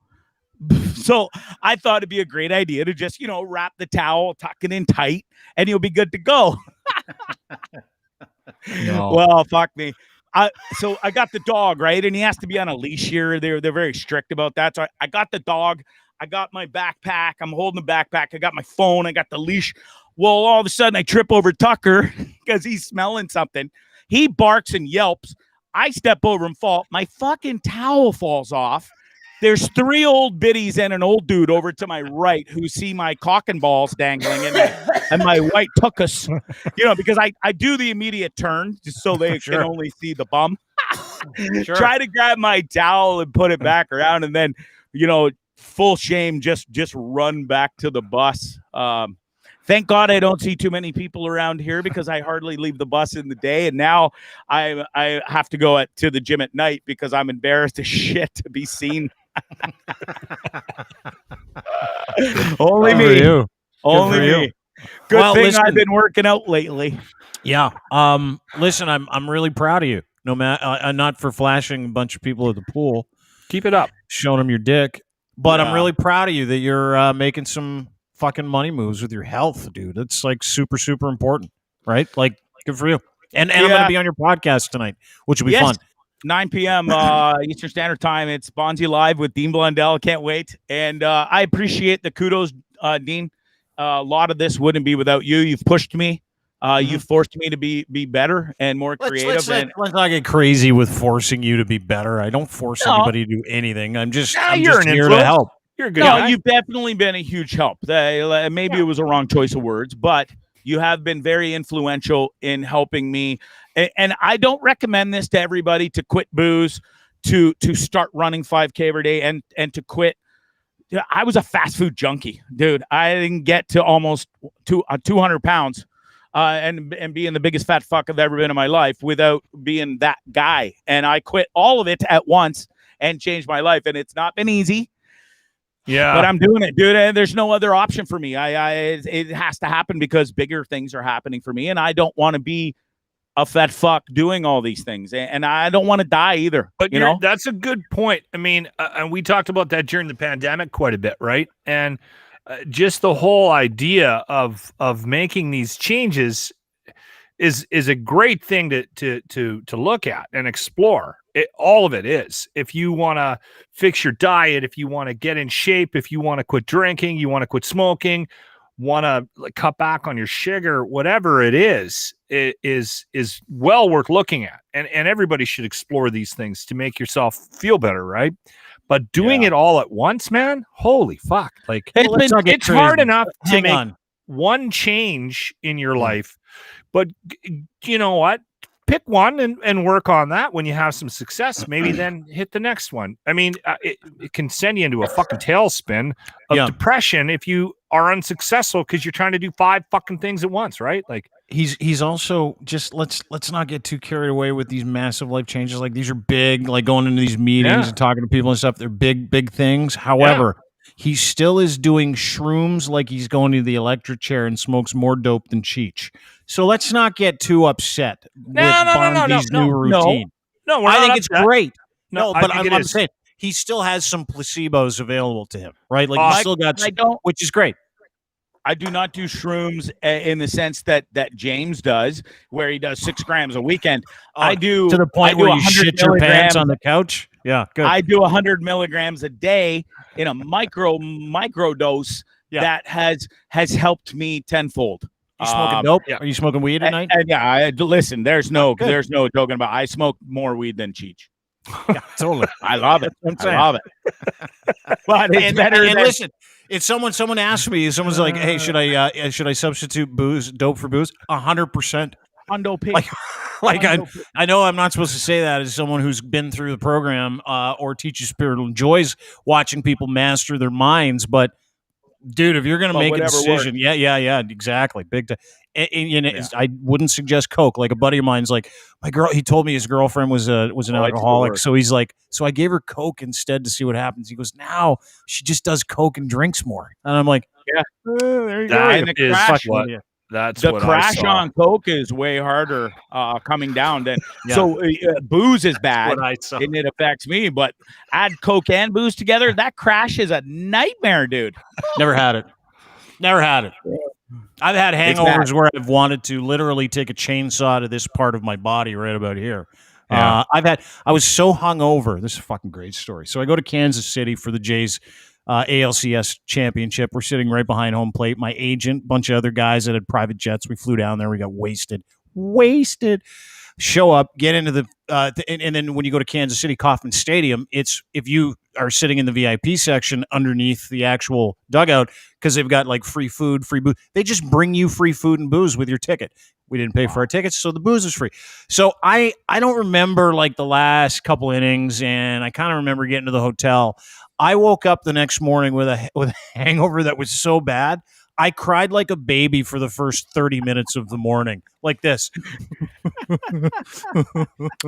So I thought it'd be a great idea to just, wrap the towel, tuck it in tight, and you'll be good to go. No. Well, fuck me. So I got the dog, right? And he has to be on a leash here. They're very strict about that. So I got the dog. I got my backpack. I'm holding the backpack. I got my phone. I got the leash. Well, all of a sudden I trip over Tucker because he's smelling something. He barks and yelps. I step over and fall. My fucking towel falls off. There's 3 old biddies and an old dude over to my right who see my cock and balls dangling and my white tuchus, because I do the immediate turn just so they can only see the bum. Try to grab my towel and put it back around, and then, full shame, just run back to the bus. Thank God I don't see too many people around here because I hardly leave the bus in the day. And now I have to go to the gym at night because I'm embarrassed as shit to be seen. Only me. Only me. Good thing I've been working out lately. Yeah. Listen, I'm really proud of you. No matter, not for flashing a bunch of people at the pool. Keep it up. Showing them your dick. But I'm really proud of you that you're making some fucking money moves with your health, dude. It's like super, super important, right? Like, good for you. And I'm going to be on your podcast tonight, which will be fun. 9 p.m. Eastern Standard Time. It's Bondzee Live with Dean Blundell. Can't wait. And I appreciate the kudos, Dean. A lot of this wouldn't be without you. You've pushed me. You've forced me to be better and more creative. Let's not get crazy with forcing you to be better. I don't force anybody to do anything. I'm just here to help. You're a good guy. You've definitely been a huge help. Maybe it was a wrong choice of words, but you have been very influential in helping me. And I don't recommend this to everybody to quit booze, to start running 5K every day, and to quit. I was a fast food junkie, dude. I didn't get to almost 200 pounds and being the biggest fat fuck I've ever been in my life without being that guy. And I quit all of it at once and changed my life. And it's not been easy. Yeah, but I'm doing it, dude. And there's no other option for me. It has to happen because bigger things are happening for me, and I don't want to be a fat fuck doing all these things, and I don't want to die either. But that's a good point. I mean, and we talked about that during the pandemic quite a bit, right? And just the whole idea of making these changes is a great thing to look at and explore. All of it is. If you want to fix your diet, if you want to get in shape, if you want to quit drinking, you want to quit smoking, want to cut back on your sugar, whatever it is well worth looking at. And everybody should explore these things to make yourself feel better, right? But doing it all at once, man, holy fuck. Like, it's hard enough to make one change in your life. But you know what? Pick one and work on that. When you have some success, maybe then hit the next one. I mean, it can send you into a fucking tailspin of depression if you are unsuccessful because you're trying to do 5 fucking things at once, right? Like, he's also just let's not get too carried away with these massive life changes. Like, these are big, like going into these meetings and talking to people and stuff. They're big things. However, he still is doing shrooms like he's going to the electric chair and smokes more dope than Cheech. So let's not get too upset with Bondzee's new routine. No, I think it's great. No, but I'm saying he still has some placebos available to him, right? Like, he's still got some, which is great. I do not do shrooms in the sense that James does, where he does 6 grams a weekend. I do to the point where you shit your pants on the couch. Yeah, good. I do 100 milligrams a day in a micro dose that has helped me tenfold. You smoking dope? Are you smoking weed at night? Listen, there's no joking about. I smoke more weed than Cheech. Yeah, totally. I love it. I love it. But it's better. And listen, it's someone asked me. Someone's like, "Hey, should I substitute dope for booze?" 100%. Hundo P. I know I'm not supposed to say that as someone who's been through the program or teaches spiritual joys, watching people master their minds, but Dude, if you're going to make a whatever decision, yeah, exactly. Big time. I wouldn't suggest Coke. Like a buddy of mine's like, he told me his girlfriend was an alcoholic. So he's like, so I gave her Coke instead to see what happens. He goes, now she just does Coke and drinks more. And I'm like, there you go. That is what. That's the what crash I saw. on Coke is way harder coming down than so booze is bad and it affects me, but add Coke and booze together, that crash is a nightmare, dude. Never had it. I've had hangovers where I've wanted to literally take a chainsaw to this part of my body right about here. I was so hungover. This is a fucking great story. So I go to Kansas City for the Jays ALCS championship. We're sitting right behind home plate. My agent, bunch of other guys that had private jets. We flew down there. We got wasted. Show up, get into the and then when you go to Kansas City Kauffman Stadium, it's if you are sitting in the VIP section underneath the actual dugout because they've got like free food, free booze. They just bring you free food and booze with your ticket. We didn't pay for our tickets, so the booze is free. So I don't remember like the last couple innings, and I kind of remember getting to the hotel. I woke up the next morning with a hangover that was so bad. I cried like a baby for the first 30 minutes of the morning, like this. I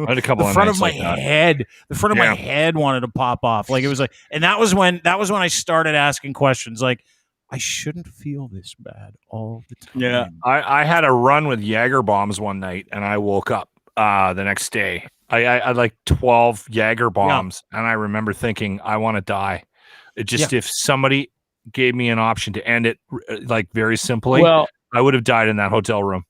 had a couple the front of my head, the front of my head wanted to pop off. Like it was like, and that was when I started asking questions. Like, I shouldn't feel this bad all the time. Yeah, I had a run with Jaeger bombs one night, and I woke up the next day. I had like 12 Jaeger bombs, and I remember thinking, I want to die. It just if somebody gave me an option to end it like very simply, well, I would have died in that hotel room.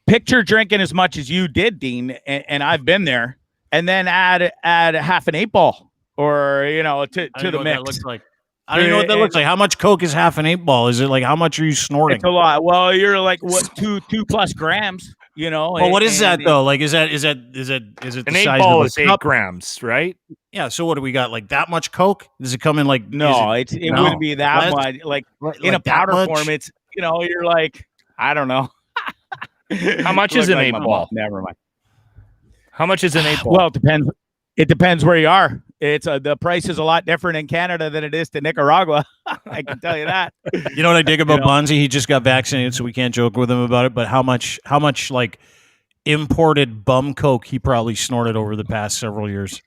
Picture drinking as much as you did, Dean, and I've been there, and then add half an 8-ball or to the mix. Looks like. I don't know what that looks like. How much Coke is half an 8-ball? Is it like how much are you snorting? It's a lot. Well, you're like what 2+ grams. Well, what is that though? Like, is it the an size 8-ball of is 8 grams, right? Yeah. So what do we got? Like that much Coke? Does it come in like? No, it wouldn't be that much. Like in a powder form, it's you're like I don't know. How much is an 8-ball? Never mind. How much is an 8-ball? Well, it depends. It depends where you are. It's the price is a lot different in Canada than it is to Nicaragua. I can tell you that. You know what I dig about Bondzee? He just got vaccinated, so we can't joke with him about it. But how much like imported bum Coke he probably snorted over the past several years?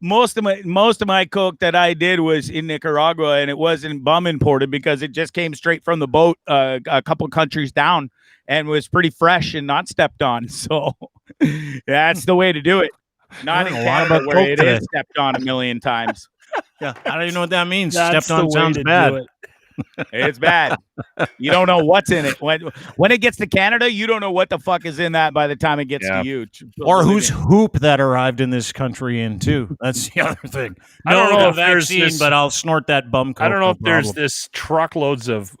Most of my Coke that I did was in Nicaragua, and it wasn't bum imported because it just came straight from the boat a couple countries down and was pretty fresh and not stepped on. So that's the way to do it. Not in Canada where it is stepped on a million times. Yeah, I don't even know what that means. Stepped on sounds bad. It's bad. You don't know what's in it. When it gets to Canada, you don't know what the fuck is in that by the time it gets to you. Or whose hoop that arrived in this country in, too. That's the other thing. I don't know if there's vaccine, but I'll snort that bum Coke. I don't know if there's this truckloads of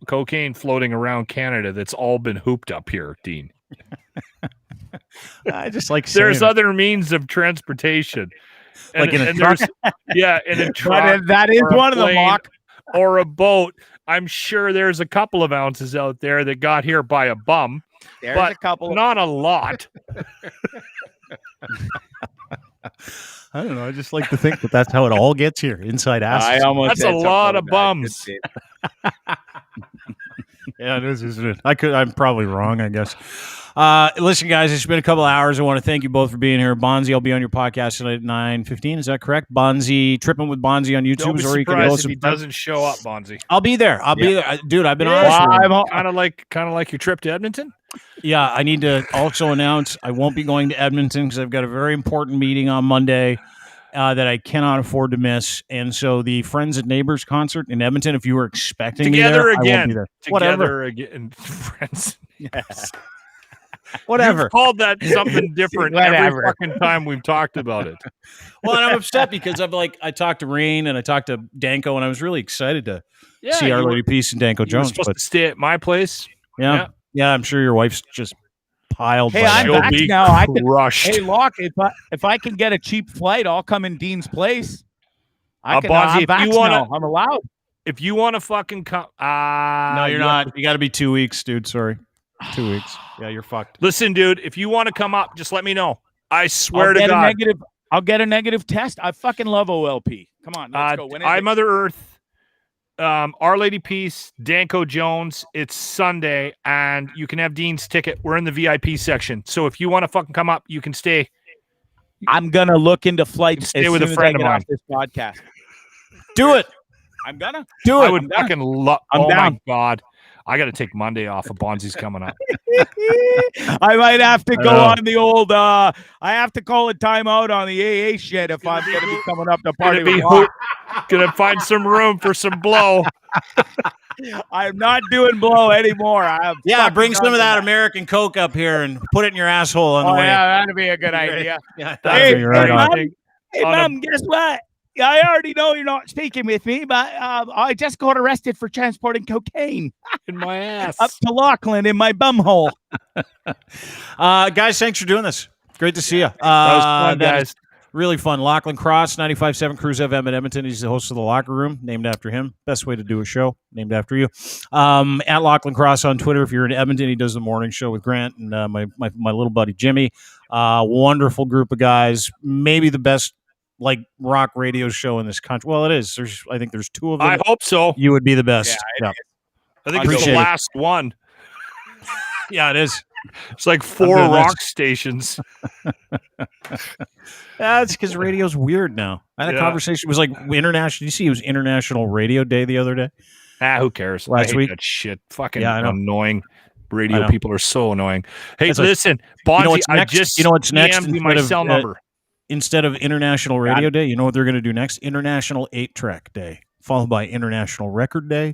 cocaine floating around Canada that's all been hooped up here, Dean. I just like there's other means of transportation. Like in a truck? In a truck. That is one of them, Mock. Or a boat. I'm sure there's a couple of ounces out there that got here by a bum. There's but a couple. Not a lot. I don't know. I just like to think that that's how it all gets here, inside ass. That's a lot of bums. Yeah, it is, isn't it? I'm probably wrong, I guess. Listen, guys, it's been a couple of hours. I want to thank you both for being here. Bondzee, I'll be on your podcast tonight at 9:15. Is that correct? Bondzee, Tripping with Bondzee on YouTube. Don't be surprised if he doesn't show up, Bondzee. I'll be there. I'll be there. Dude, I've been honest. Kind of like your trip to Edmonton. Yeah, I need to also announce I won't be going to Edmonton because I've got a very important meeting on Monday that I cannot afford to miss. And so the Friends and Neighbors concert in Edmonton, if you were expecting me there, I won't be there. Together again, friends. Yes. Whatever. You've called that something different every fucking time we've talked about it. Well, and I'm upset because I talked to Rain and I talked to Danko, and I was really excited to see Our Lady Peace and Danko Jones. You were supposed to stay at my place. Yeah, I'm sure your wife's just piled. Hey, I'm back now. I can rush. Hey, Locke, if I can get a cheap flight, I'll come in Dean's place. Bondzee, I'm allowed. If you want to fucking come, no, you're not. You got to be 2 weeks, dude. Sorry. 2 weeks. Yeah, you're fucked. Listen, dude, if you want to come up, just let me know. I swear to God. I'll get a negative test. I fucking love OLP. Come on, let's go. I Mother Earth Our Lady Peace, Danko Jones. It's Sunday, and you can have Dean's ticket. We're in the VIP section, so if you want to fucking come up, you can stay. I'm gonna look into flights Stay as with a soon as I friend of get mine. off this podcast. Do it. I'm gonna do it. I would fucking love. Oh down. my god, I got to take Monday off. Bondzee's coming up. I might have to go on the old. I have to call a timeout on the AA shit if I'm going to be coming up to party. Gonna find some room for some blow. I'm not doing blow anymore. Bring some of that American Coke up here and put it in your asshole on the way. Yeah, that'd be a good idea. Hey, Mom, guess what? I already know you're not speaking with me, but I just got arrested for transporting cocaine in my ass up to Lachlan in my bumhole. Guys, thanks for doing this. Great to see you. That was fun, guys. Really fun. Lachlan Cross, 95.7 Cruise FM at Edmonton. He's the host of The Locker Room, named after him. Best way to do a show, named after you. At Lachlan Cross on Twitter. If you're in Edmonton, he does the morning show with Grant and my little buddy Jimmy. Wonderful group of guys. Maybe the best rock radio show in this country. Well, it is. I think there's two of them. I hope so. You would be the best. Yeah, I think it's the last one. Yeah, it is. It's like 4 rock stations. That's because radio's weird now. I had a conversation. It was like international. You see, it was International Radio Day the other day. Who cares? Last I hate week. that shit. Fucking annoying. Radio people are so annoying. Hey, It's listen, Bondzee, I just what's next? DM'd you my cell number. Instead of International Radio Day, you know what they're going to do next? International 8-Track Day, followed by International Record Day,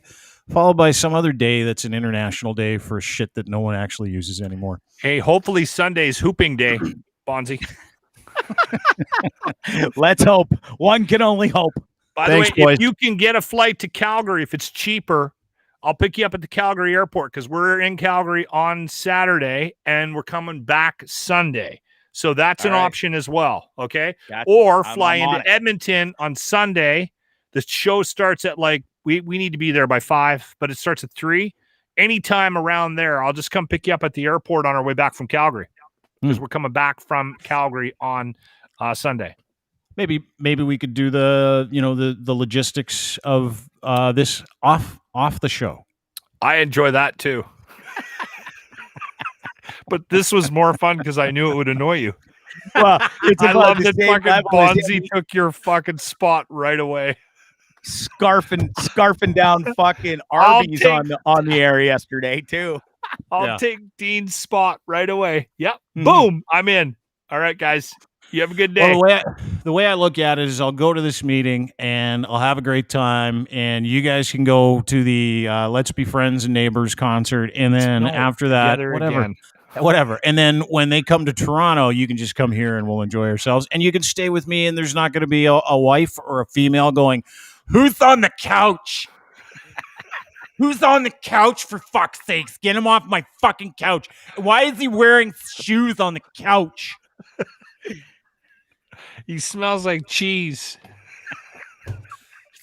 followed by some other day that's an international day for shit that no one actually uses anymore. Hey, hopefully Sunday's hooping day, Bondzee. Let's hope. One can only hope. By the way, if you can get a flight to Calgary, if it's cheaper, I'll pick you up at the Calgary airport because we're in Calgary on Saturday and we're coming back Sunday. So that's an option as well, okay? Gotcha. Or fly into Edmonton on Sunday. The show starts at we need to be there by 5, but it starts at 3. Anytime around there, I'll just come pick you up at the airport on our way back from Calgary because we're coming back from Calgary on Sunday. Maybe we could do the logistics of this off the show. I enjoy that too. But this was more fun because I knew it would annoy you. Well, I love that fucking Bondzee took your fucking spot right away. Scarfing down fucking Arby's on the air yesterday too. I'll take Dean's spot right away. Yep. Mm-hmm. Boom. I'm in. All right, guys. You have a good day. Well, the way I look at it is I'll go to this meeting and I'll have a great time and you guys can go to the Let's Be Friends and Neighbors concert. And then after that, whatever. And then when they come to Toronto, you can just come here and we'll enjoy ourselves. And you can stay with me and there's not going to be a wife or a female going, "Who's on the couch? Who's on the couch, for fuck's sakes? Get him off my fucking couch. Why is he wearing shoes on the couch?" He smells like cheese.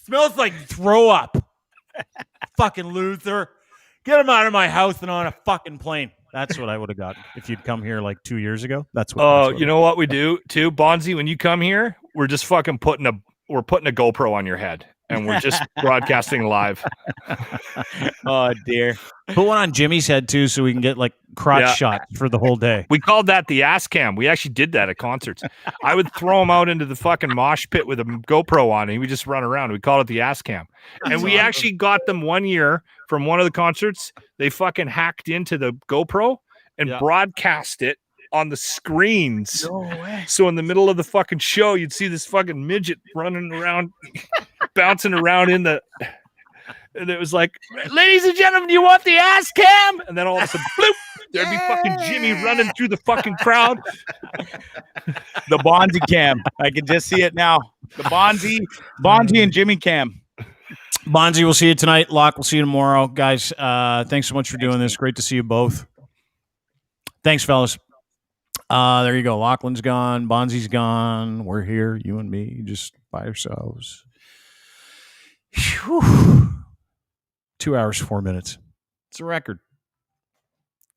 Smells like throw up. Fucking loser. Get him out of my house and on a fucking plane. That's what I would have gotten if you'd come here 2 years ago. That's what. You know what we do too, Bondzee? When you come here, we're just fucking putting a GoPro on your head and we're just broadcasting live. Oh dear. Put one on Jimmy's head too, so we can get crotch shots for the whole day. We called that the ass cam. We actually did that at concerts. I would throw him out into the fucking mosh pit with a GoPro on, and he would just run around. We called it the ass cam. And we actually got them one year from one of the concerts. They fucking hacked into the GoPro and broadcast it on the screens. No way. So in the middle of the fucking show, you'd see this fucking midget running around, bouncing around in the... And it was like, "Ladies and gentlemen, do you want the ass cam?" And then all of a sudden, bloop, there'd be fucking Jimmy running through the fucking crowd. The Bondzee cam. I can just see it now. The Bondzee and Jimmy cam. Bondzee, we'll see you tonight. Locke, we'll see you tomorrow. Guys, thanks so much for doing this. Great to see you both. Thanks, fellas. There you go. Lachlan's gone. Bondzee's gone. We're here, you and me, just by ourselves. Whew. 2 hours, 4 minutes. It's a record.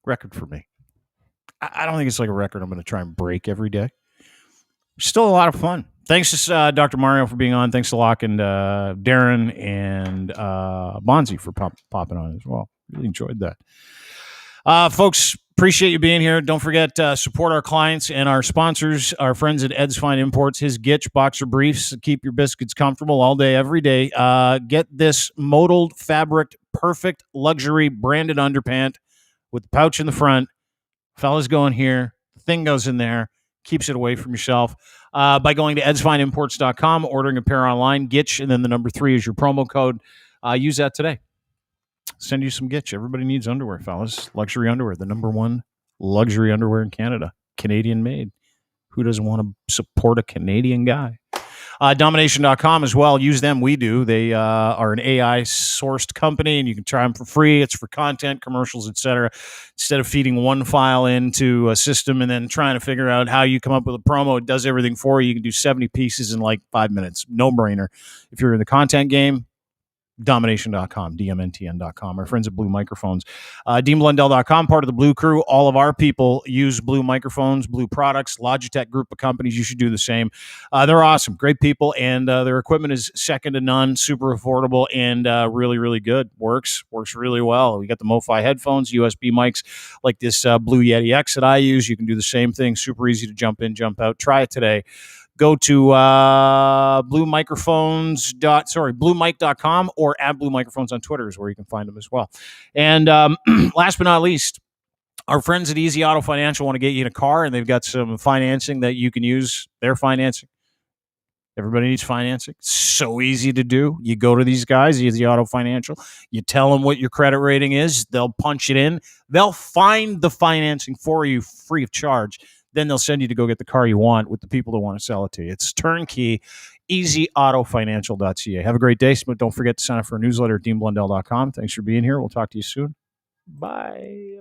Record for me. I don't think it's like a record I'm going to try and break every day. Still a lot of fun. Thanks to Dr. Mario for being on. Thanks to Locke and Darren and Bondzee for popping on as well. Really enjoyed that. Folks, appreciate you being here. Don't forget, support our clients and our sponsors, our friends at Ed's Fine Imports, his Gitch boxer briefs. Keep your biscuits comfortable all day, every day. Get this modal fabric, perfect luxury branded underpant with the pouch in the front. Fellas going here. The thing goes in there. Keeps it away from yourself. By going to edsfineimports.com, ordering a pair online, Gitch, and then the number 3 is your promo code. Use that today. Send you some Gitch. Everybody needs underwear, fellas. Luxury underwear, the number 1 luxury underwear in Canada. Canadian made. Who doesn't want to support a Canadian guy? Domination.com as well. Use them. We do. They are an AI-sourced company, and you can try them for free. It's for content, commercials, etc. Instead of feeding one file into a system and then trying to figure out how you come up with a promo, it does everything for you. You can do 70 pieces in like 5 minutes. No-brainer. If you're in the content game, Domination.com, DMNTN.com. Our friends at Blue Microphones. DeanBlundell.com, part of the Blue Crew. All of our people use Blue microphones, Blue products, Logitech group of companies. You should do the same. They're awesome. Great people, and their equipment is second to none, super affordable, and really, really good. Works really well. We got the MoFi headphones, USB mics, like this Blue Yeti X that I use. You can do the same thing. Super easy to jump in, jump out. Try it today. Go to bluemic.com or at Blue Microphones on Twitter is where you can find them as well. And last but not least, our friends at Easy Auto Financial want to get you in a car, and they've got some financing that you can use. Their financing. Everybody needs financing. So easy to do. You go to these guys, Easy Auto Financial. You tell them what your credit rating is. They'll punch it in. They'll find the financing for you free of charge. Then they'll send you to go get the car you want with the people that want to sell it to you. It's turnkey, easyautofinancial.ca. Have a great day. But don't forget to sign up for a newsletter at DeanBlundell.com. Thanks for being here. We'll talk to you soon. Bye.